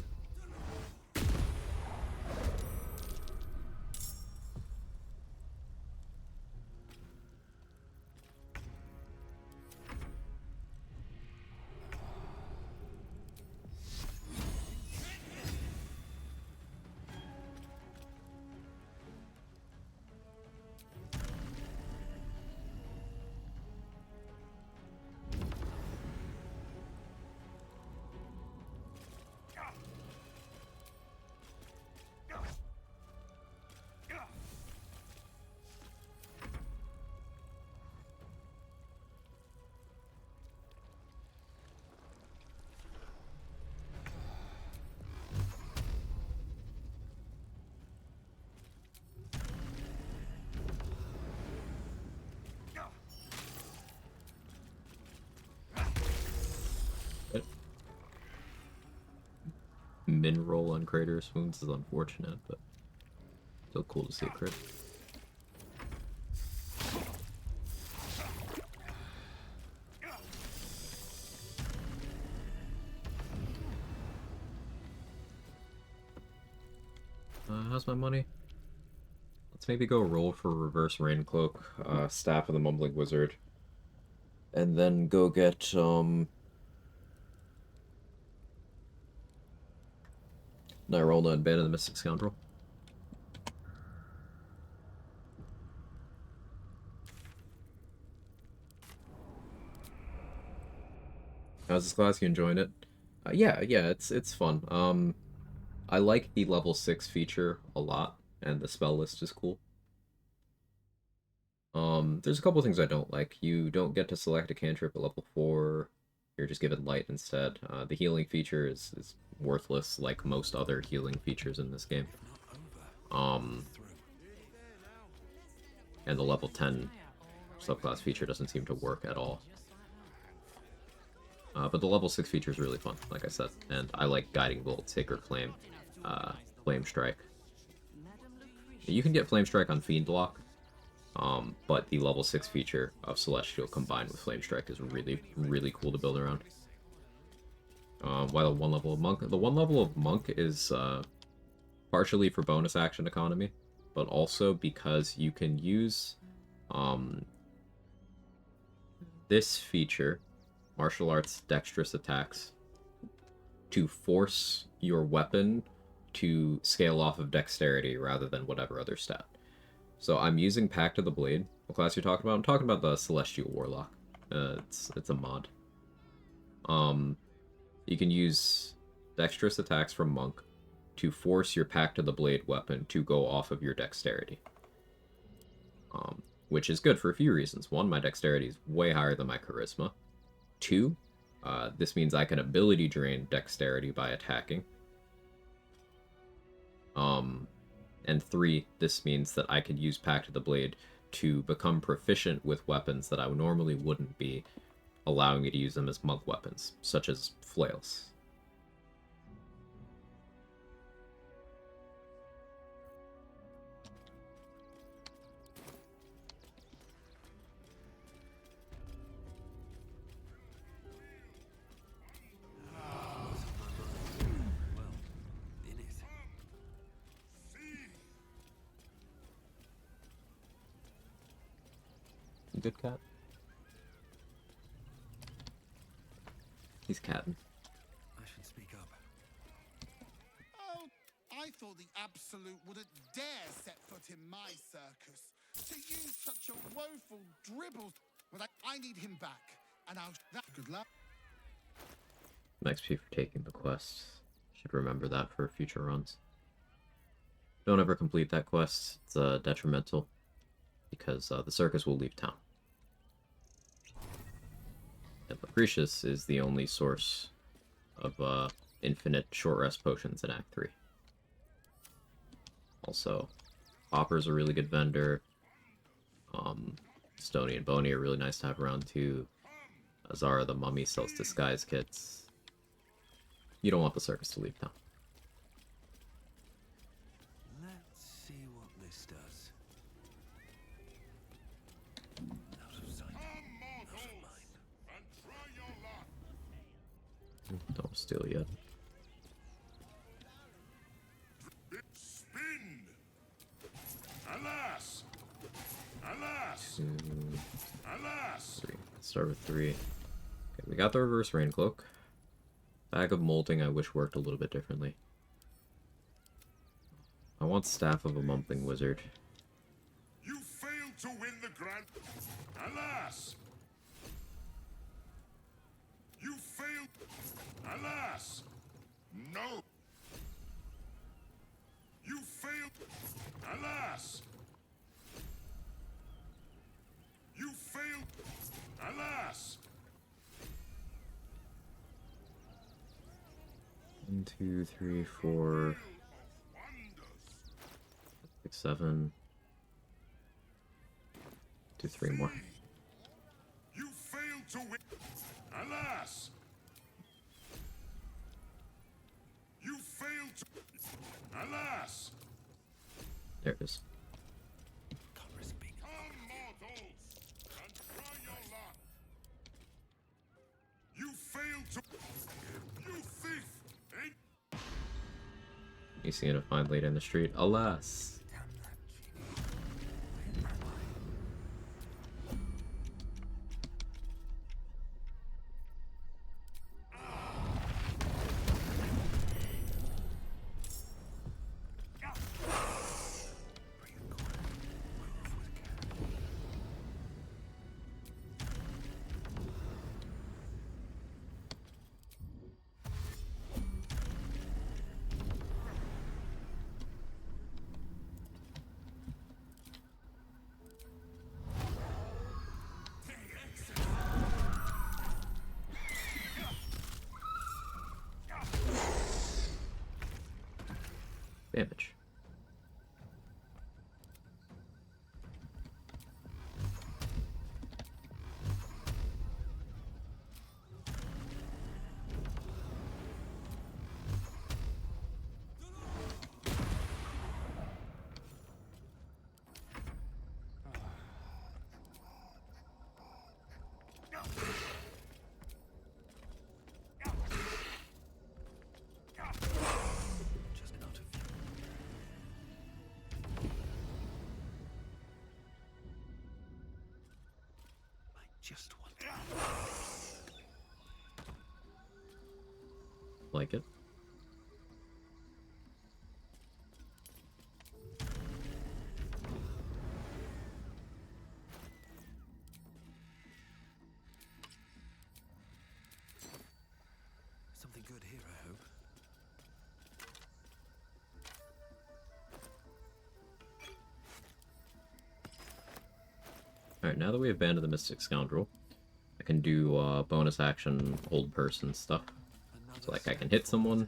Min roll on Crater's wounds is unfortunate, but still cool to see a crit. How's my money? Let's maybe go roll for Reverse Rain Cloak, Staff of the Mumbling Wizard, and then go get, Nyrolna and Band of the Mystic Scoundrel. How's this class? You enjoying it? Yeah, it's fun. I like the level 6 feature a lot, and the spell list is cool. There's a couple things I don't like. You don't get to select a cantrip at level 4. You're just given light instead. The healing feature is worthless, like most other healing features in this game. And the level 10 subclass feature doesn't seem to work at all. But the level 6 feature is really fun, like I said, and I like Guiding Bolt, Sacred Flame, Flame Strike. You can get Flame Strike on Fiend Lock, but the level 6 feature of Celestial combined with Flame Strike is really, really cool to build around. While the one level of Monk is partially for bonus action economy, but also because you can use this feature, Martial Arts Dexterous Attacks, to force your weapon to scale off of Dexterity rather than whatever other stat. So I'm using Pact of the Blade. What class you're talking about? I'm talking about the Celestial Warlock. It's a mod. You can use Dexterous Attacks from Monk to force your Pact of the Blade weapon to go off of your Dexterity. Which is good for a few reasons. One, my Dexterity is way higher than my Charisma. 2, this means I can ability drain Dexterity by attacking. And 3, this means that I could use Pact of the Blade to become proficient with weapons that I normally wouldn't be, allowing me to use them as monk weapons, such as flails. Good cat. He's catting. I should speak up. Oh, I thought the Absolute wouldn't dare set foot in my circus. To use such a woeful dribble. Well, I need him back, and I'll. Good luck. XP for taking the quest. Should remember that for future runs. Don't ever complete that quest. It's detrimental because the circus will leave town. And Lucretius is the only source of infinite short rest potions in Act 3. Also, Hopper's a really good vendor. Stony and Boney are really nice to have around too. Azara the Mummy sells disguise kits. You don't want the circus to leave town. Let's see what this does. Out of sight, out of mind. Don't steal yet. Spin. Alas. Alas. 2, Alas. 3. Let's start with 3. Okay, we got the reverse rain cloak. Bag of molding I wish worked a little bit differently. I want Staff of a Mumbling Wizard. You failed to win the grand. Alas. You failed. Alas. No. You failed. Alas. You failed. Alas. 1, 2, 3, 4, 6, 7. Do 3 more. You failed to win. Alas. You failed to. Alas. There it is. Can't risk being Come, mortals, and try your luck. You failed to. You thief! Ain't You see it a fine lady in the street. Alas. Damage. just out of view. I just want to. Like it. Something good here, I hope. Alright, now that we have abandoned the Mystic Scoundrel, I can do bonus action hold person stuff. So like I can hit someone,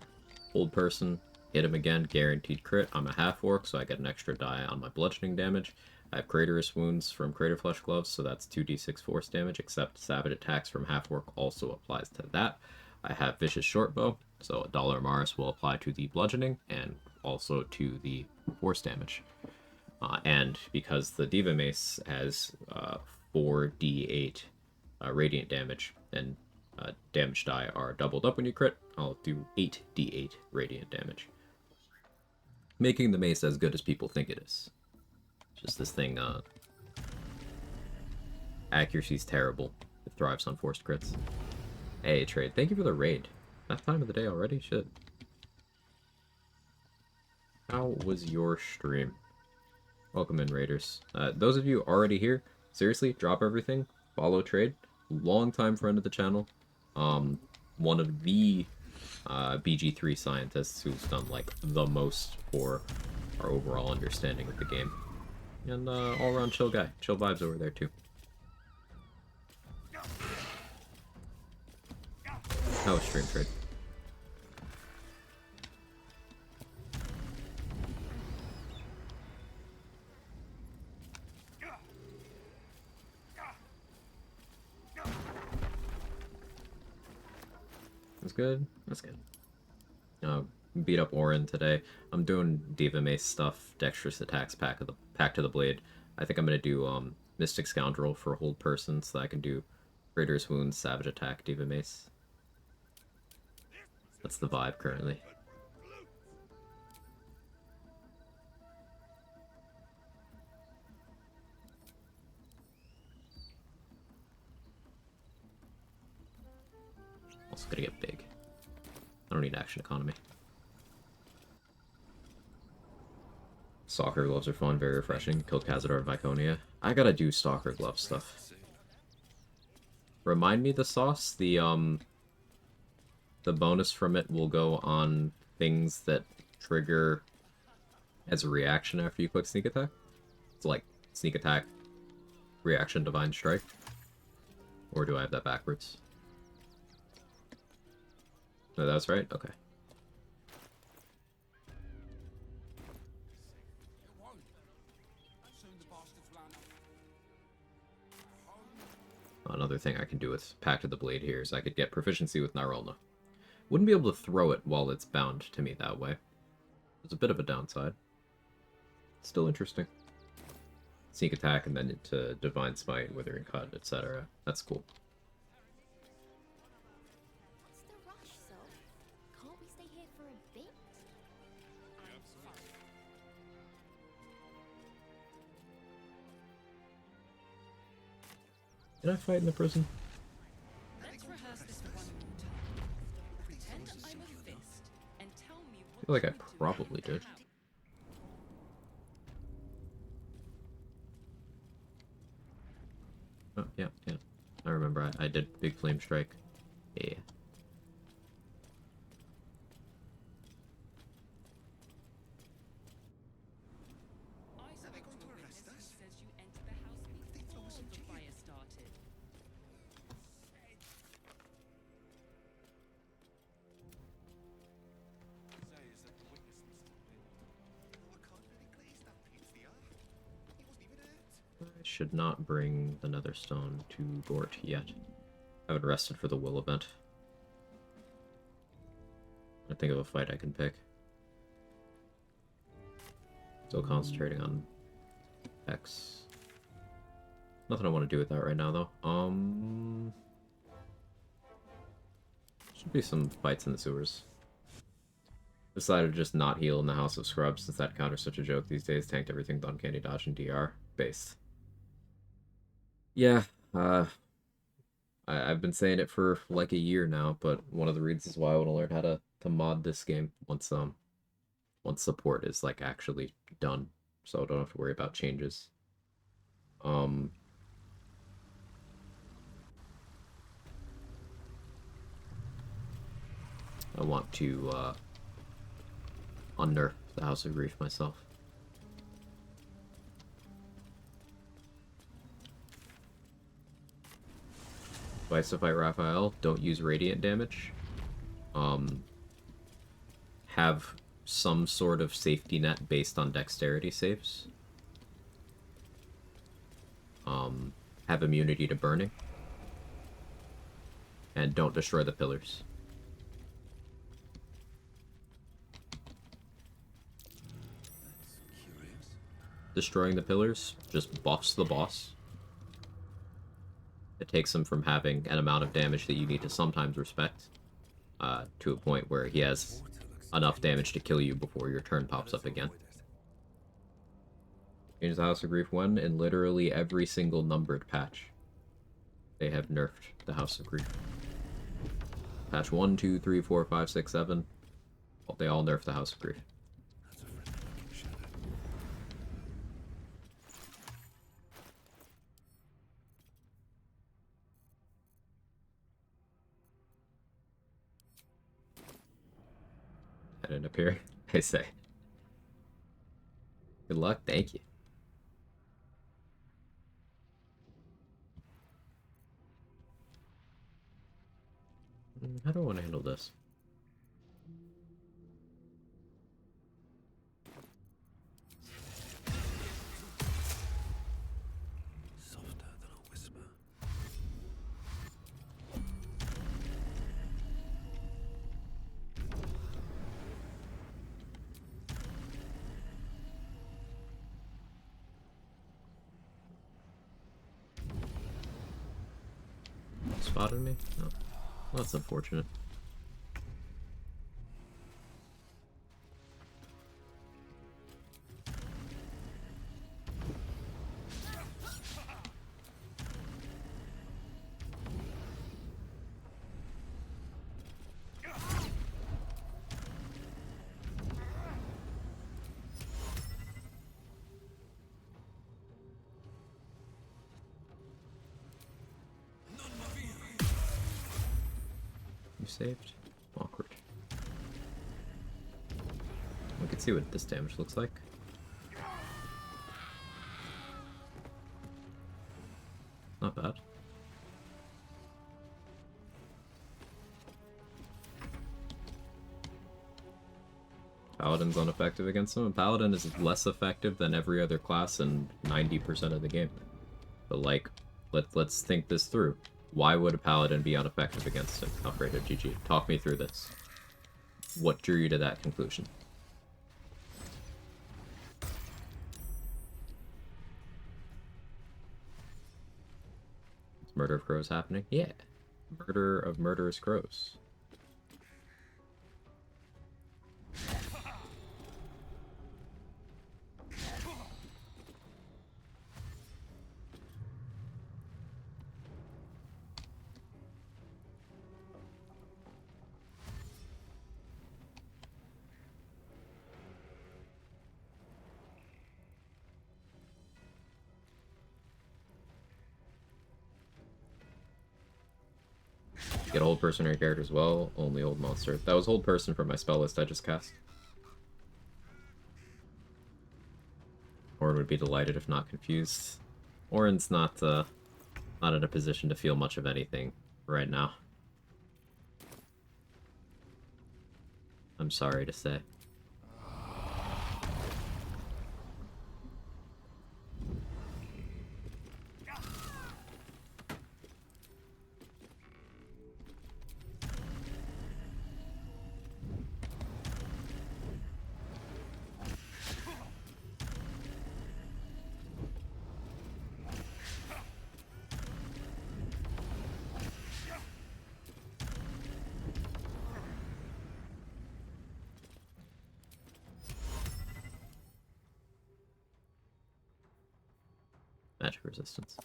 hold person, hit him again, guaranteed crit. I'm a half-orc, so I get an extra die on my bludgeoning damage. I have Craterous Wounds from Crater Flesh Gloves, so that's 2d6 force damage, except Savage Attacks from half-orc also applies to that. I have Vicious Shortbow, so a Dollar Maris will apply to the bludgeoning and also to the force damage. And because the Diva Mace has 4d8 radiant damage, and damage die are doubled up when you crit, I'll do 8d8 radiant damage. Making the mace as good as people think it is. Just this thing, accuracy's terrible. It thrives on forced crits. Hey, Trade, thank you for the raid. That time of the day already? Shit. How was your stream? Welcome in, Raiders. Those of you already here, seriously, drop everything. Follow Trade. Longtime friend of the channel. One of the BG3 scientists who's done, like, the most for our overall understanding of the game. And all-around chill guy. Chill vibes over there, too. How was stream, Trade? That's good. That's good. Beat up Orin today. I'm doing Diva Mace stuff, Dexterous Attacks, Pack to the Blade. I think I'm gonna do Mystic Scoundrel for Hold Person so that I can do Raider's Wounds, Savage Attack, Diva Mace. That's the vibe currently. Also gonna get big. I don't need action economy. Stalker gloves are fun, very refreshing. Killed Cazador and Viconia. I gotta do Stalker glove stuff. Remind me the sauce. The bonus from it will go on things that trigger as a reaction after you click Sneak Attack. It's like Sneak Attack, Reaction, Divine Strike. Or do I have that backwards? No, that was right? Okay. Another thing I can do with Pact of the Blade here is I could get proficiency with Nyrulna. Wouldn't be able to throw it while it's bound to me that way. It's a bit of a downside. Still interesting. Sneak Attack and then into Divine Smite, Withering Cut, etc. That's cool. What's the rush, Sob? Can't we stay here for a bit? Did I fight in the prison? Let's rehearse this one more time. Pretend I'm a fist and tell me I what feel like I you do probably did. Oh, yeah, yeah. I remember I did Big Flame Strike. Yeah. I spoke to a witness who says you entered the house before the fire started. I should not bring the Netherstone to Gort yet. I haven't rested for the Will event. I think of a fight I can pick. Still concentrating on X. Nothing I want to do with that right now, though. Should be some fights in the sewers. Decided to just not heal in the House of Scrubs since that counter's such a joke these days. Tanked everything with Uncanny Dodge and DR. Based. Yeah, I've been saying it for like a year now, but one of the reasons why I want to learn how to mod this game once support is like actually done, so I don't have to worry about changes. I want to unnerf the House of Grief myself. Advice to fight Raphael, don't use radiant damage. Have some sort of safety net based on dexterity saves. Have immunity to burning. And don't destroy the pillars. Destroying the pillars just buffs the boss. It takes him from having an amount of damage that you need to sometimes respect to a point where he has enough damage to kill you before your turn pops up again. Change the House of Grief when? In literally every single numbered patch. They have nerfed the House of Grief. Patch 1, 2, 3, 4, 5, 6, 7. Well, they all nerfed the House of Grief. I didn't appear. I say. Good luck. Thank you. How do I want to handle this? Softer than a whisper. Spotted me? No. Well, that's unfortunate. You saved? Awkward. We can see what this damage looks like. Not bad. Paladin's ineffective against him. Paladin is less effective than every other class in 90% of the game. But like, let's think this through. Why would a Paladin be ineffective against him? Alfredo GG. Talk me through this. What drew you to that conclusion? Is murder of crows happening? Yeah. Murder of murderous crows. Get hold person on your character as well. Only hold monster. That was hold person for my spell list I just cast. Orin would be delighted if not confused. Orin's not in a position to feel much of anything right now. I'm sorry to say. Magic resistance.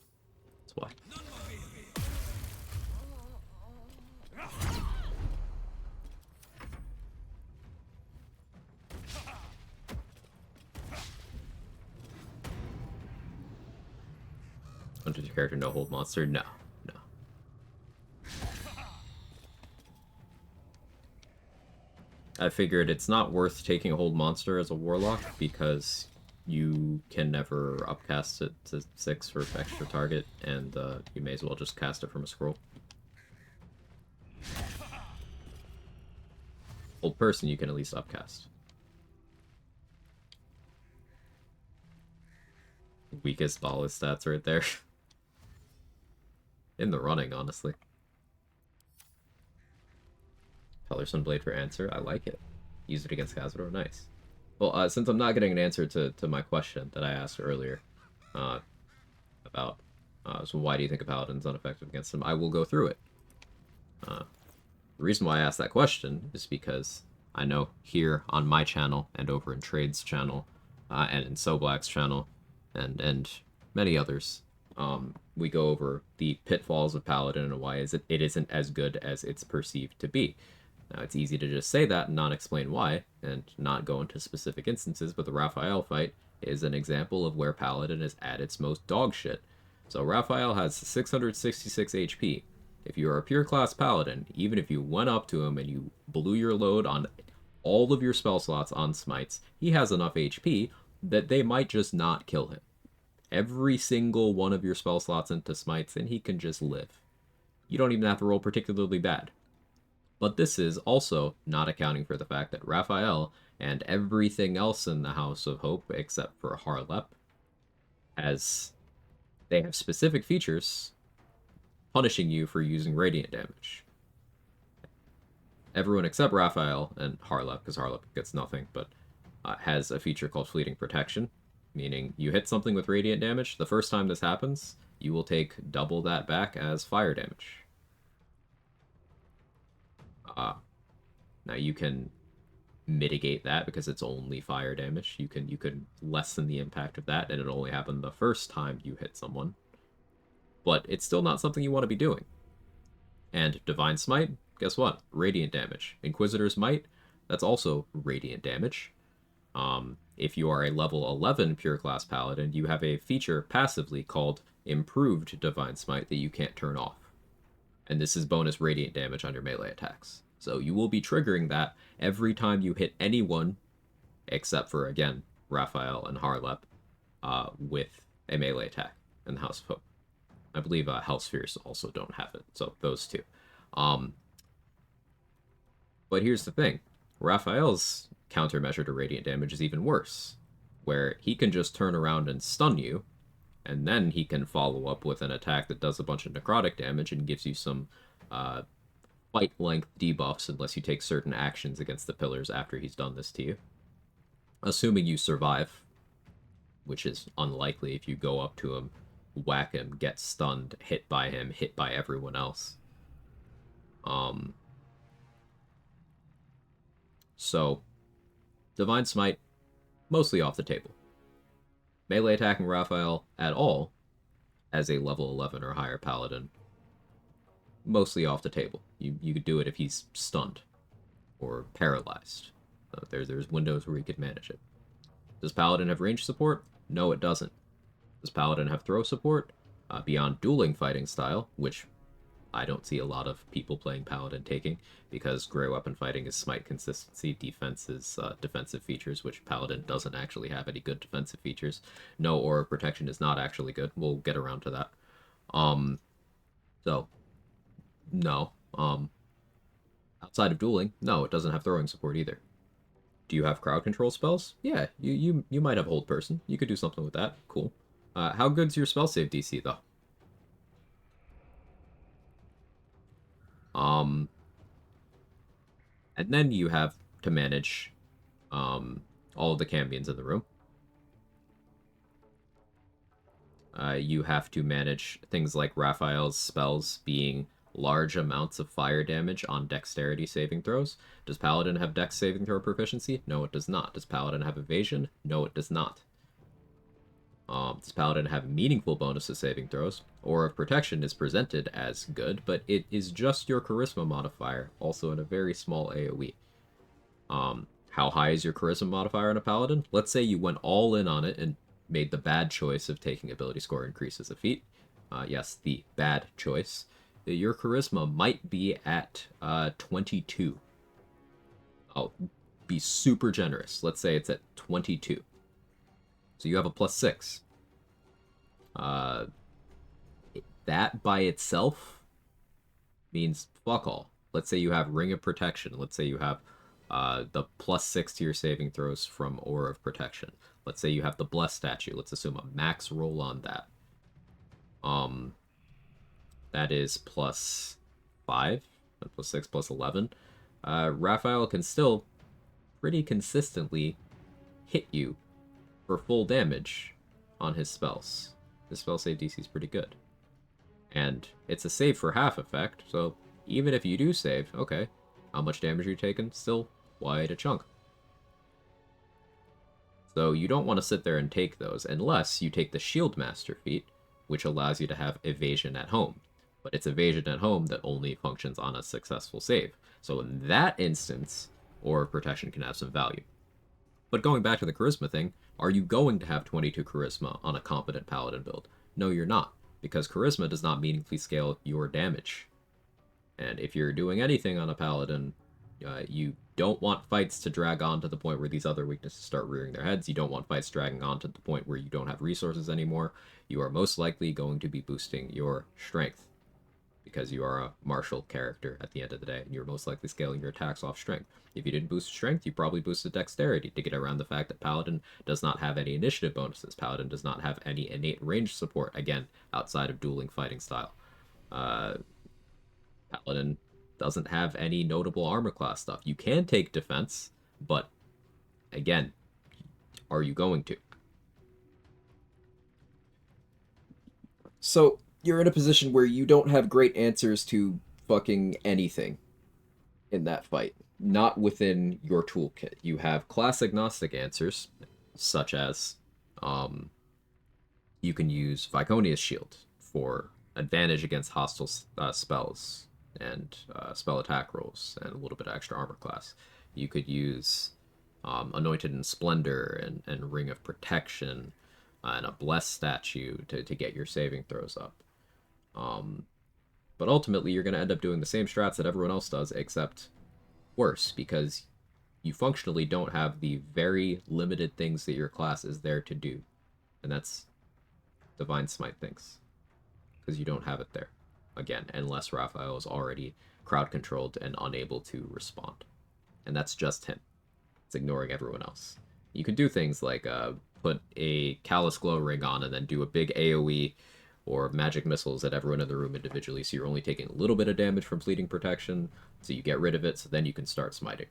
That's why. Under your character, no hold monster? No. No. I figured it's not worth taking a hold monster as a warlock because you can never upcast it to 6 for extra target, and you may as well just cast it from a scroll. Old person you can at least upcast. Weakest ballast stats right there. In the running, honestly. Pellerson Blade for answer, I like it. Use it against Cazador, nice. Well, since I'm not getting an answer to my question that I asked earlier, about, so why do you think a Paladin's ineffective against him, I will go through it. The reason why I asked that question is because I know here on my channel, and over in Trade's channel, and in Soblack's channel, and many others, we go over the pitfalls of Paladin and why it isn't as good as it's perceived to be. Now, it's easy to just say that and not explain why, and not go into specific instances, but the Raphael fight is an example of where Paladin is at its most dog shit. So Raphael has 666 HP. If you are a pure class Paladin, even if you went up to him and you blew your load on all of your spell slots on smites, he has enough HP that they might just not kill him. Every single one of your spell slots into smites, and he can just live. You don't even have to roll particularly bad. But this is also not accounting for the fact that Raphael and everything else in the House of Hope, except for Harlep, they have specific features punishing you for using radiant damage. Everyone except Raphael and Harlep, because Harlep gets nothing, but has a feature called Fleeting Protection, meaning you hit something with radiant damage, the first time this happens, you will take double that back as fire damage. Now you can mitigate that because it's only fire damage. You can lessen the impact of that, and it only happened the first time you hit someone. But it's still not something you want to be doing. And Divine Smite, guess what? Radiant damage. Inquisitor's Might, that's also radiant damage. If you are a level 11 pure class paladin, you have a feature passively called Improved Divine Smite that you can't turn off. And this is bonus radiant damage on your melee attacks. So you will be triggering that every time you hit anyone, except for, again, Raphael and Harlep, with a melee attack in the House of Hope. I believe Hellspheres also don't have it, so those two. But here's the thing. Raphael's countermeasure to radiant damage is even worse, where he can just turn around and stun you, and then he can follow up with an attack that does a bunch of necrotic damage and gives you some fight length debuffs unless you take certain actions against the pillars after he's done this to you. Assuming you survive, which is unlikely if you go up to him, whack him, get stunned, hit by him, hit by everyone else. So, Divine Smite, mostly off the table. Melee attacking Raphael at all, as a level 11 or higher paladin, mostly off the table. You could do it if he's stunned or paralyzed. There's windows where you could manage it. Does Paladin have range support? No, it doesn't. Does Paladin have throw support? Beyond dueling fighting style, which I don't see a lot of people playing Paladin taking, because Grey Weapon fighting is smite consistency, defense is defensive features, which Paladin doesn't actually have any good defensive features. No, Aura of Protection is not actually good. We'll get around to that. So, no. Outside of dueling, no, it doesn't have throwing support either. Do you have crowd control spells? Yeah, you might have Hold Person. You could do something with that. Cool. How good's your spell save DC, though? And then you have to manage all of the Cambions in the room. You have to manage things like Raphael's spells being large amounts of fire damage on dexterity saving throws. Does Paladin have dex saving throw proficiency? No, it does not. Does Paladin have evasion? No, it does not. Does Paladin have meaningful bonus to saving throws? Aura of Protection is presented as good, but it is just your Charisma modifier, also in a very small AoE. How high is your Charisma modifier in a Paladin? Let's say you went all in on it and made the bad choice of taking ability score increase as a feat. Yes, the bad choice. Your Charisma might be at 22. I'll be super generous. Let's say it's at 22. So you have a +6. That by itself means fuck all. Let's say you have Ring of Protection. Let's say you have the +6 to your saving throws from Aura of Protection. Let's say you have the Bless statue. Let's assume a max roll on that. That is +5, +6, +11. Raphael can still pretty consistently hit you for full damage on his spells. His spell save DC is pretty good. And it's a save for half effect, so even if you do save, okay, how much damage are you taking? Still quite a chunk. So you don't want to sit there and take those unless you take the Shield Master feat, which allows you to have evasion at home. But it's evasion at home that only functions on a successful save. So in that instance, Aura of Protection can have some value. But going back to the Charisma thing, are you going to have 22 Charisma on a competent Paladin build? No, you're not, because Charisma does not meaningfully scale your damage. And if you're doing anything on a Paladin, You don't want fights to drag on to the point where these other weaknesses start rearing their heads. You don't want fights dragging on to the point where you don't have resources anymore. You are most likely going to be boosting your strength, because you are a martial character at the end of the day, and you're most likely scaling your attacks off strength. If you didn't boost strength, you probably boosted dexterity to get around the fact that Paladin does not have any initiative bonuses. Paladin does not have any innate range support, again, outside of dueling fighting style. Paladin doesn't have any notable armor class stuff. You can take defense, but again, are you going to? So, you're in a position where you don't have great answers to fucking anything in that fight. Not within your toolkit. You have class agnostic answers, such as you can use Viconia's Shield for advantage against hostile spells and spell attack rolls and a little bit of extra armor class. You could use Anointed in Splendor and Ring of Protection and a Blessed statue to get your saving throws up. But ultimately, you're going to end up doing the same strats that everyone else does, except worse, because you functionally don't have the very limited things that your class is there to do. And that's Divine Smite things. Because you don't have it there. Again, unless Raphael is already crowd-controlled and unable to respond. And that's just him. It's ignoring everyone else. You can do things like put a Callous Glow Ring on and then do a big AoE or magic missiles at everyone in the room individually, so you're only taking a little bit of damage from Fleeting Protection, so you get rid of it, so then you can start smiting.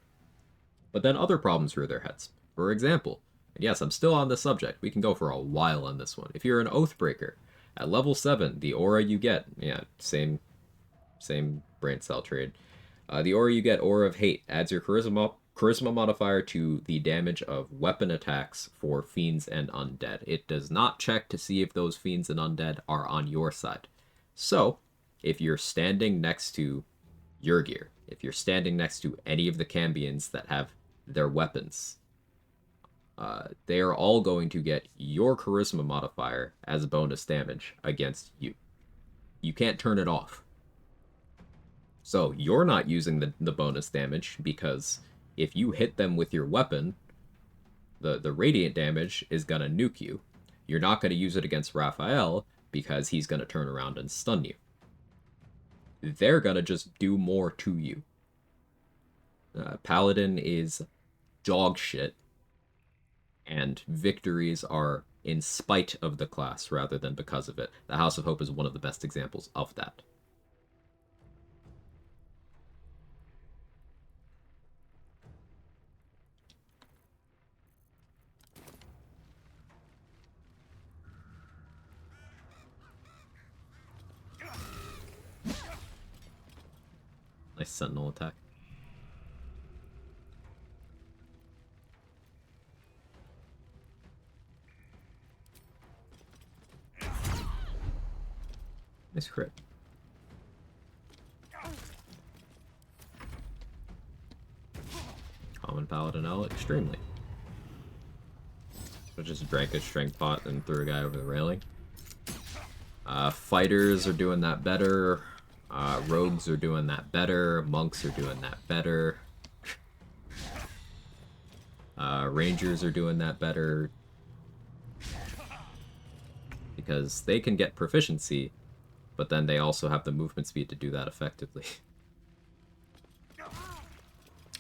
But then other problems rear their heads. For example, and yes, I'm still on this subject, we can go for a while on this one. If you're an Oathbreaker, at level 7, the aura you get, yeah, same brain cell trade. The aura you get, Aura of Hate, adds your charisma modifier to the damage of weapon attacks for fiends and undead. It does not check to see if those fiends and undead are on your side. So, if you're standing next to your gear, if you're standing next to any of the Cambions that have their weapons, they are all going to get your charisma modifier as bonus damage against you. You can't turn it off. So, you're not using the bonus damage because if you hit them with your weapon, the radiant damage is going to nuke you. You're not going to use it against Raphael because he's going to turn around and stun you. They're going to just do more to you. Paladin is dog shit, and victories are in spite of the class rather than because of it. The House of Hope is one of the best examples of that. Nice sentinel attack. Nice crit. Common Paladin L, extremely. So just drank a strength pot and threw a guy over the railing. Fighters are doing that better. Rogues are doing that better. Monks are doing that better. Rangers are doing that better. Because they can get proficiency, but then they also have the movement speed to do that effectively.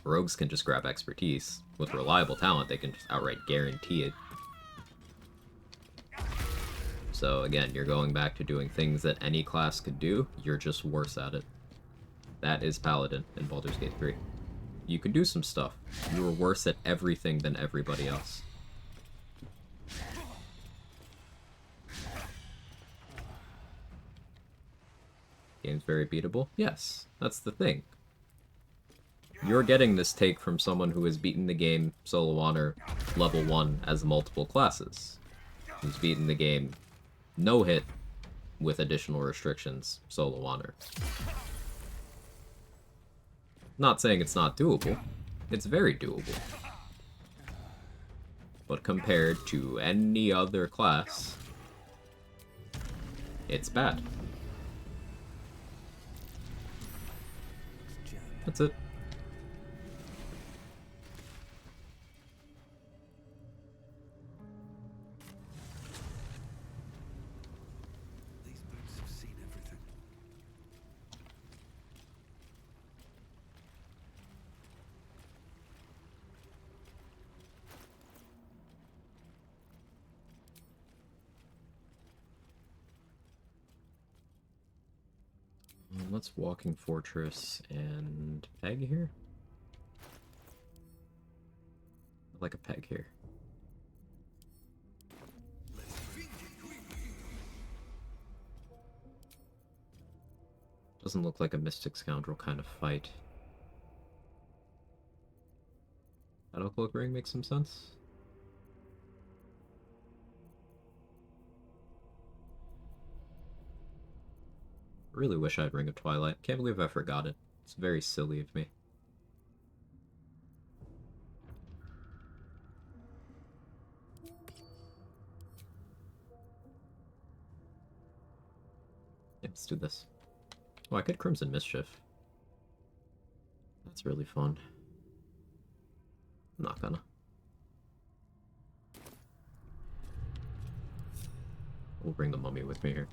Rogues can just grab expertise. With reliable talent, they can just outright guarantee it. So again, you're going back to doing things that any class could do, you're just worse at it. That is Paladin in Baldur's Gate 3. You can do some stuff. You are worse at everything than everybody else. Game's very beatable? Yes, that's the thing. You're getting this take from someone who has beaten the game solo honor level 1 as multiple classes. Who's beaten the game no hit with additional restrictions solo honor. Not saying it's not doable. It's very doable. But compared to any other class, it's bad. That's it. What's Walking Fortress and Peg here? I'd like a Peg here. Doesn't look like a Mystic Scoundrel kind of fight. Shadow Cloak Ring makes some sense. Really wish I had Ring of Twilight. Can't believe I forgot it. It's very silly of me. Yeah, let's do this. Oh, I could Crimson Mischief. That's really fun. I'm not gonna. We'll bring the mummy with me here.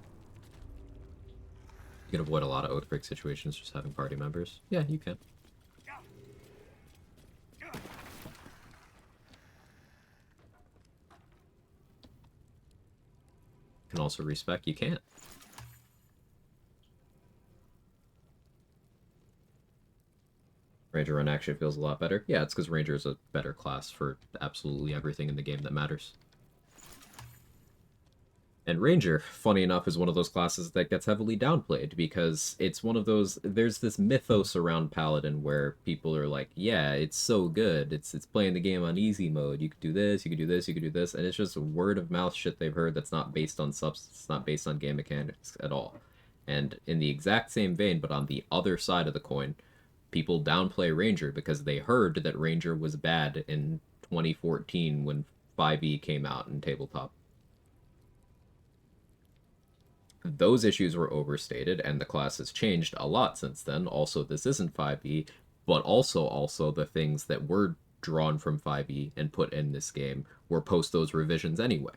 You can avoid a lot of Oathbreak situations just having party members. Yeah, you can. You can also respec. You can't. Ranger Run actually feels a lot better. Yeah, it's because Ranger is a better class for absolutely everything in the game that matters. And Ranger, funny enough, is one of those classes that gets heavily downplayed because it's one of those, there's this mythos around Paladin where people are like, yeah, it's so good, it's playing the game on easy mode, you could do this, you could do this, you could do this, and it's just word of mouth shit they've heard that's not based on substance, it's not based on game mechanics at all. And in the exact same vein, but on the other side of the coin, people downplay Ranger because they heard that Ranger was bad in 2014 when 5e came out in tabletop. Those issues were overstated, and the class has changed a lot since then. Also, this isn't 5e, but also the things that were drawn from 5e and put in this game were post those revisions anyway.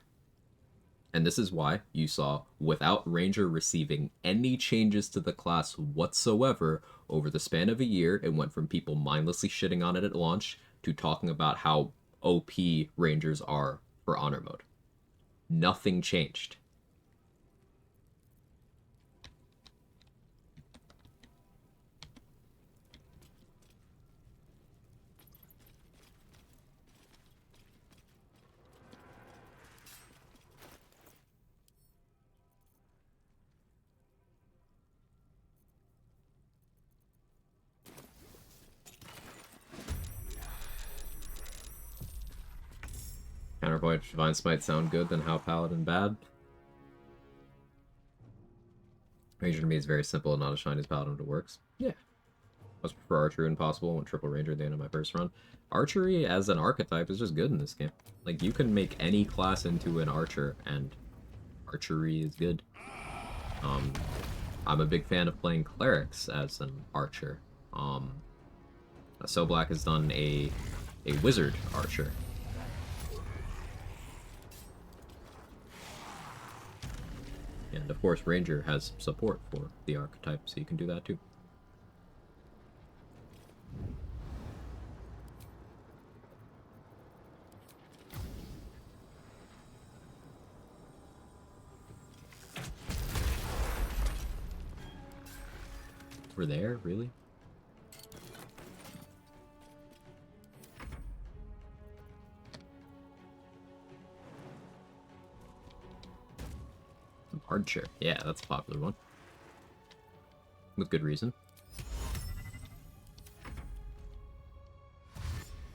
And this is why you saw, without Ranger receiving any changes to the class whatsoever, over the span of a year, it went from people mindlessly shitting on it at launch to talking about how OP Rangers are for Honor Mode. Nothing changed. Counterpoint, Divine Smite sound good, then how Paladin bad? Ranger to me is very simple and not as shiny as Paladin, but it works. Yeah. I was prefer Archery when possible, went triple Ranger at the end of my first run. Archery as an archetype is just good in this game. Like, you can make any class into an Archer, and Archery is good. I'm a big fan of playing Clerics as an Archer. So Black has done a Wizard Archer. And of course, Ranger has support for the archetype, so you can do that too. We're there, really? Archer. Yeah, that's a popular one. With good reason.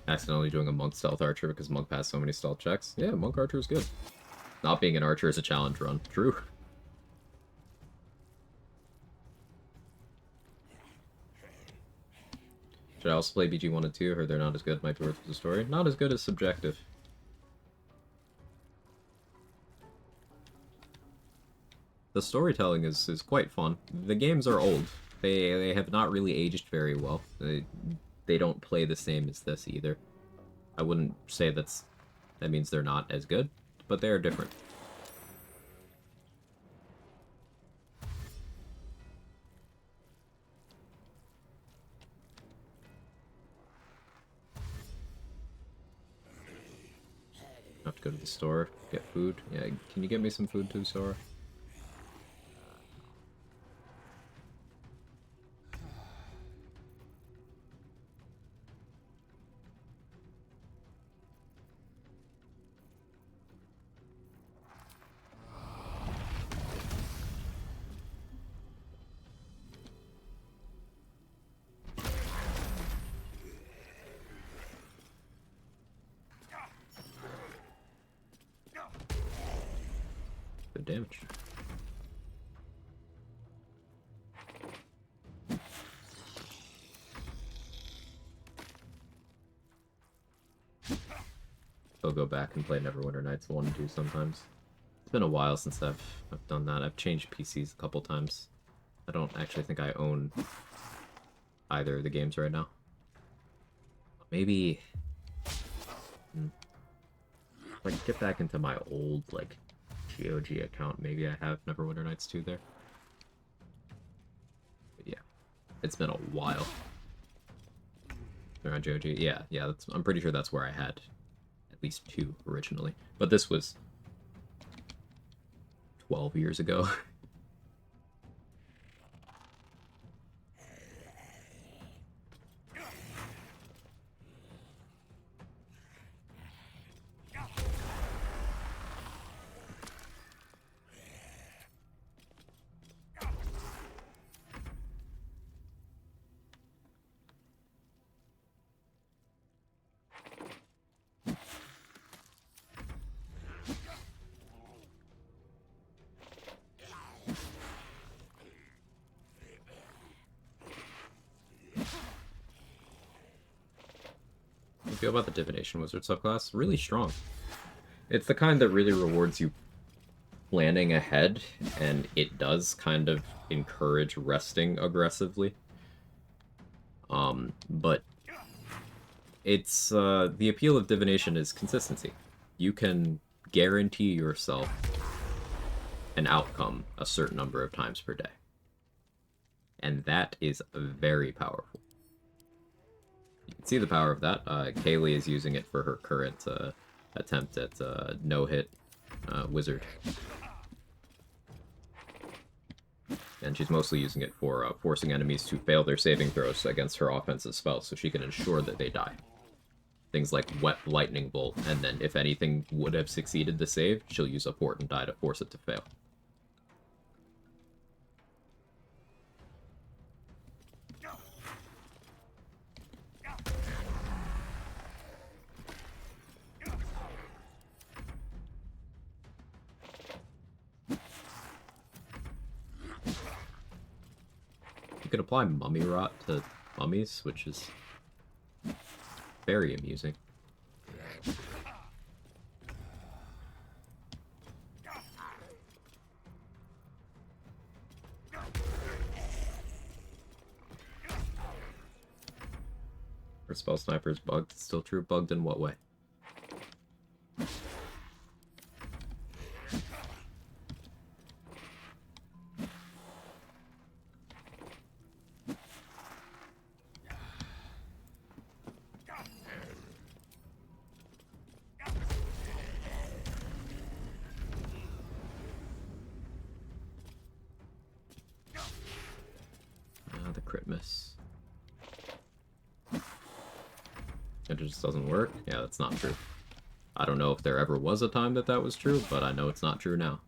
Accidentally doing a Monk Stealth Archer because Monk passed so many stealth checks. Yeah, Monk Archer is good. Not being an Archer is a challenge run. True. Should I also play BG 1 and 2? Heard they're not as good. Might be worth the story. Not as good as Subjective. The storytelling is quite fun. The games are old. They have not really aged very well. They don't play the same as this either. I wouldn't say that means they're not as good, but they are different. I have to go to the store, get food. Yeah, can you get me some food too, Sora? 7 damage. I'll go back and play Neverwinter Nights 1 and 2 sometimes. It's been a while since I've done that. I've changed PCs a couple times. I don't actually think I own either of the games right now. Maybe... If I get back into my old, like, GOG account, maybe I have Neverwinter Nights 2 there. But yeah. It's been a while. Around GOG? Yeah, I'm pretty sure that's where I had at least 2 originally. But this was 12 years ago. Feel about the Divination Wizard subclass? Really strong. It's the kind that really rewards you planning ahead, and it does kind of encourage resting aggressively. But it's the appeal of Divination is consistency. You can guarantee yourself an outcome a certain number of times per day. And that is very powerful. You can see the power of that. Kaylee is using it for her current attempt at no-hit wizard. And she's mostly using it for forcing enemies to fail their saving throws against her offensive spells so she can ensure that they die. Things like Wet Lightning Bolt, and then if anything would have succeeded the save, she'll use a Portent Die to force it to fail. You can apply Mummy Rot to mummies, which is very amusing. Her spell sniper is bugged. It's still true. Bugged in what way? The crit miss. It just doesn't work? Yeah, that's not true. I don't know if there ever was a time that that was true, but I know it's not true now.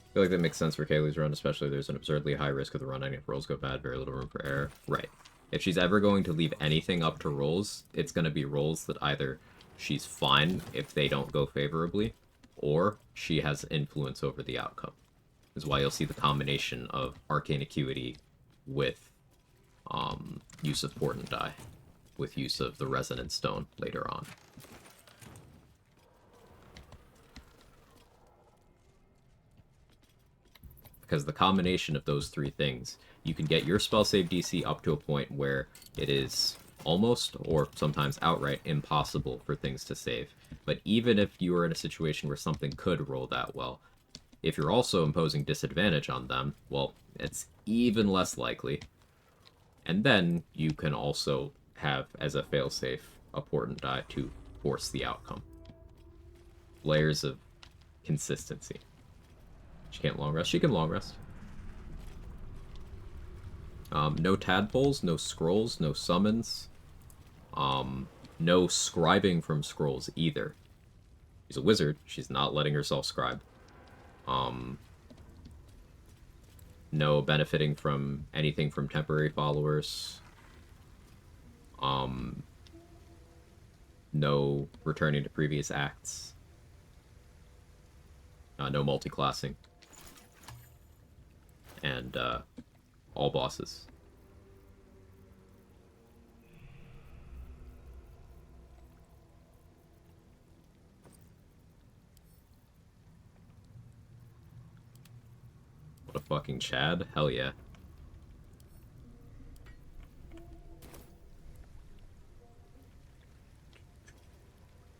I feel like that makes sense for Kaylee's run, especially there's an absurdly high risk of the running if rolls go bad, very little room for error. Right. If she's ever going to leave anything up to rolls, it's going to be rolls that either she's fine if they don't go favorably, or she has influence over the outcome. This is why you'll see the combination of Arcane Acuity with use of Portent Die, with use of the Resonant Stone later on. Because the combination of those three things, you can get your spell save DC up to a point where it is almost, or sometimes outright, impossible for things to save. But even if you are in a situation where something could roll that well, if you're also imposing disadvantage on them, well, it's even less likely. And then you can also have, as a failsafe, a Portent Die to force the outcome. Layers of consistency. She can't long rest. She can long rest. No tadpoles, no scrolls, no summons. No scribing from scrolls either. She's a wizard. She's not letting herself scribe. No benefiting from anything from temporary followers. No returning to previous acts. No multi-classing. And, all bosses. What a fucking Chad. Hell yeah.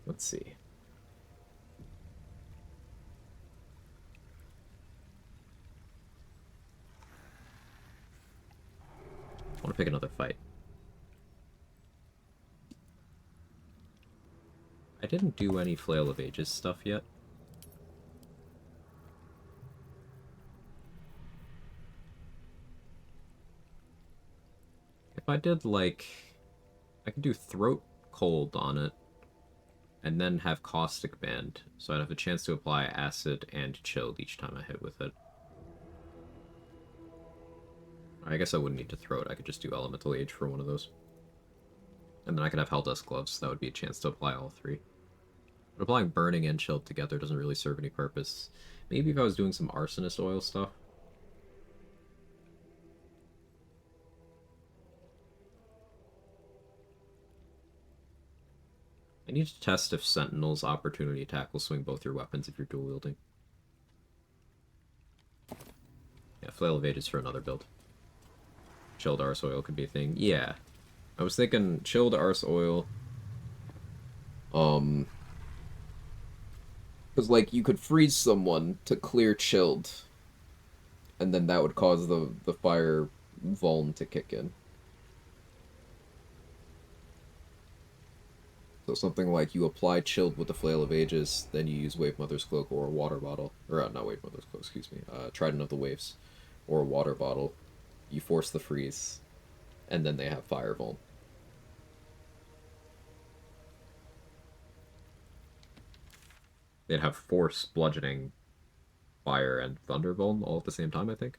Let's see. I want to pick another fight. I didn't do any Flail of Ages stuff yet. If I did, like... I could do Throat Cold on it, and then have Caustic Band, so I'd have a chance to apply Acid and Chilled each time I hit with it. I guess I wouldn't need to Throat, I could just do Elemental Age for one of those. And then I could have Helldust Gloves, so that would be a chance to apply all three. But applying Burning and Chilled together doesn't really serve any purpose. Maybe if I was doing some Arsonist Oil stuff. I need to test if Sentinel's Opportunity Attack will swing both your weapons if you're dual wielding. Yeah, Flail of Ages for another build. Chilled Arse Oil could be a thing. Yeah. I was thinking Chilled Arse Oil. Because, like, you could freeze someone to clear Chilled. And then that would cause the fire vuln to kick in. So something like you apply Chilled with the Flail of Ages, then you use Wave Mother's Cloak or a Water Bottle. Or, not Wave Mother's Cloak, excuse me. Trident of the Waves. Or a Water Bottle. You force the freeze. And then they have Fire Vuln. They'd have Force, Bludgeoning, Fire, and Thunder Vuln all at the same time, I think.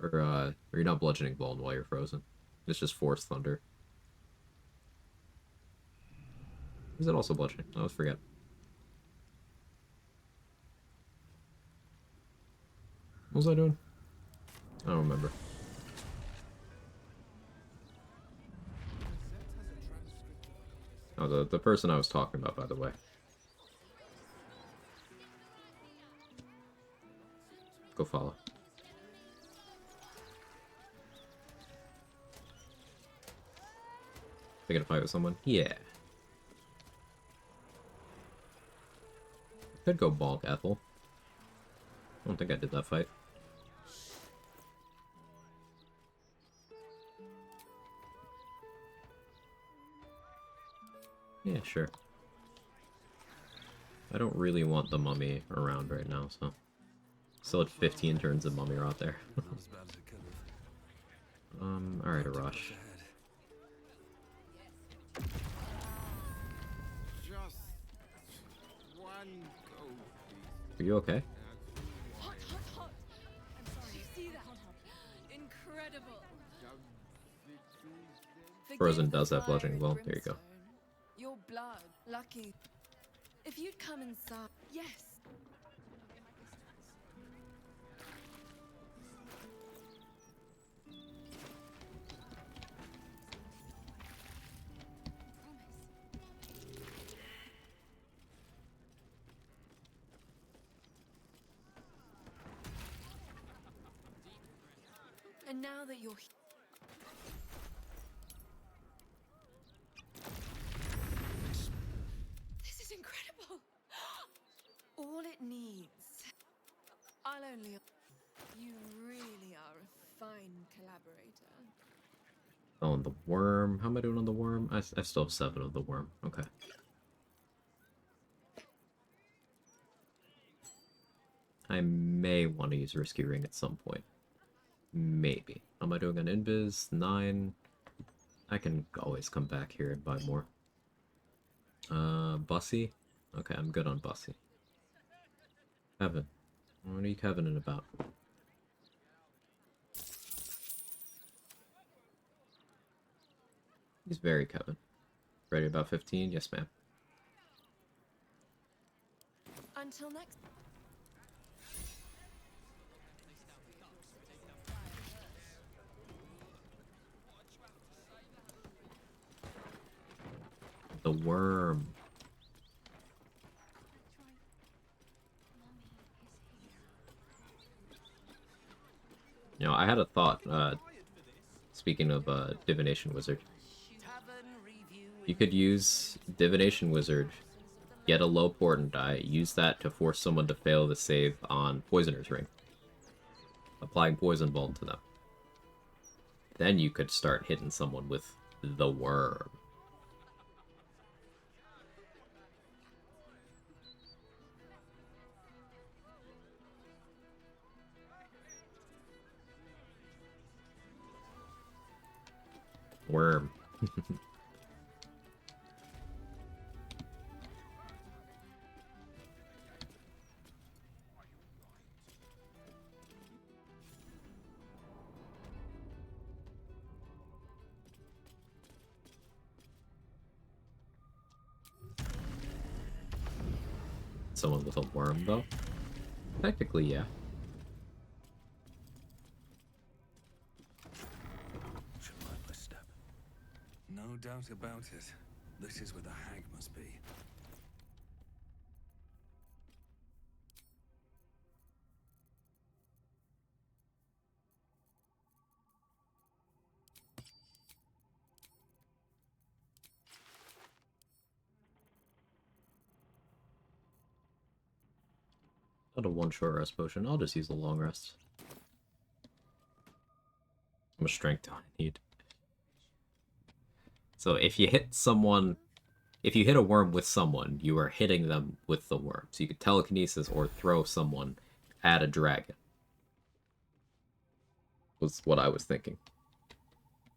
Or you're not Bludgeoning Vuln while you're frozen. It's just Force, Thunder. Is it also Bludgeoning? I always forget. What was I doing? I don't remember. Oh, the person I was talking about, by the way. Go follow. Picking a fight with someone? Yeah. Could go bonk Ethel. I don't think I did that fight. Yeah, sure. I don't really want the mummy around right now, so... Still at 15 turns of mummy out there. Alright, a rush. Are you okay? Hot, hot, hot. I'm sorry. You see that? Incredible. Frozen does have bludgeoning. Well, there you go. Your blood, lucky. If you'd come inside, yes. And now that you're this is incredible. All it needs. I'll only... You really are a fine collaborator. Oh, and the worm. How am I doing on the worm? I still have 7 of the worm. Okay. I may want to use Risky Ring at some point. Maybe. How am I doing on Invis? 9. I can always come back here and buy more. Bussy? Okay, I'm good on Bussy. Kevin. What are you Kevining about? He's very Kevin. Ready about 15? Yes, ma'am. Until next. The worm. You know, I had a thought, speaking of Divination Wizard. You could use Divination Wizard, get a low portent die, use that to force someone to fail the save on Poisoner's Ring. Applying Poison Ball to them. Then you could start hitting someone with the worm. Worm. Someone with a worm, though? Technically, yeah. Should mind my step. No doubt about it. This is where the hag must be. Not a one short rest potion. I'll just use the long rest. How much strength do I need? So if you hit someone, if you hit a worm with someone, you are hitting them with the worm. So you could telekinesis or throw someone at a dragon. Was what I was thinking.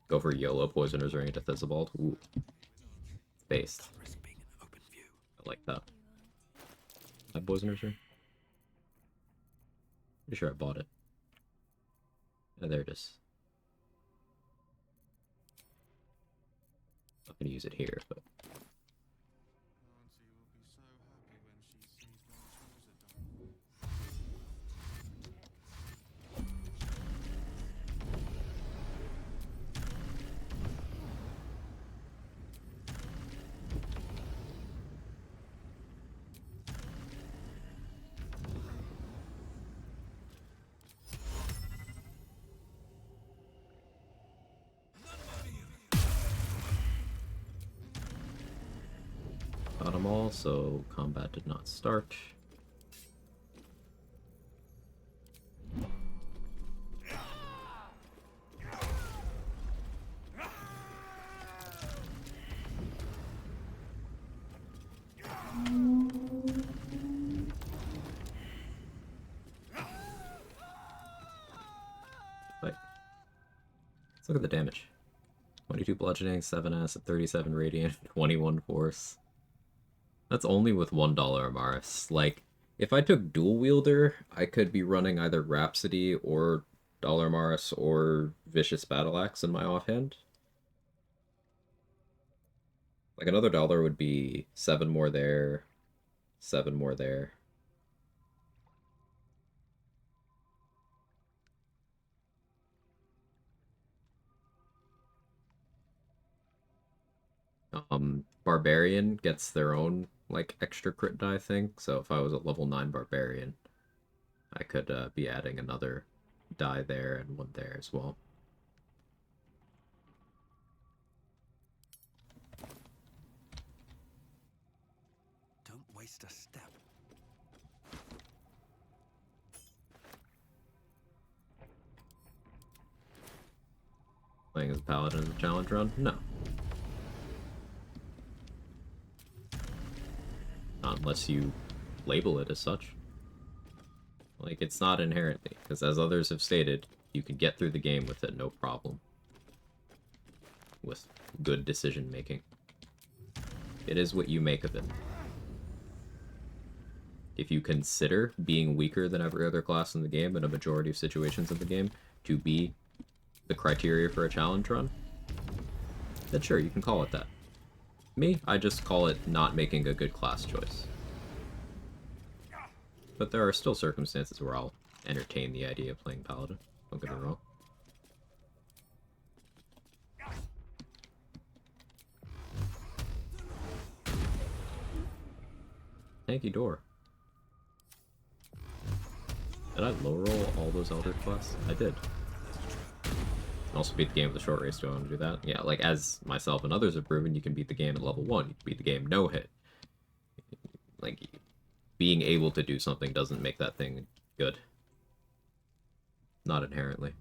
Go for YOLO Poisoner's Ring into Thistlebolt. Ooh. Based. I like that. That Poisoner's Ring? Pretty sure I bought it. Yeah, there it is. Not gonna use it here, but... Got them all, so combat did not start. Right. Let's look at the damage. 22 bludgeoning, 7 acid, 37 radiant, 21 force. That's only with $1 Amaris. Like, if I took dual wielder, I could be running either Rhapsody or Dollar Amaris or Vicious Battle Axe in my offhand. Like, another dollar would be 7 more there, 7 more there. Barbarian gets their own, like, extra crit die thing, so if I was a level 9 Barbarian, I could be adding another die there and one there as well. Don't waste a step. Playing as a paladin as a challenge run? No. Not unless you label it as such. Like, it's not inherently, because as others have stated, You can get through the game with it, no problem. With good decision making. It is what you make of it. If you consider being weaker than every other class in the game in a majority of situations of the game to be the criteria for a challenge run, then sure, you can call it that. Me, I just call it not making a good class choice. But there are still circumstances where I'll entertain the idea of playing Paladin. Don't get me wrong. Tanky door. Did I low roll all those Elder quests? I did. And also beat the game with a short race. Do I want to do that? Yeah, like as myself and others have proven, you can beat the game at level 1. You can beat the game no hit. Like, being able to do something doesn't make that thing good. Not inherently.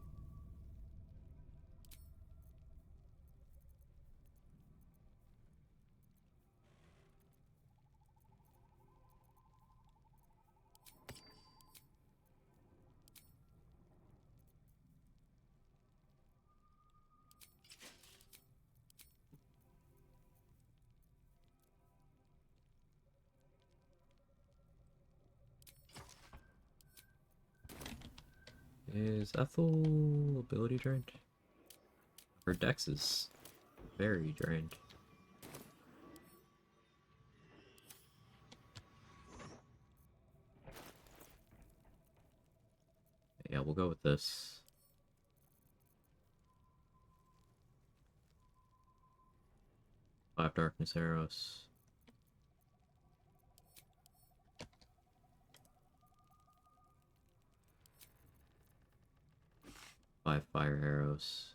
Is Ethel ability drained? Her dex is very drained. Yeah, we'll go with this. 5 darkness arrows. 5 fire arrows.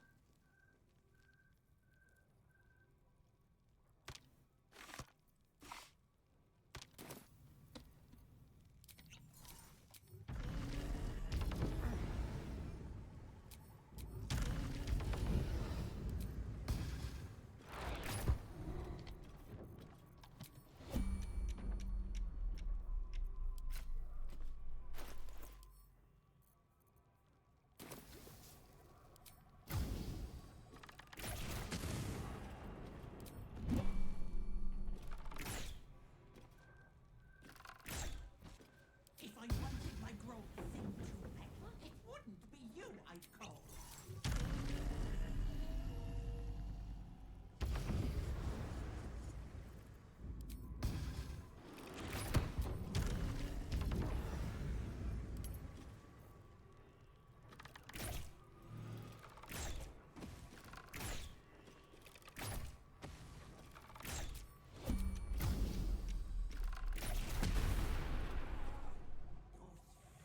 If I wanted my growth thing to better, it wouldn't be you I'd call.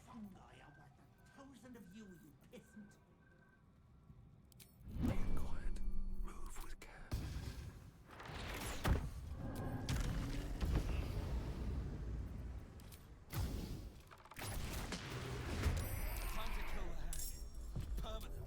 Fungi are worth 1,000 of you, you peasant. Be quiet. Move with care. Time to kill the hag. Permanently.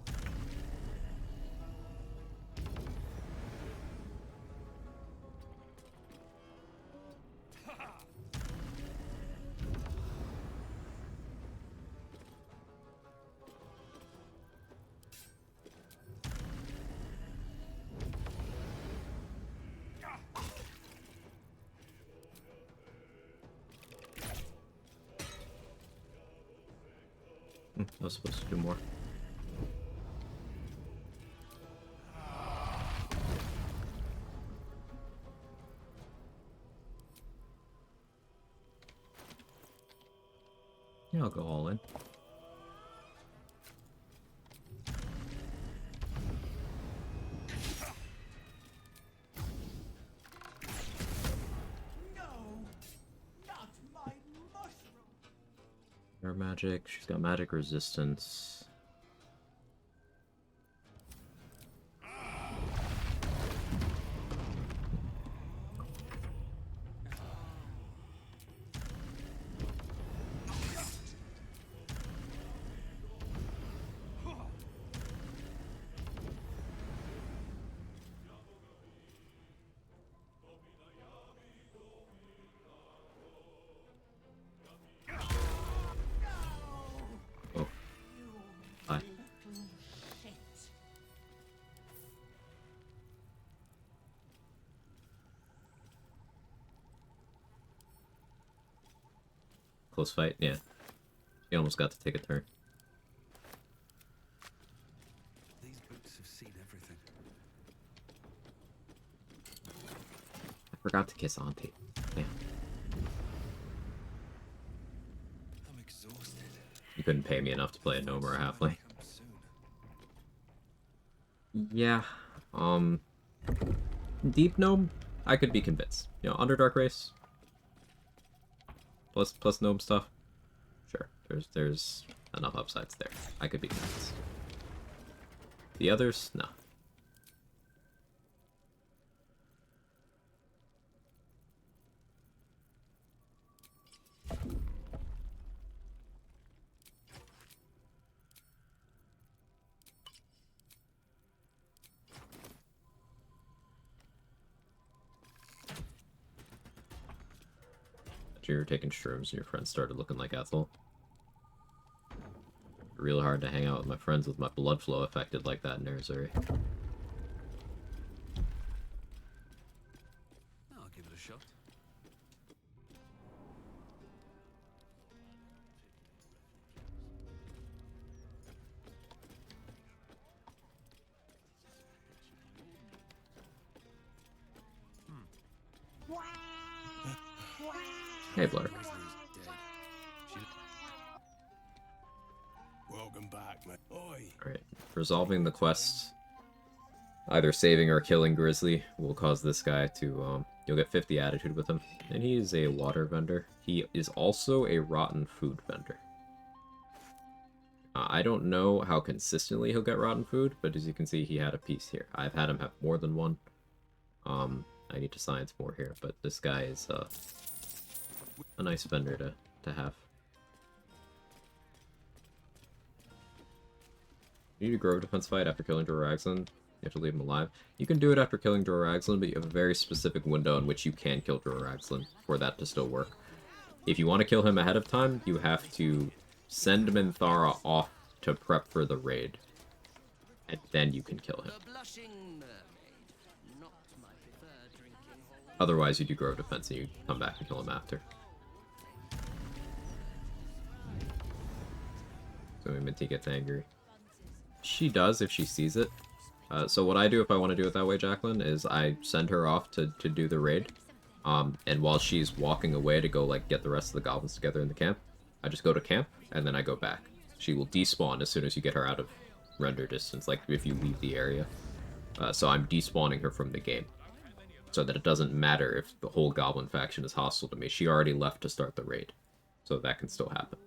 I was supposed to do more. Yeah, I'll go all in. No, not my mushroom. Air magic. She's got magic resistance. Oh. Close fight, yeah. He almost got to take a turn. These boots have seen everything. I forgot to kiss Auntie. Damn. I'm exhausted. You couldn't pay me enough to play a gnome or a halfling. Come soon. Yeah, Deep Gnome, I could be convinced. You know, Underdark race, plus gnome stuff. Sure, there's enough upsides there. I could be convinced. The others, no. You were taking shrooms and your friends started looking like Ethel. Real hard to hang out with my friends with my blood flow affected like that in Nursery. I'll give it a shot. Hey, Blurk. Welcome back, man. Oi. Alright, resolving the quest, either saving or killing Grizzly, will cause this guy to, you'll get 50 attitude with him. And he is a water vendor. He is also a rotten food vendor. I don't know how consistently he'll get rotten food, but as you can see, he had a piece here. I've had him have more than one. I need to science more here, but this guy is, a nice vendor to have. You need a Grove defense fight after killing Duraxlin. You have to leave him alive. You can do it after killing Duraxlin, but you have a very specific window in which you can kill Duraxlin for that to still work. If you want to kill him ahead of time, you have to send Minthara off to prep for the raid. And then you can kill him. Otherwise, you do Grove defense and you come back and kill him after. So Minty gets angry. She does if she sees it. So what I do if I want to do it that way, Jacqueline, is I send her off to do the raid. And while she's walking away to go like get the rest of the goblins together in the camp, I just go to camp and then I go back. She will despawn as soon as you get her out of render distance, like if you leave the area. So I'm despawning her from the game. So that it doesn't matter if the whole goblin faction is hostile to me. She already left to start the raid. So that can still happen.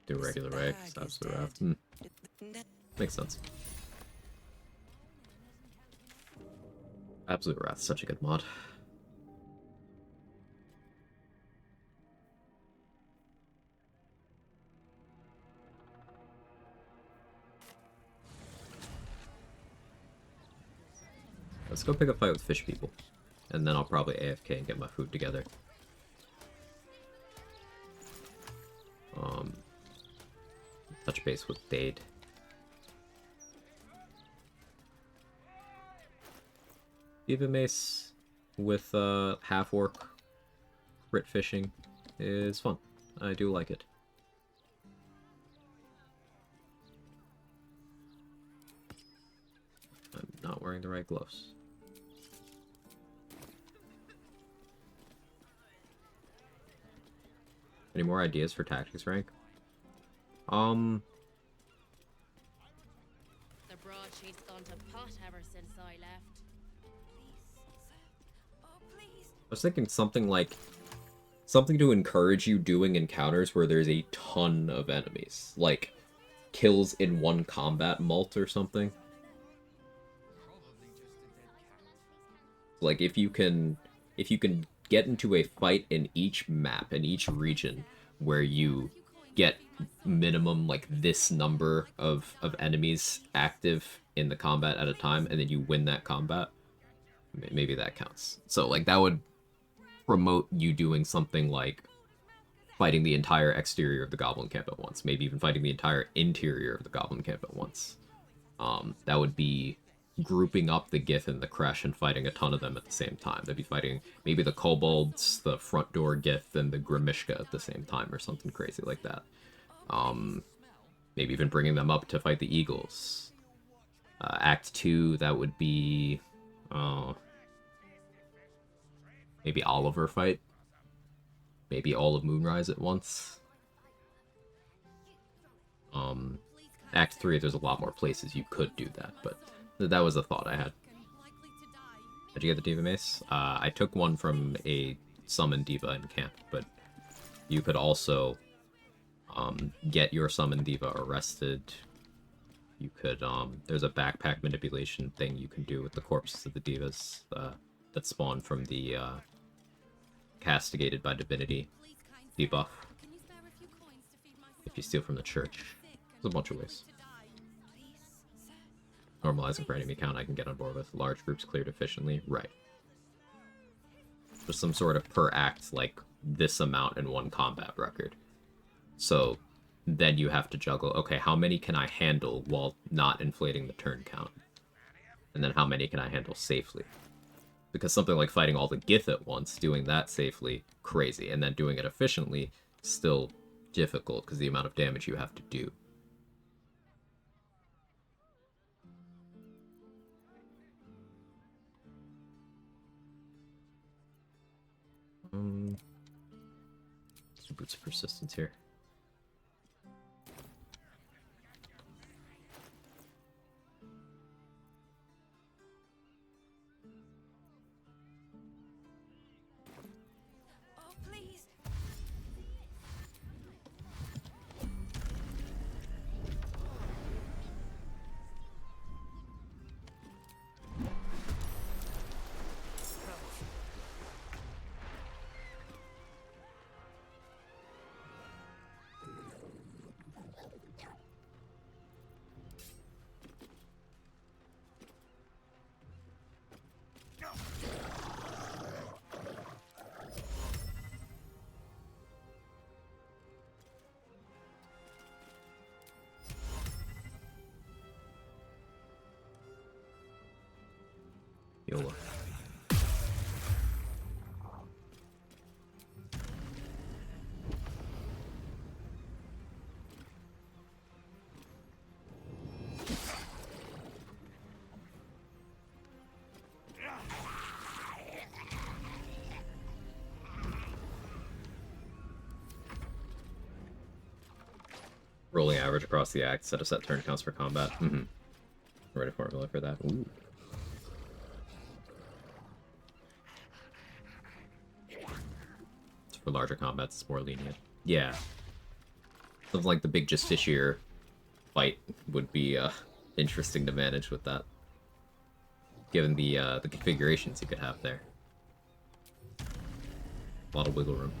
Do regular reg, stops the wrath. Makes sense. Absolute Wrath, such a good mod. Let's go pick a fight with fish people. And then I'll probably AFK and get my food together. Touch base with Dade. Diva Mace with half-orc crit fishing is fun. I do like it. I'm not wearing the right gloves. Any more ideas for tactics rank? The broadsheet's gone to pot ever since I left. I was thinking something to encourage you doing encounters where there's a ton of enemies, like kills in one combat mult or something. Like if you can get into a fight in each map, in each region, where you get minimum like this number of enemies active in the combat at a time, and then you win that combat, maybe that counts. So like that would promote you doing something like fighting the entire exterior of the goblin camp at once, maybe even fighting the entire interior of the goblin camp at once. That would be grouping up the Gith and the Kresh and fighting a ton of them at the same time. They'd be fighting maybe the kobolds, the front door Gith, and the Grimishka at the same time, or something crazy like that. Maybe even bringing them up to fight the Eagles. Act 2, that would be... maybe Oliver fight. Maybe all of Moonrise at once. Act 3, there's a lot more places you could do that, but that was a thought I had. Did you get the Diva Mace? I took one from a Summon Diva in camp, but you could also get your Summon Diva arrested. You could, there's a backpack manipulation thing you can do with the corpses of the Divas that spawn from the Castigated by Divinity debuff. If you steal from the church. There's a bunch of ways. Normalizing for enemy count I can get on board with. Large groups cleared efficiently. Right. Just some sort of per act, like, this amount in one combat record. So, then you have to juggle, okay, how many can I handle while not inflating the turn count? And then how many can I handle safely? Because something like fighting all the Gith at once, doing that safely, crazy. And then doing it efficiently, still difficult, because the amount of damage you have to do. Some Boots of Persistence here. Oh, please. YOLO. Rolling average across the act, set a set turn counts for combat. Write a formula for that. Ooh. For larger combats, it's more lenient. Yeah. Something like the big Justiciar fight would be interesting to manage with that. Given the configurations you could have there. A lot of wiggle room.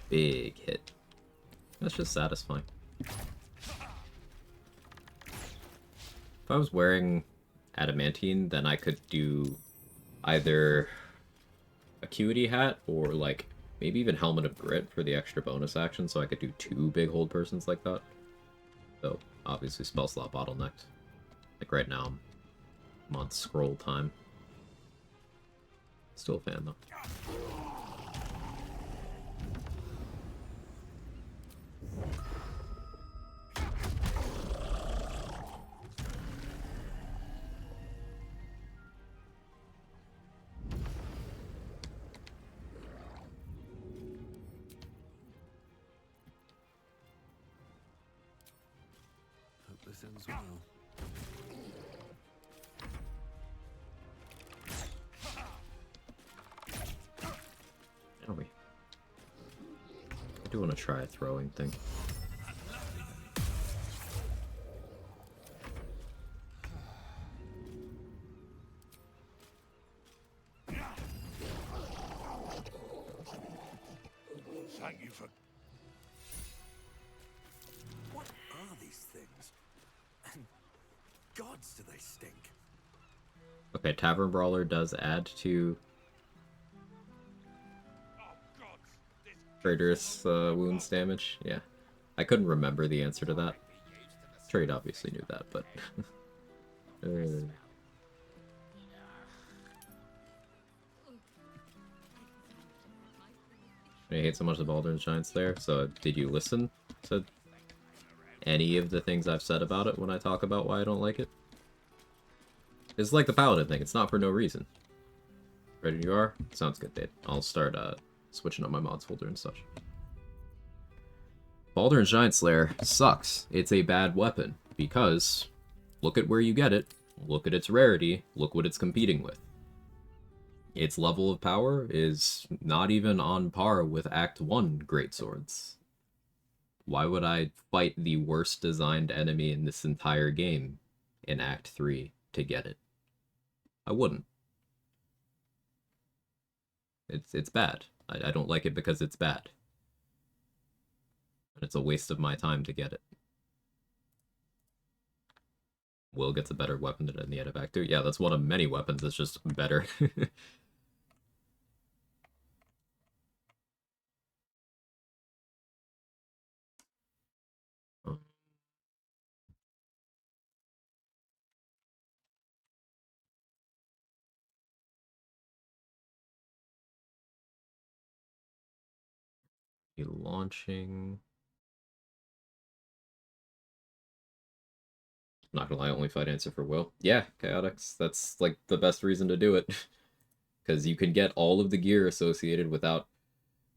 Big hit. That's just satisfying. If I was wearing adamantine, then I could do either Acuity Hat or, like, maybe even Helmet of Grit for the extra bonus action, so I could do 2 big hold persons like that. So, obviously spell slot bottlenecked. Like, right now, I'm on scroll time. Still a fan, though. This ends well. Are we? I do want to try a throwing thing. gods do they stink? Okay, Tavern Brawler does add to traitorous wounds damage. Yeah. I couldn't remember the answer to that. Trade obviously knew that, but... I hate so much the Baldur's Giant Slayer, so did you listen to any of the things I've said about it when I talk about why I don't like it? It's like the Paladin thing, it's not for no reason. Ready you are? Sounds good, Dave. I'll start switching up my mods folder and such. Baldur's Giant Slayer sucks. It's a bad weapon, because look at where you get it, look at its rarity, look what it's competing with. Its level of power is not even on par with Act 1 greatswords. Why would I fight the worst designed enemy in this entire game in Act 3 to get it? I wouldn't. It's bad. I don't like it because it's bad. And it's a waste of my time to get it. Will gets a better weapon than in the end of Act 2. Yeah, that's one of many weapons that's just better. Launching. Not gonna lie, only fight answer for Will. Yeah, Chaotix. That's like the best reason to do it. Because you can get all of the gear associated without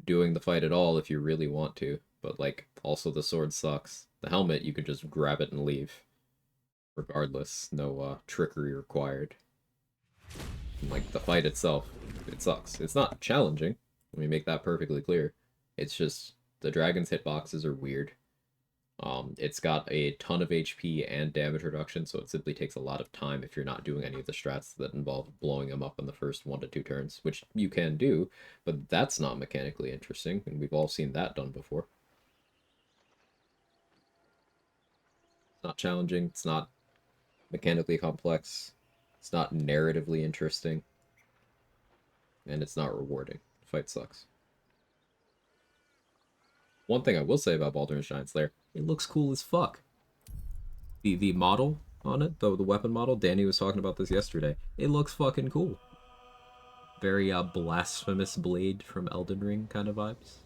doing the fight at all if you really want to. But like, also the sword sucks. The helmet, you can just grab it and leave. Regardless, no trickery required. And, like, the fight itself, it sucks. It's not challenging. Let me make that perfectly clear. It's just, the dragon's hitboxes are weird. It's got a ton of HP and damage reduction, so it simply takes a lot of time if you're not doing any of the strats that involve blowing them up in the first 1 to 2 turns, which you can do, but that's not mechanically interesting, and we've all seen that done before. It's not challenging, it's not mechanically complex, it's not narratively interesting, and it's not rewarding. The fight sucks. One thing I will say about Baldur's Giant Slayer, it looks cool as fuck. The model on it, though, the weapon model, Danny was talking about this yesterday. It looks fucking cool. Very blasphemous blade from Elden Ring kind of vibes.